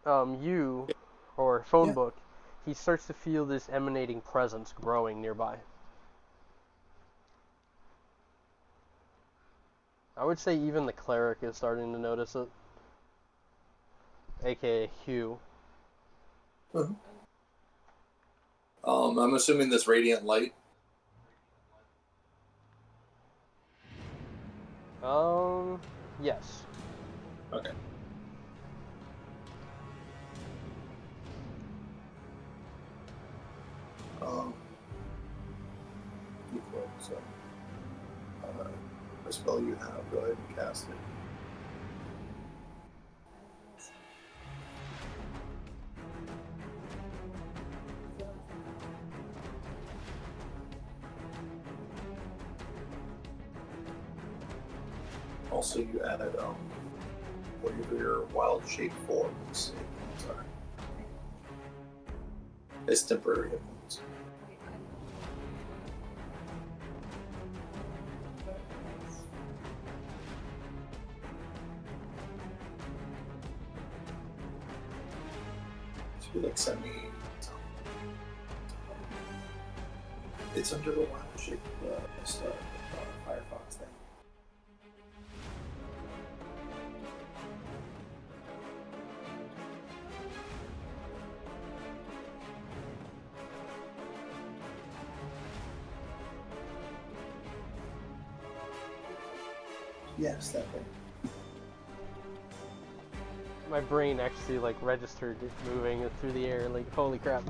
you, or phone book, he starts to feel this emanating presence growing nearby. I would say even the cleric is starting to notice it. AKA Hugh. I'm assuming this radiant light. Yes. Okay. You cloak, so the spell you have, go ahead and cast it. Also, you added whatever your wild shape forms are. It's temporary ones. Should be like semi. It's under the wild shape Firefox thing. Yes, that thing. My brain actually like registered it moving through the air, like holy crap.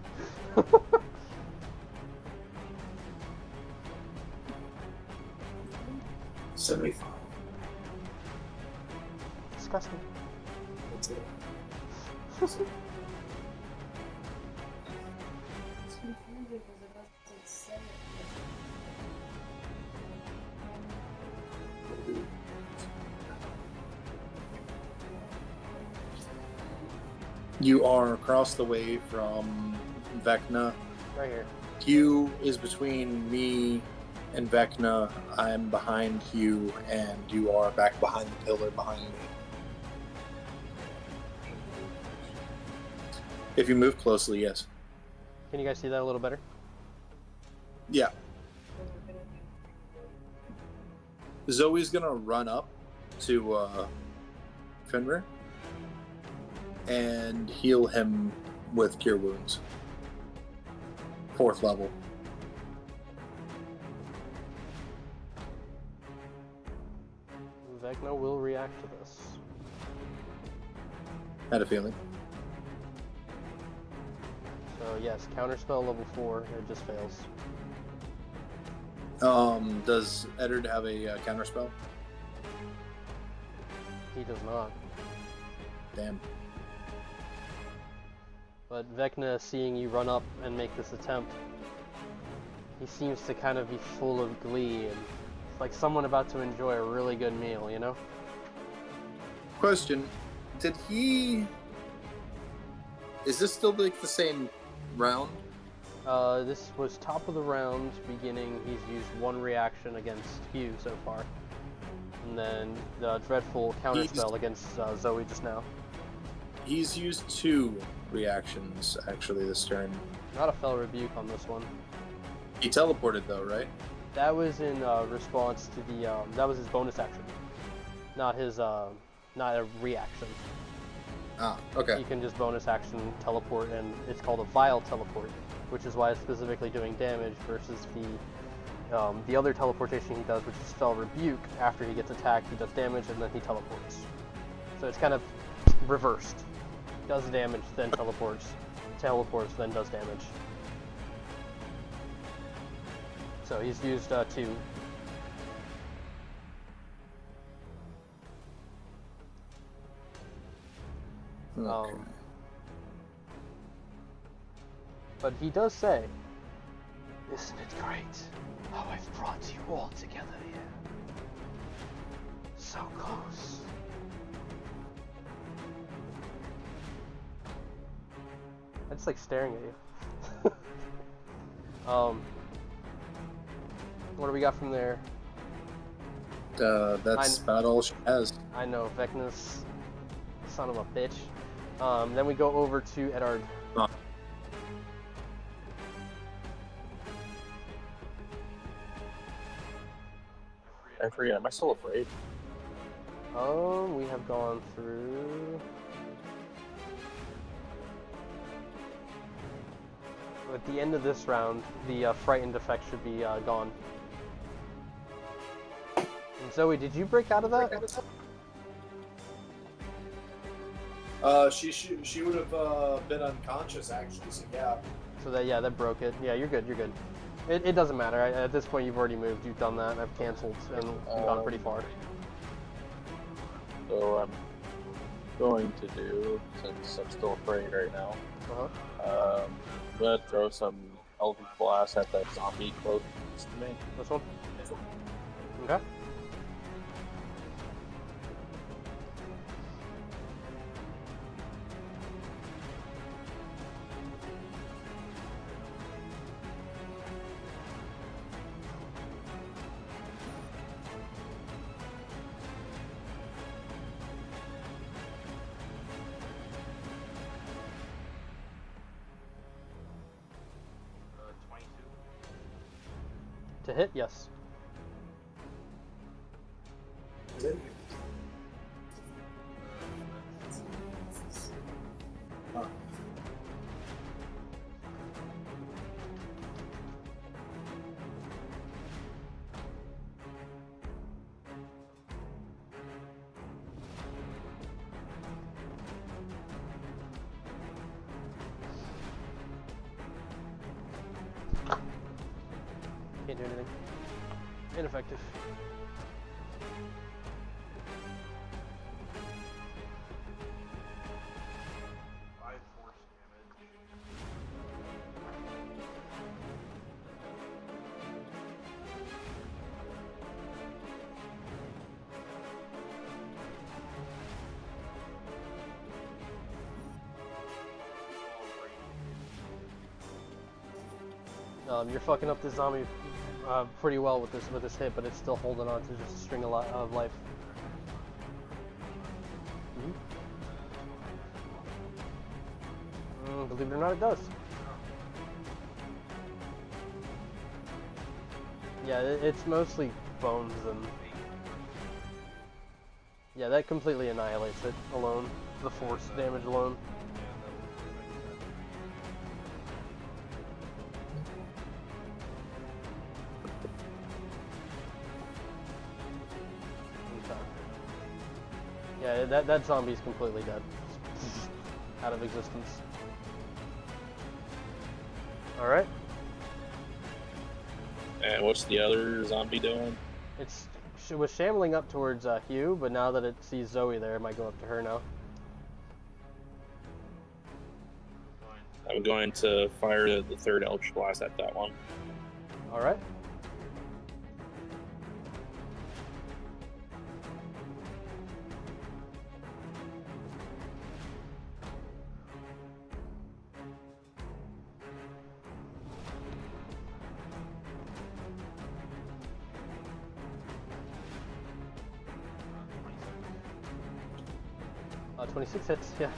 75. Disgusting. That's it. It's confusing because it doesn't say it. You are across the way from Vecna. Right here. Hugh is between me and Vecna. I'm behind Hugh, and you are back behind the pillar behind me. If you move closely, yes. Can you guys see that a little better? Yeah. Zoe's gonna run up to Fenrir and heal him with Cure Wounds. 4th level. Vecna will react to this. Had a feeling. So yes, counterspell level 4, it just fails. Does Eddard have a counterspell? He does not. Damn. But Vecna, seeing you run up and make this attempt, he seems to kind of be full of glee and like someone about to enjoy a really good meal, you know? Question: did he? Is this still like the same round? This was top of the round beginning. He's used 1 reaction against Hugh so far. And then the dreadful counterspell against Zoe just now. He's used 2 reactions actually this turn. Not a fell rebuke on this one. He teleported though, right? That was in response to the that was his bonus action, not his not a reaction. Ah, okay. He can just bonus action teleport, and it's called a vile teleport, which is why it's specifically doing damage versus the other teleportation he does, which is fell rebuke. After he gets attacked, he does damage and then he teleports. So it's kind of reversed. Does damage, then teleports. Teleports, then does damage. So he's used 2. Okay. But he does say, "Isn't it great how I've brought you all together here? So close." I just like staring at you. What do we got from there? That's about all she has. I know, Vecna's son of a bitch. Then we go over to Edard. Oh. I forget. Am I still afraid? We have gone through. At the end of this round, the frightened effect should be gone. And Zoe, did you break out of that? She would have been unconscious actually. So yeah. So that broke it. Yeah, you're good. You're good. It doesn't matter. At this point, you've already moved. You've done that. I've canceled and gone pretty far. So I'm going to do, since I'm still afraid right now, I'm gonna throw some Eldritch Blast at that zombie close to me. This one? Okay. To hit, yes. Can't do anything. Ineffective. You're fucking up this zombie pretty well with this hit, but it's still holding on to just a string of life. Believe it or not, it does. Yeah, it's mostly bones and... Yeah, that completely annihilates it alone. The force damage alone. Yeah, that zombie's completely dead. Out of existence. Alright. And what's the other zombie doing? It was shambling up towards Hugh, but now that it sees Zoe there, it might go up to her now. I'm going to fire the third Eldritch Blast at that one. Alright. Uh, 26 hits, yeah.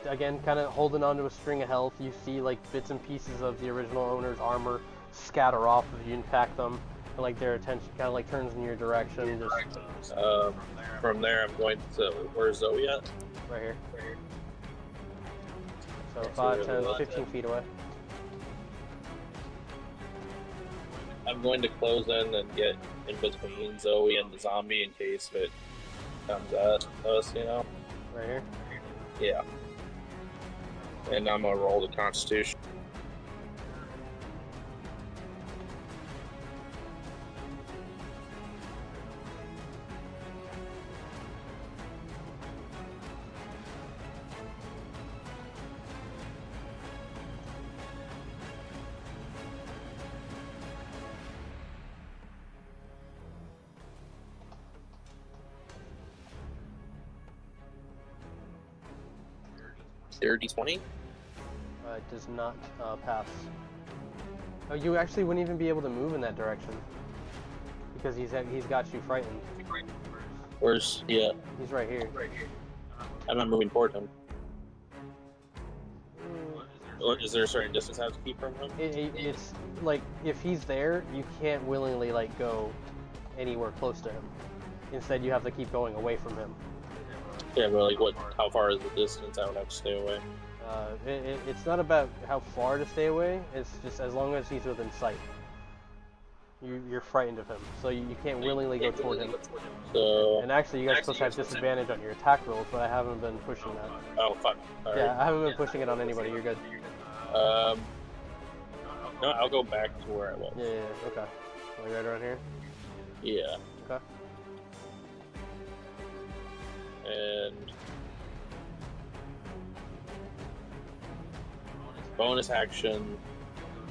Again, kind of holding onto a string of health. You see like bits and pieces of the original owner's armor scatter off as you impact them, and like their attention kind of like turns in your direction. Just From there, I'm going to where's Zoe at? right here. So Okay, 5, so 10, 15 feet away. I'm going to close in and get in between Zoe and the zombie in case it comes at us, you know? Right here. Yeah. And I'm gonna roll the Constitution. Dirty 20? It does not pass. Oh, you actually wouldn't even be able to move in that direction because he's got you frightened. Where's he at? He's right here. I'm not moving toward him. Is there a certain distance I have to keep from him? It's like if he's there, you can't willingly like go anywhere close to him. Instead, you have to keep going away from him. Yeah, but like what? How far is the distance I would have to stay away? It's not about how far to stay away. It's just as long as he's within sight. You're frightened of him, so you can't willingly go toward him. So. And actually, you guys supposed to have disadvantage on your attack rolls, but I haven't been pushing that. Oh fuck. All Yeah, right. I haven't been pushing it on anybody. You're good. No, I'll go back to where I was. Yeah. Okay. Like right around here. Yeah. Okay. And bonus action,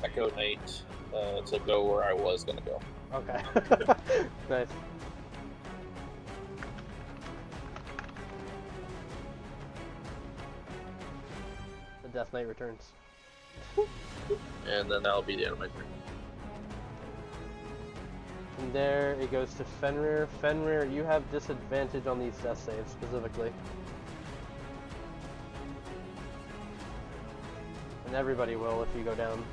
Echo Knight, to go where I was gonna go. Okay. Nice. The Death Knight returns. And then that'll be the end of my turn. From there, it goes to Fenrir. Fenrir, you have disadvantage on these death saves specifically. And everybody will if you go down.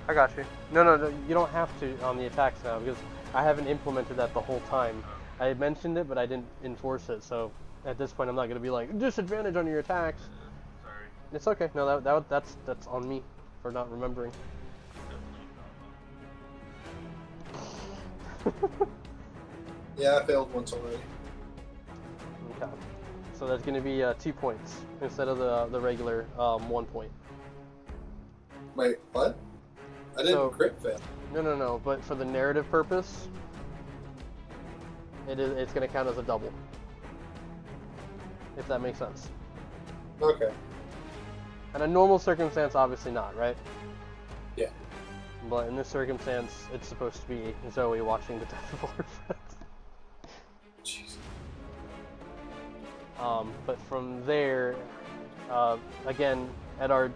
I got you. No, you don't have to on the attacks now because I haven't implemented that the whole time. I had mentioned it, but I didn't enforce it, so at this point I'm not going to be like, disadvantage on your attacks. Sorry. It's okay. No, that's on me for not remembering. Yeah, I failed once already. Okay. So that's going to be 2 points instead of the regular 1 point. Wait, what? I didn't So- crit fail. No. But for the narrative purpose, it's going to count as a double. If that makes sense. Okay. In a normal circumstance, obviously not, right? Yeah. But in this circumstance, it's supposed to be Zoe watching the death of all her friends. Jeez. But from there, again, Edard,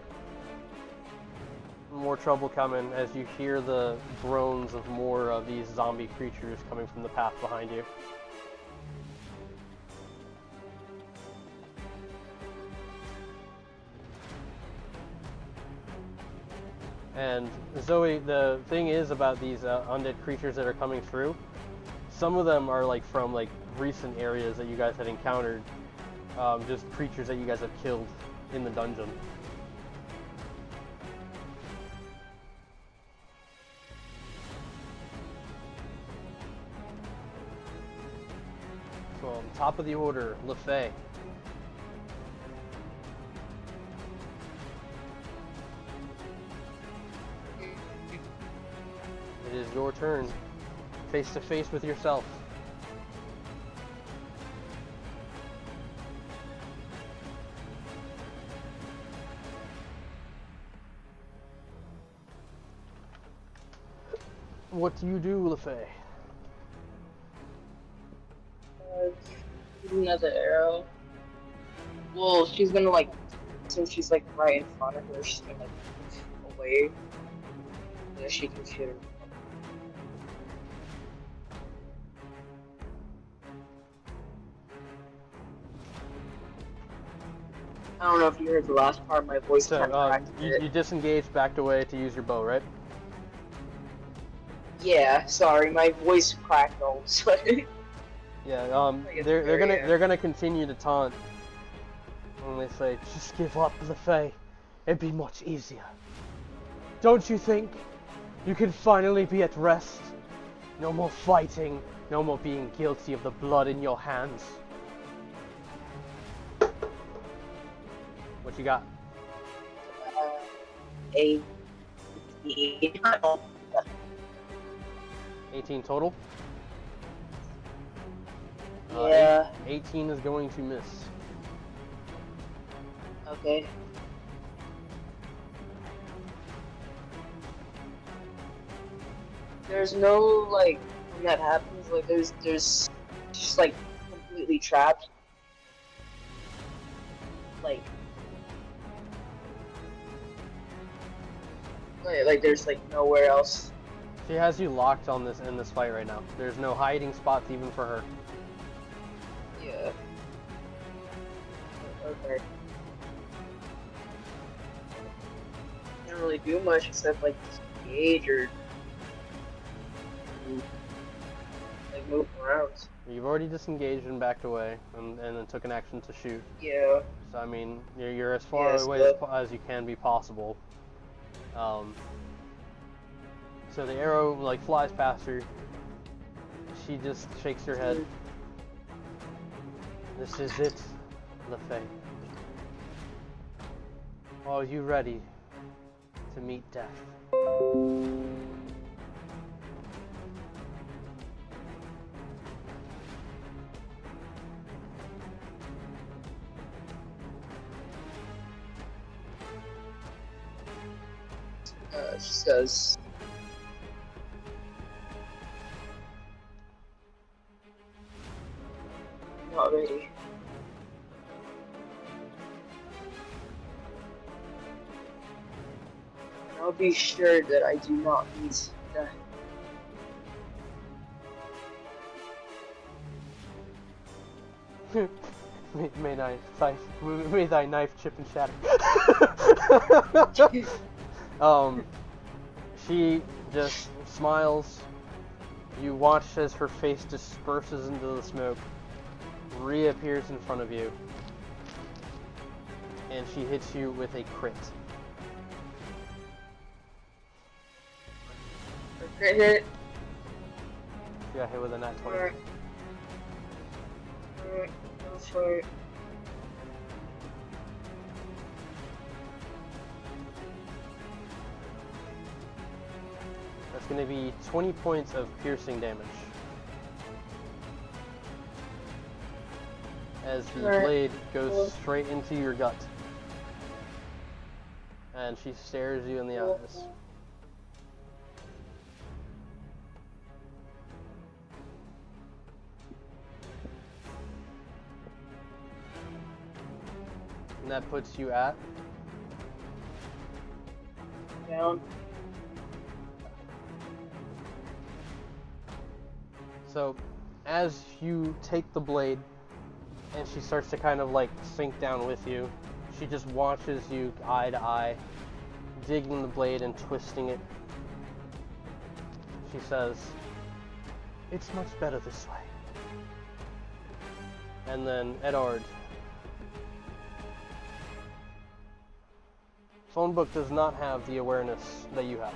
more trouble coming as you hear the groans of more of these zombie creatures coming from the path behind you. And Zoe, the thing is about these undead creatures that are coming through, some of them are like from like recent areas that you guys had encountered, just creatures that you guys have killed in the dungeon. So on top of the order, LeFay. It is your turn, face to face with yourself. What do you do, LeFay? Another arrow. Well, she's gonna like, since she's like right in front of her, she's gonna like move away so that she can shoot her. I don't know if you heard the last part. My voice So kind of cracked a bit. you disengaged, backed away to use your bow, right? Yeah, sorry, my voice cracked all of a sudden. Yeah. Like, it's They're very, they're gonna continue to taunt. And they say, just give up, LeFay. It'd be much easier. Don't you think you can finally be at rest? No more fighting, no more being guilty of the blood in your hands. What you got? 18. 18 total? Yeah. 18 is going to miss. Okay. There's no, like, when that happens, like, there's just, like, completely trapped. Like there's, like, nowhere else. She has you locked on this in this fight right now. There's no hiding spots even for her. Yeah. Okay. Can't really do much except, like, disengage or like move around. You've already disengaged and backed away, and then took an action to shoot. Yeah. So I mean, you're as far Yes, away but... as you can be possible. So the arrow like flies past her. She just shakes her head. This is it, LeFay. Are you ready to meet death? She says, not ready. I'll be sure that I do not meet death. May thy knife chip and shatter. She just smiles. You watch as her face disperses into the smoke, reappears in front of you, and she hits you with a crit. Crit hit. You got hit with a nat 20. Alright. Alright, go for it. That's going to be 20 points of piercing damage. As the blade goes straight into your gut. And she stares you in the eyes. And that puts you at? Down. So, as you take the blade, and she starts to kind of like sink down with you, she just watches you eye to eye, digging the blade and twisting it. She says, "It's much better this way." And then, Edard. Phone book does not have the awareness that you have.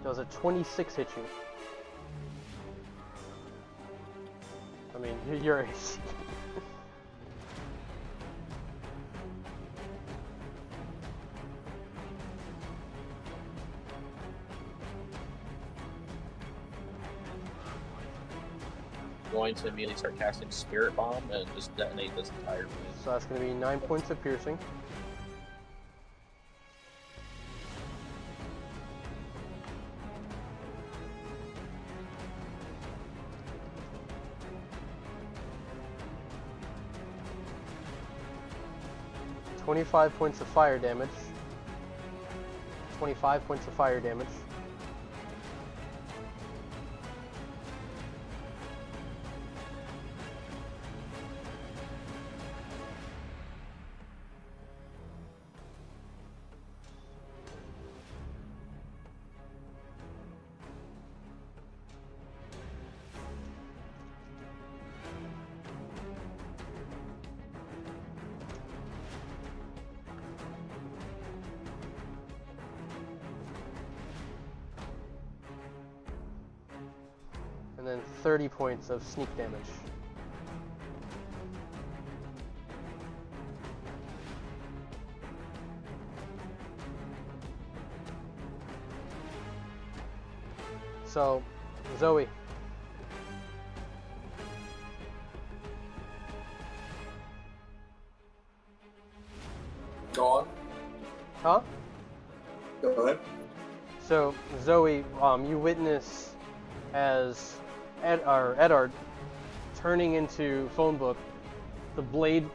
Does a 26 hit you? I mean, you're ace. Going to immediately start casting Spirit Bomb and just detonate this entire place. So that's going to be 9 points of piercing. $25 points of fire damage. 25 points of fire damage. and then 30 points of sneak damage. So, Zoe. Go on. Huh? Go ahead. So, Zoe, you witness as Edard turning into phone book, the blade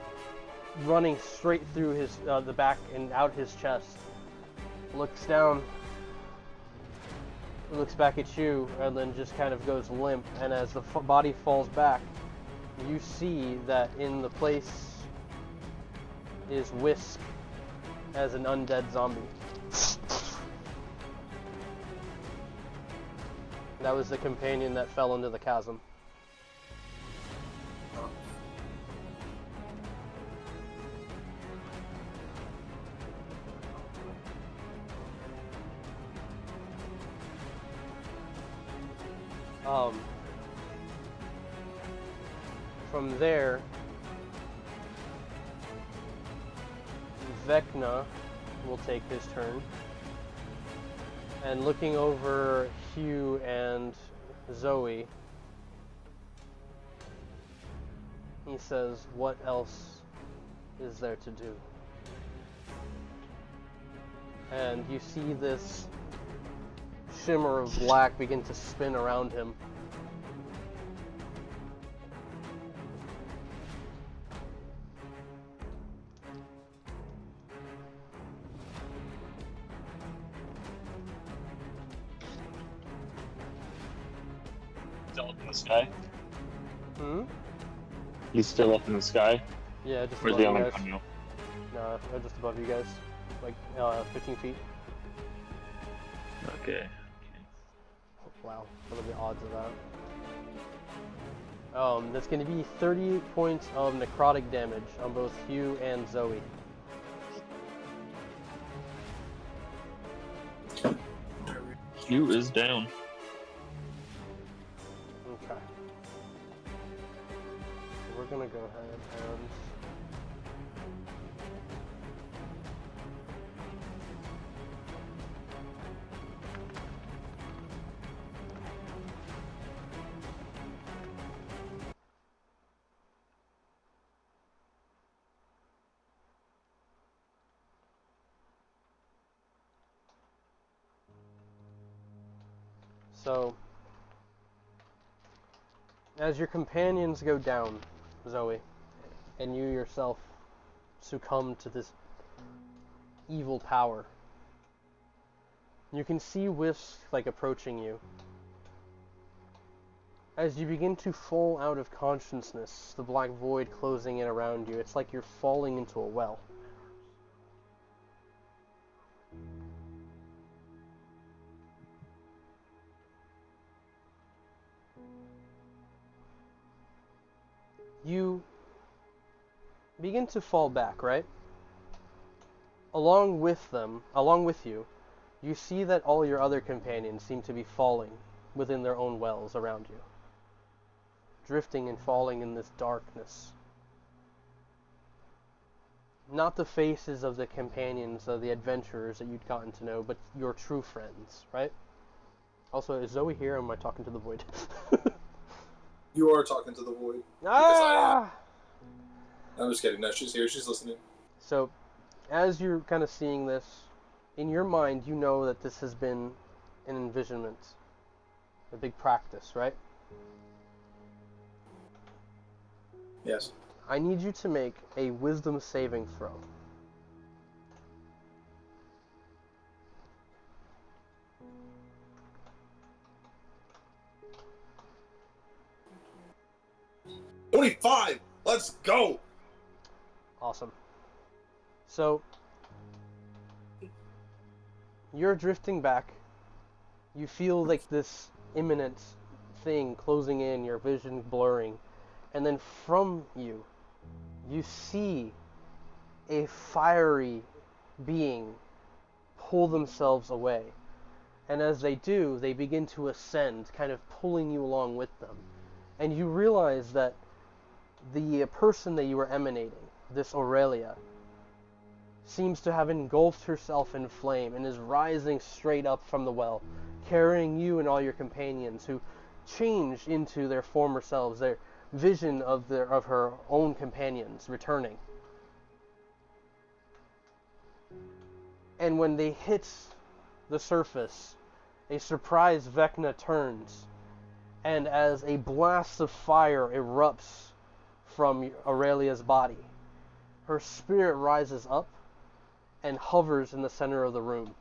running straight through his the back and out his chest. Looks down, looks back at you, and then just kind of goes limp. And as the body falls back, you see that in the place is Whisk as an undead zombie. That was the companion that fell into the chasm. From there, Vecna will take his turn. And looking over Hugh and Zoe, he says, "What else is there to do?" And you see this shimmer of black begin to spin around him. Still up in the sky? Hmm? He's still up in the sky? Yeah, just Where's above the you other guys. Kanyo? No, just above you guys. Like, 15 feet. Okay. Wow, what are the odds of that? That's going to be 30 points of necrotic damage on both Hugh and Zoe. Hugh is down. Okay. So we're going to go ahead and... So, as your companions go down, Zoe, and you yourself succumb to this evil power, you can see Wisp like approaching you. As you begin to fall out of consciousness, the black void closing in around you, it's like you're falling into a well. You begin to fall back, right? Along with you, you see that all your other companions seem to be falling within their own wells around you. Drifting and falling in this darkness. Not the faces of the companions of the adventurers that you'd gotten to know, but your true friends, right? Also, is Zoe here or am I talking to the void? You are talking to the void. Ah! I'm just kidding. No, she's here. She's listening. So, as you're kind of seeing this, in your mind, you know that this has been an envisionment, a big practice, right? Yes. I need you to make a wisdom saving throw. $25! Let's go! Awesome. So, you're drifting back. You feel like this imminent thing closing in, your vision blurring. And then from you, you see a fiery being pull themselves away. And as they do, they begin to ascend, kind of pulling you along with them. And you realize that the person that you were emanating, this Aurelia, seems to have engulfed herself in flame and is rising straight up from the well, carrying you and all your companions who change into their former selves, their vision of her own companions returning. And when they hit the surface, a surprised Vecna turns, and as a blast of fire erupts from Aurelia's body, her spirit rises up and hovers in the center of the room.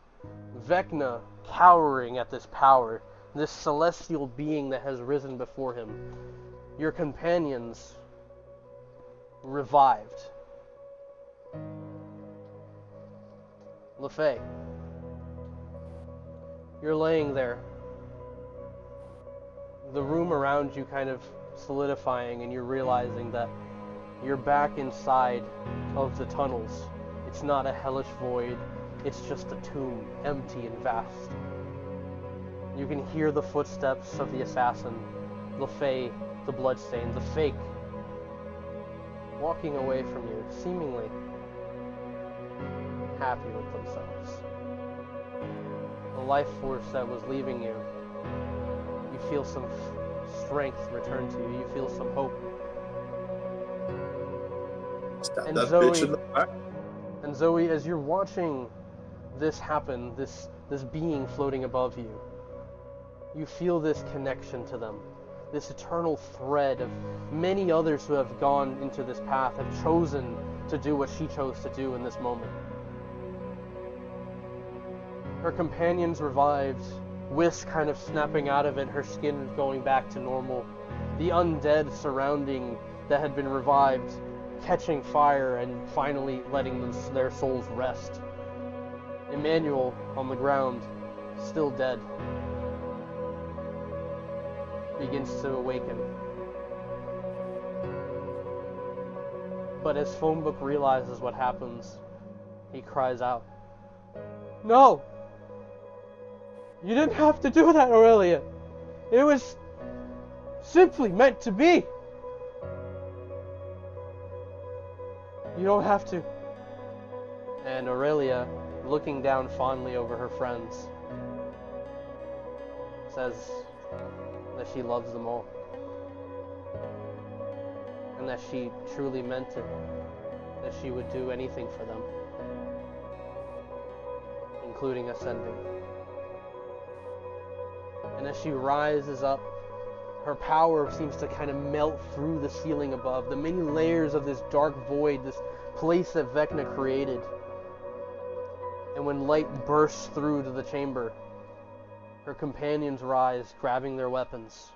Vecna, cowering at this power, this celestial being that has risen before him. Your companions revived. LaFay, you're laying there. The room around you kind of solidifying, and you're realizing that you're back inside of the tunnels. It's not a hellish void, it's just a tomb, empty and vast. You can hear the footsteps of the assassin, LaFay, the bloodstain, the fake, walking away from you, seemingly happy with themselves. The life force that was leaving you, you feel some strength return to you, you feel some hope. Stab And that Zoe, bitch in the back. And Zoe, as you're watching this happen, this being floating above you, you feel this connection to them, this eternal thread of many others who have gone into this path, have chosen to do what she chose to do in this moment. Her companions revived, Whisk kind of snapping out of it, her skin going back to normal, the undead surrounding that had been revived, catching fire and finally letting their souls rest. Emmanuel on the ground, still dead, begins to awaken. But as Phonebook realizes what happens, he cries out, "No! You didn't have to do that, Aurelia! It was simply meant to be! You don't have to." And Aurelia, looking down fondly over her friends, says that she loves them all. And that she truly meant it. That she would do anything for them. Including ascending. And as she rises up, her power seems to kind of melt through the ceiling above, the many layers of this dark void, this place that Vecna created. And when light bursts through to the chamber, her companions rise, grabbing their weapons.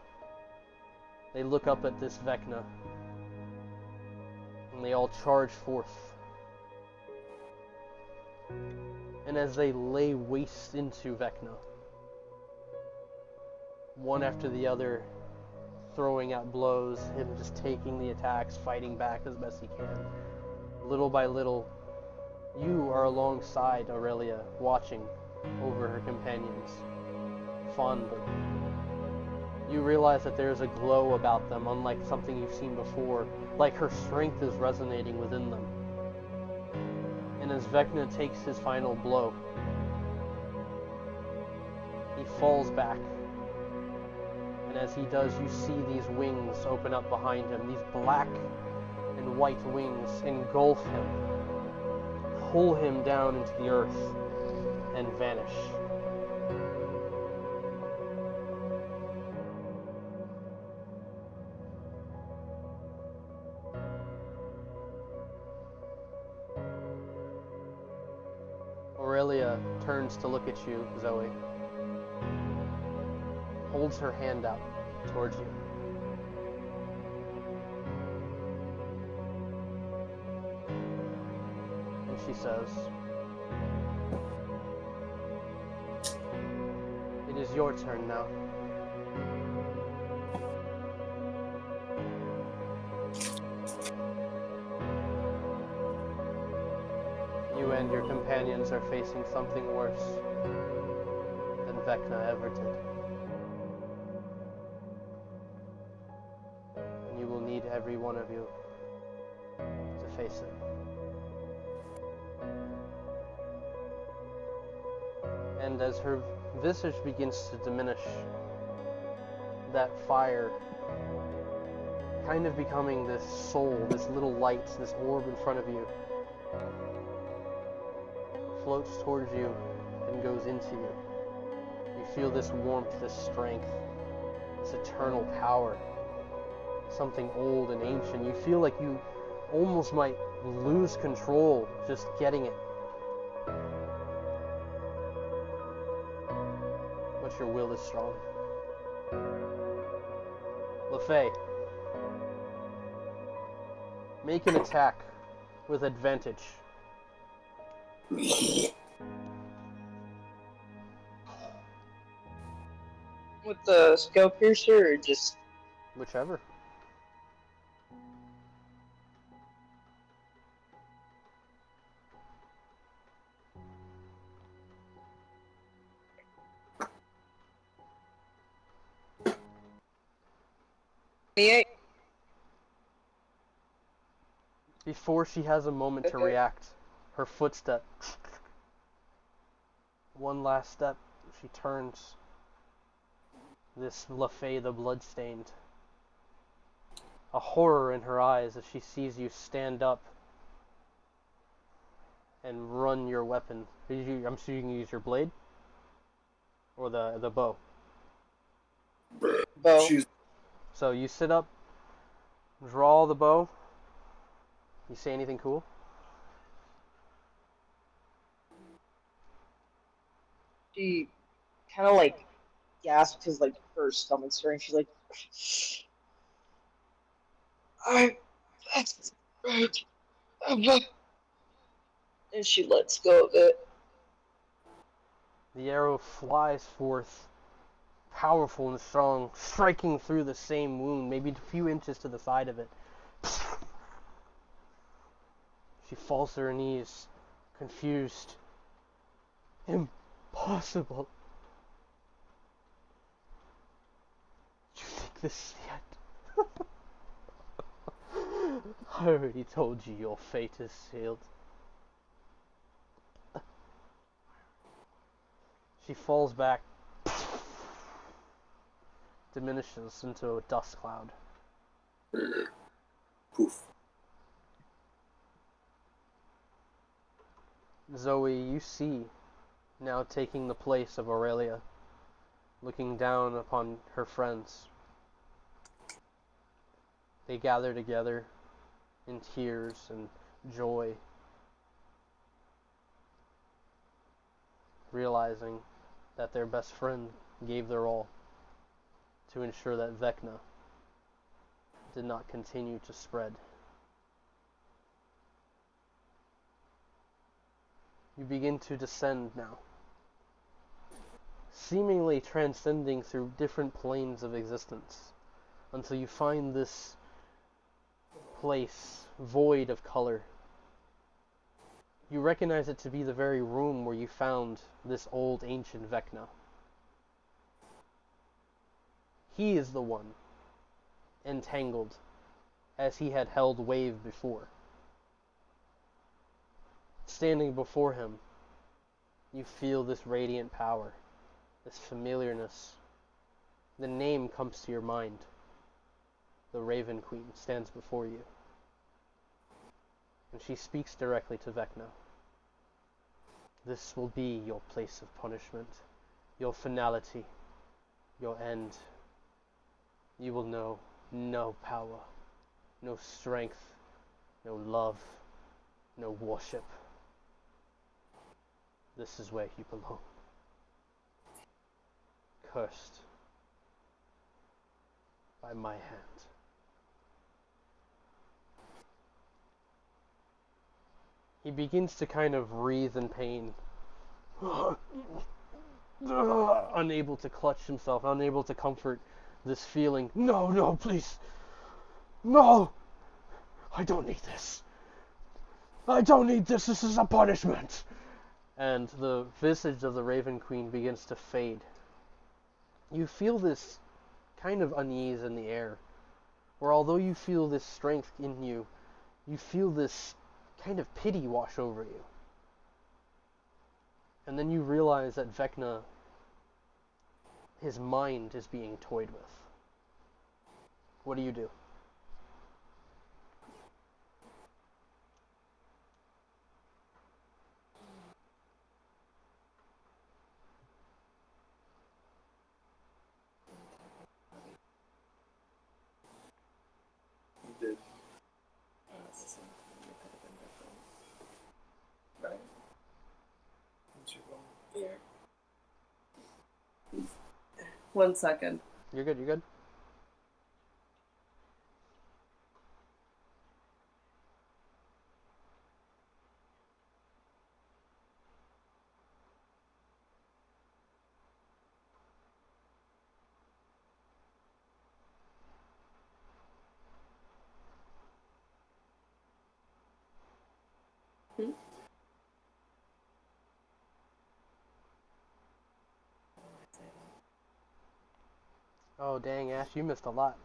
They look up at this Vecna, and they all charge forth. And as they lay waste into Vecna, one after the other, throwing out blows, him just taking the attacks, fighting back as best he can. Little by little, you are alongside Aurelia, watching over her companions, fondly. You realize that there is a glow about them, unlike something you've seen before, like her strength is resonating within them. And as Vecna takes his final blow, he falls back. And as he does, you see these wings open up behind him. These black and white wings engulf him, pull him down into the earth, and vanish. Aurelia turns to look at you, Zoe. Holds her hand out towards you. And she says, "It is your turn now." You and your companions are facing something worse than Vecna ever did. And you will need every one of you to face it. And as her visage begins to diminish, that fire kind of becoming this soul, this little light, this orb in front of you, floats towards you and goes into you. You feel this warmth, this strength, this eternal power, something old and ancient. You feel like you almost might lose control just getting it. But your will is strong. LaFay, make an attack with advantage. With the scale piercer or just Whichever. Before she has a moment to react, her footstep. One last step, she turns. This LaFay the Bloodstained. A horror in her eyes as she sees you stand up and run your weapon. I'm sure you can use your blade? Or the bow? bow. So you sit up, draw the bow. You say anything cool? She kind of like gasps because like her stomach's hurting. She's like, that's right. And she lets go of it. The arrow flies forth, powerful and strong, striking through the same wound, maybe a few inches to the side of it. She falls to her knees, confused. Impossible. You think this is the end? I already told you your fate is sealed. She falls back, diminishes into a dust cloud. Poof. Zoe, you see, now taking the place of Aurelia, looking down upon her friends. They gather together in tears and joy, realizing that their best friend gave their all to ensure that Vecna did not continue to spread. You begin to descend now, seemingly transcending through different planes of existence, until you find this place void of color. You recognize it to be the very room where you found this old ancient Vecna. He is the one entangled, as he had held wave before. Standing before him, you feel this radiant power, this familiarness. The name comes to your mind. The Raven Queen stands before you. And she speaks directly to Vecna. This will be your place of punishment, your finality, your end. You will know no power, no strength, no love, no worship. This is where you belong. Cursed by my hand. He begins to kind of writhe in pain. Unable to clutch himself, unable to comfort this feeling. No, no, please. No! I don't need this. I don't need this is a punishment. And the visage of the Raven Queen begins to fade you feel this kind of unease in the air, where although you feel this strength in you, you feel this kind of pity wash over you. And then you realize that Vecna, his mind is being toyed with. What do you do? He did. Right. Here. 1 second. You're good, you're good? Hmm? Oh, dang, Ash, you missed a lot.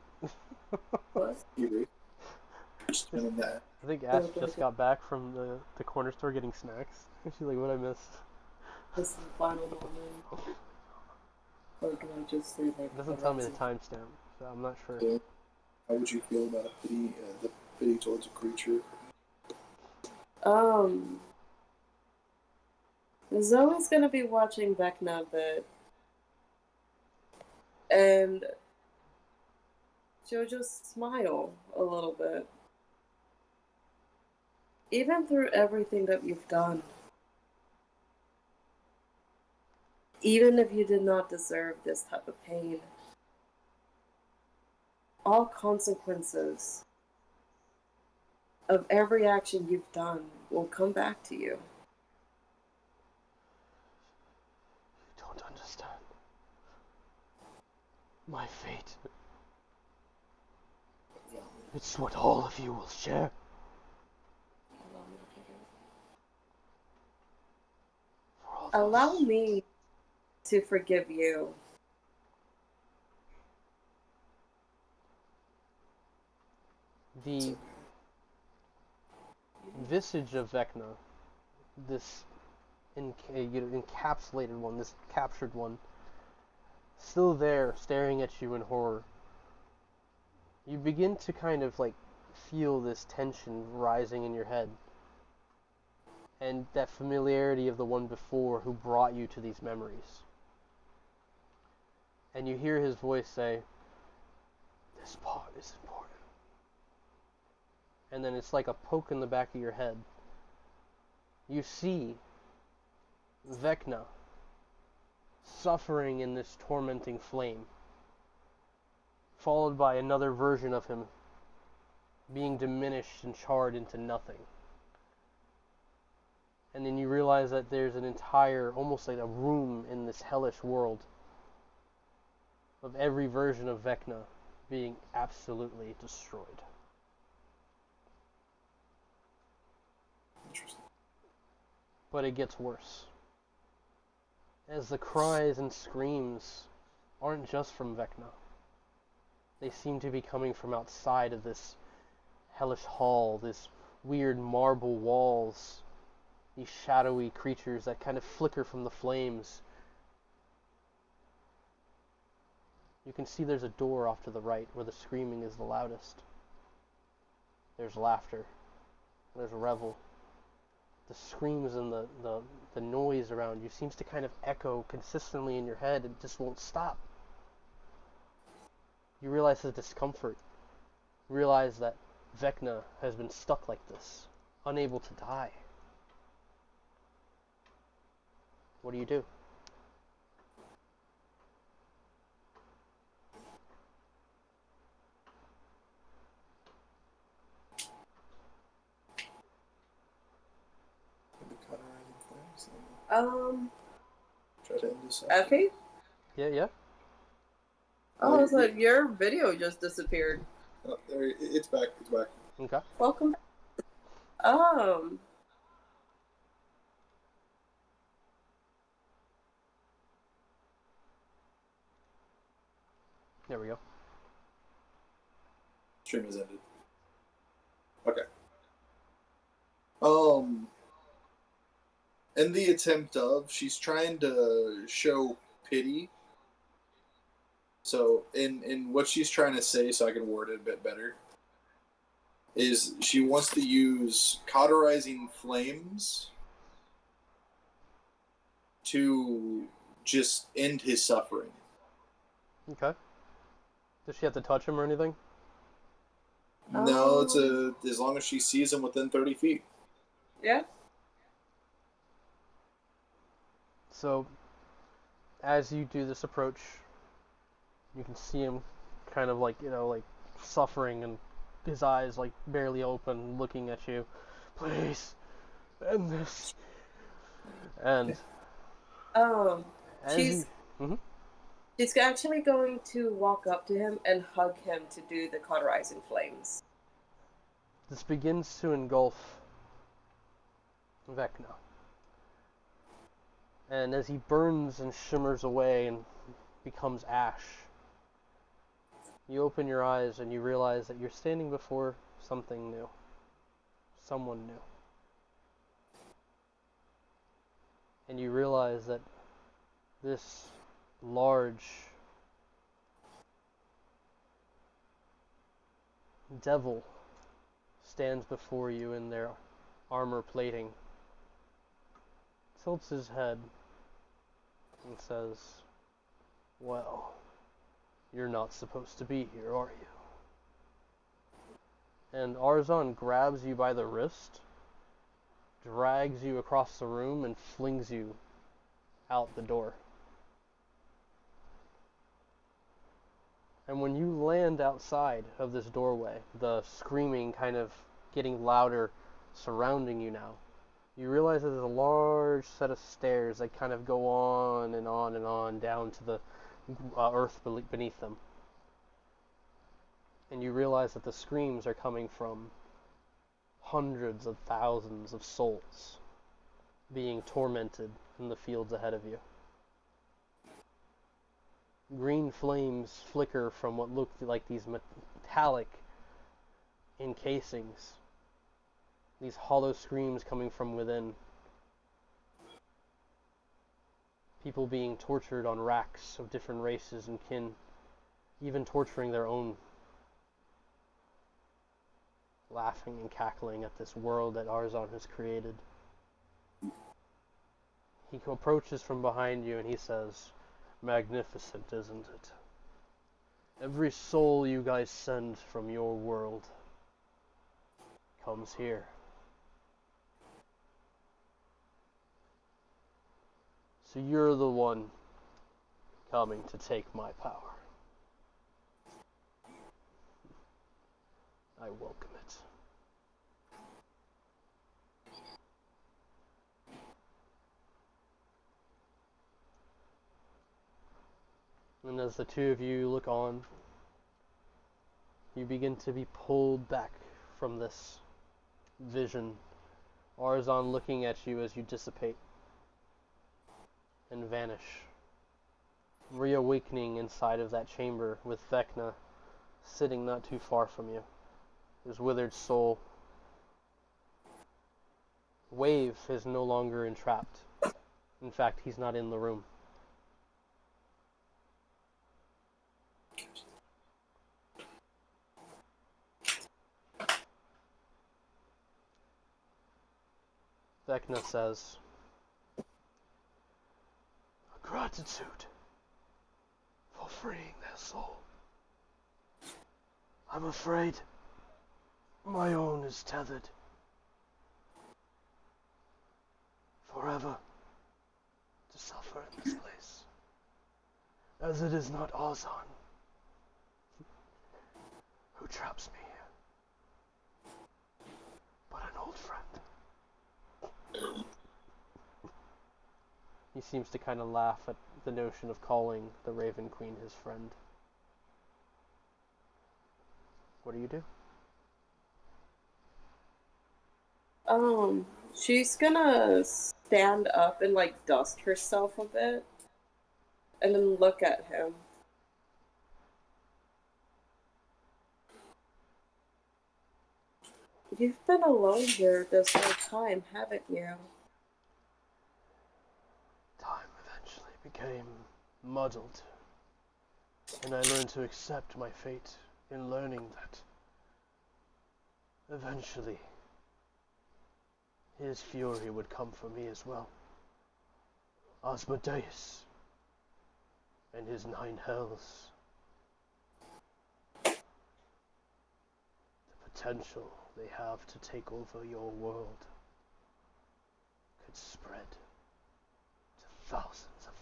What? You just doing that. I think Ash just got back from the corner store getting snacks. She's like, what I missed? This is the final moment. Or do I just say like It doesn't tell me the timestamp, so I'm not sure. Yeah. How would you feel about the pity towards a creature? Zoe's gonna be watching Vecna a bit. And she'll just smile a little bit. Even through everything that you've done. Even if you did not deserve this type of pain. All consequences of every action you've done will come back to you. You don't understand. My fate. It's what all of you will share. Allow me to forgive you. The visage of Vecna, this encapsulated one, this captured one, still there, staring at you in horror. You begin to kind of like feel this tension rising in your head. And that familiarity of the one before who brought you to these memories. And you hear his voice say, this part is important. And then it's like a poke in the back of your head. You see Vecna suffering in this tormenting flame, followed by another version of him being diminished and charred into nothing. And then you realize that there's an entire, almost like a room in this hellish world of every version of Vecna being absolutely destroyed. Interesting. But it gets worse. As the cries and screams aren't just from Vecna. They seem to be coming from outside of this hellish hall, this weird marble walls, these shadowy creatures that kind of flicker from the flames. You can see there's a door off to the right where the screaming is the loudest. There's laughter. There's revel. The screams and the noise around you seems to kind of echo consistently in your head and just won't stop. You realize the discomfort. You realize that Vecna has been stuck like this, unable to die. What do you do? Put the cutter in place and try to end this. Effie? Yeah? Oh, I was like, your video just disappeared. Oh, there, it's back. It's back. Okay. Welcome. There we go. Stream has ended. Okay. In the attempt of, she's trying to show pity. So, in what she's trying to say, so I can word it a bit better, is she wants to use cauterizing flames to just end his suffering. Okay. Does she have to touch him or anything? No, it's as long as she sees him within 30 feet. Yeah. So, as you do this approach, you can see him kind of like, like suffering, and his eyes like barely open, looking at you. Please, end this. And as She's she's actually going to walk up to him and hug him to do the cauterizing flames. this begins to engulf Vecna. And as he burns and shimmers away and becomes ash, you open your eyes and you realize that you're standing before something new. Someone new. And you realize that this large devil stands before you in their armor plating, tilts his head, and says, "Well, you're not supposed to be here, are you?" And Arzon grabs you by the wrist, drags you across the room, and flings you out the door. And when you land outside of this doorway, the screaming kind of getting louder surrounding you now, you realize that there's a large set of stairs that kind of go on and on and on down to the earth beneath them. And you realize that the screams are coming from hundreds of thousands of souls being tormented in the fields ahead of you. Green flames flicker from what look like these metallic encasings. These hollow screams coming from within. People being tortured on racks of different races and kin, even torturing their own. Laughing and cackling at this world that Arzon has created. He approaches from behind you and he says, "Magnificent, isn't it? Every soul you guys send from your world comes here. So you're the one coming to take my power. I welcome it." And as the two of you look on, you begin to be pulled back from this vision. Arzon looking at you as you dissipate and vanish, reawakening inside of that chamber with Vecna sitting not too far from you, his withered soul. Wave is no longer entrapped. In fact, he's not in the room. Vecna says, "Gratitude for freeing their soul. I'm afraid my own is tethered forever to suffer in this place, as it is not Arzon who traps me here, but an old friend." He seems to kind of laugh at the notion of calling the Raven Queen his friend. What do you do? She's gonna stand up and like dust herself a bit, and then look at him. You've been alone here this whole time, haven't you? Time eventually became muddled, and I learned to accept my fate in learning that eventually his fury would come for me as well. Asmodeus and his 9 hells. The potential they have to take over your world could spread to thousands of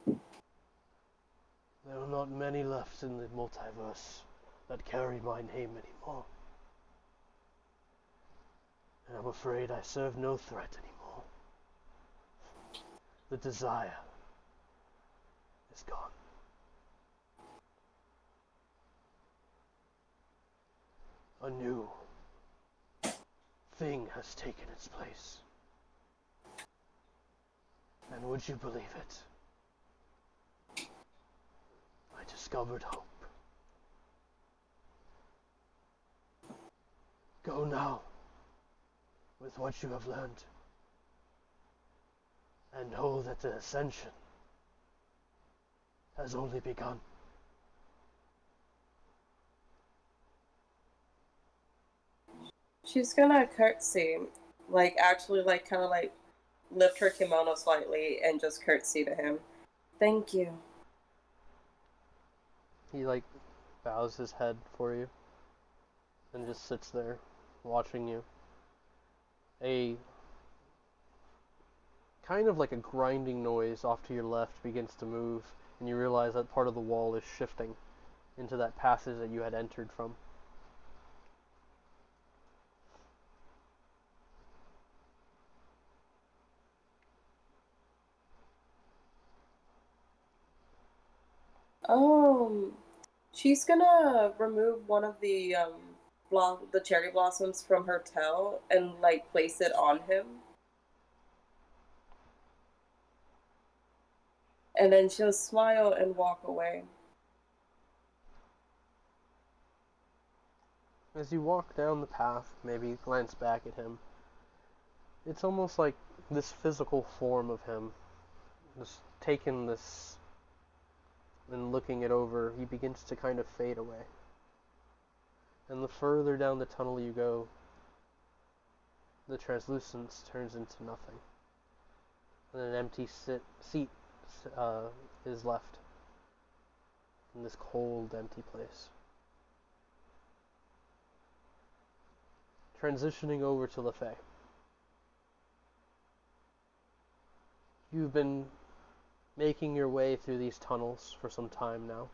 them. There are not many left in the multiverse that carry my name anymore. And I'm afraid I serve no threat anymore. The desire is gone. A new thing has taken its place. And would you believe it? I discovered hope. Go now with what you have learned, and know that the ascension has only begun. She's gonna curtsy, like actually like kind of like lift her kimono slightly and just curtsy to him. Thank you. He like bows his head for you and just sits there watching you. A kind of like a grinding noise off to your left begins to move, and you realize that part of the wall is shifting into that passage that you had entered from. She's gonna remove one of the the cherry blossoms from her tail and like place it on him. And then she'll smile and walk away. As you walk down the path, maybe glance back at him, it's almost like this physical form of him, just taking this and looking it over, he begins to kind of fade away. And the further down the tunnel you go, the translucence turns into nothing. And an empty seat is left in this cold, empty place. Transitioning over to LaFay. You've been making your way through these tunnels for some time now.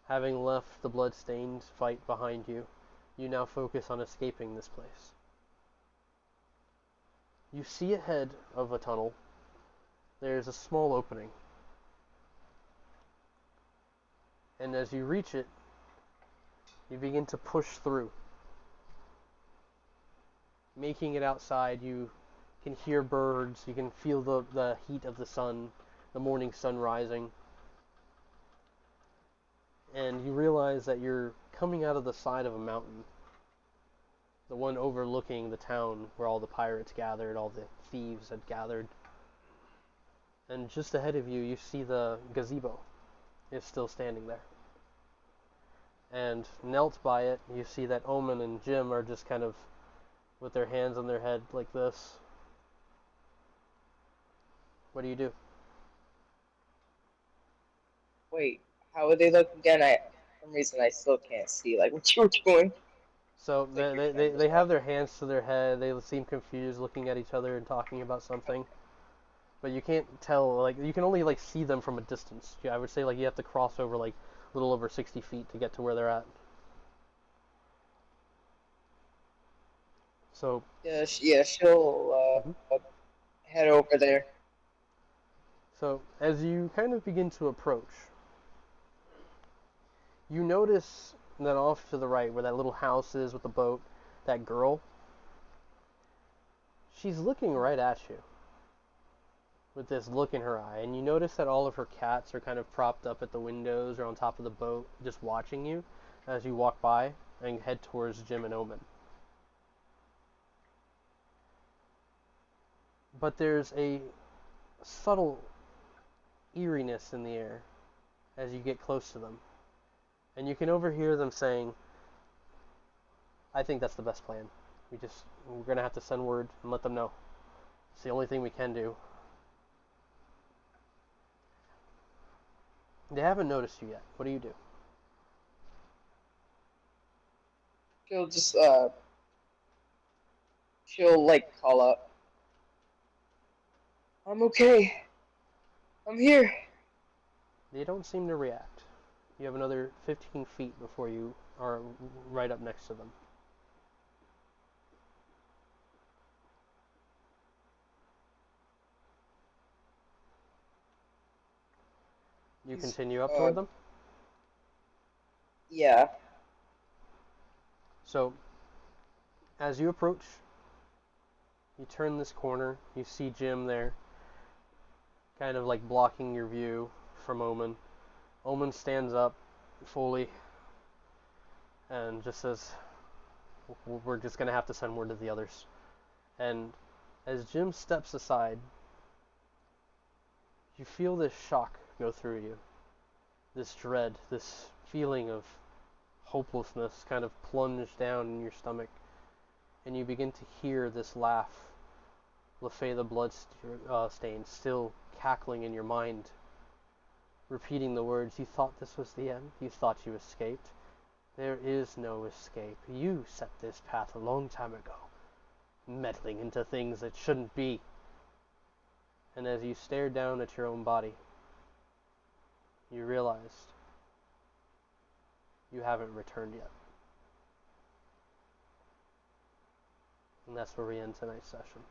Having left the blood-stained fight behind you, you now focus on escaping this place. You see ahead of a tunnel, there's a small opening. And as you reach it, you begin to push through. Making it outside, you can hear birds, you can feel the heat of the sun, the morning sun rising. And you realize that you're coming out of the side of a mountain. The one overlooking the town where all the pirates gathered, all the thieves had gathered. And just ahead of you, you see the gazebo. It's still standing there. And knelt by it, you see that Omen and Jim are just kind of with their hands on their head like this. What do you do? Wait, how would they look again? For some reason I still can't see like what you were doing. So they have their hands to their head, they seem confused looking at each other and talking about something. But you can't tell, like, you can only like see them from a distance. Yeah, I would say like you have to cross over like a little over 60 feet to get to where they're at. So Yeah, she'll head over there. So as you kind of begin to approach, you notice that off to the right, where that little house is with the boat, that girl, she's looking right at you with this look in her eye. And you notice that all of her cats are kind of propped up at the windows or on top of the boat, just watching you as you walk by. and head towards Jim and Omen. But there's a subtle eeriness in the air as you get close to them. And you can overhear them saying, I think that's the best plan. We're going to have to send word and let them know. It's the only thing we can do. They haven't noticed you yet. What do you do? She'll just, she'll, like, call out, I'm okay. I'm here. They don't seem to react. You have another 15 feet before you are right up next to them. You continue up toward them? Yeah. So, as you approach, you turn this corner, you see Jim there, kind of like blocking your view from Omen. Omen stands up fully and just says, we're just going to have to send word to the others. And as Jim steps aside, you feel this shock go through you. This dread, this feeling of hopelessness kind of plunge down in your stomach. And you begin to hear this laugh, LaFay the Bloodstain, still cackling in your mind, repeating the words, you thought this was the end? You thought you escaped? There is no escape. You set this path a long time ago, meddling into things that shouldn't be. And as you stare down at your own body, you realized you haven't returned yet. And that's where we end tonight's session.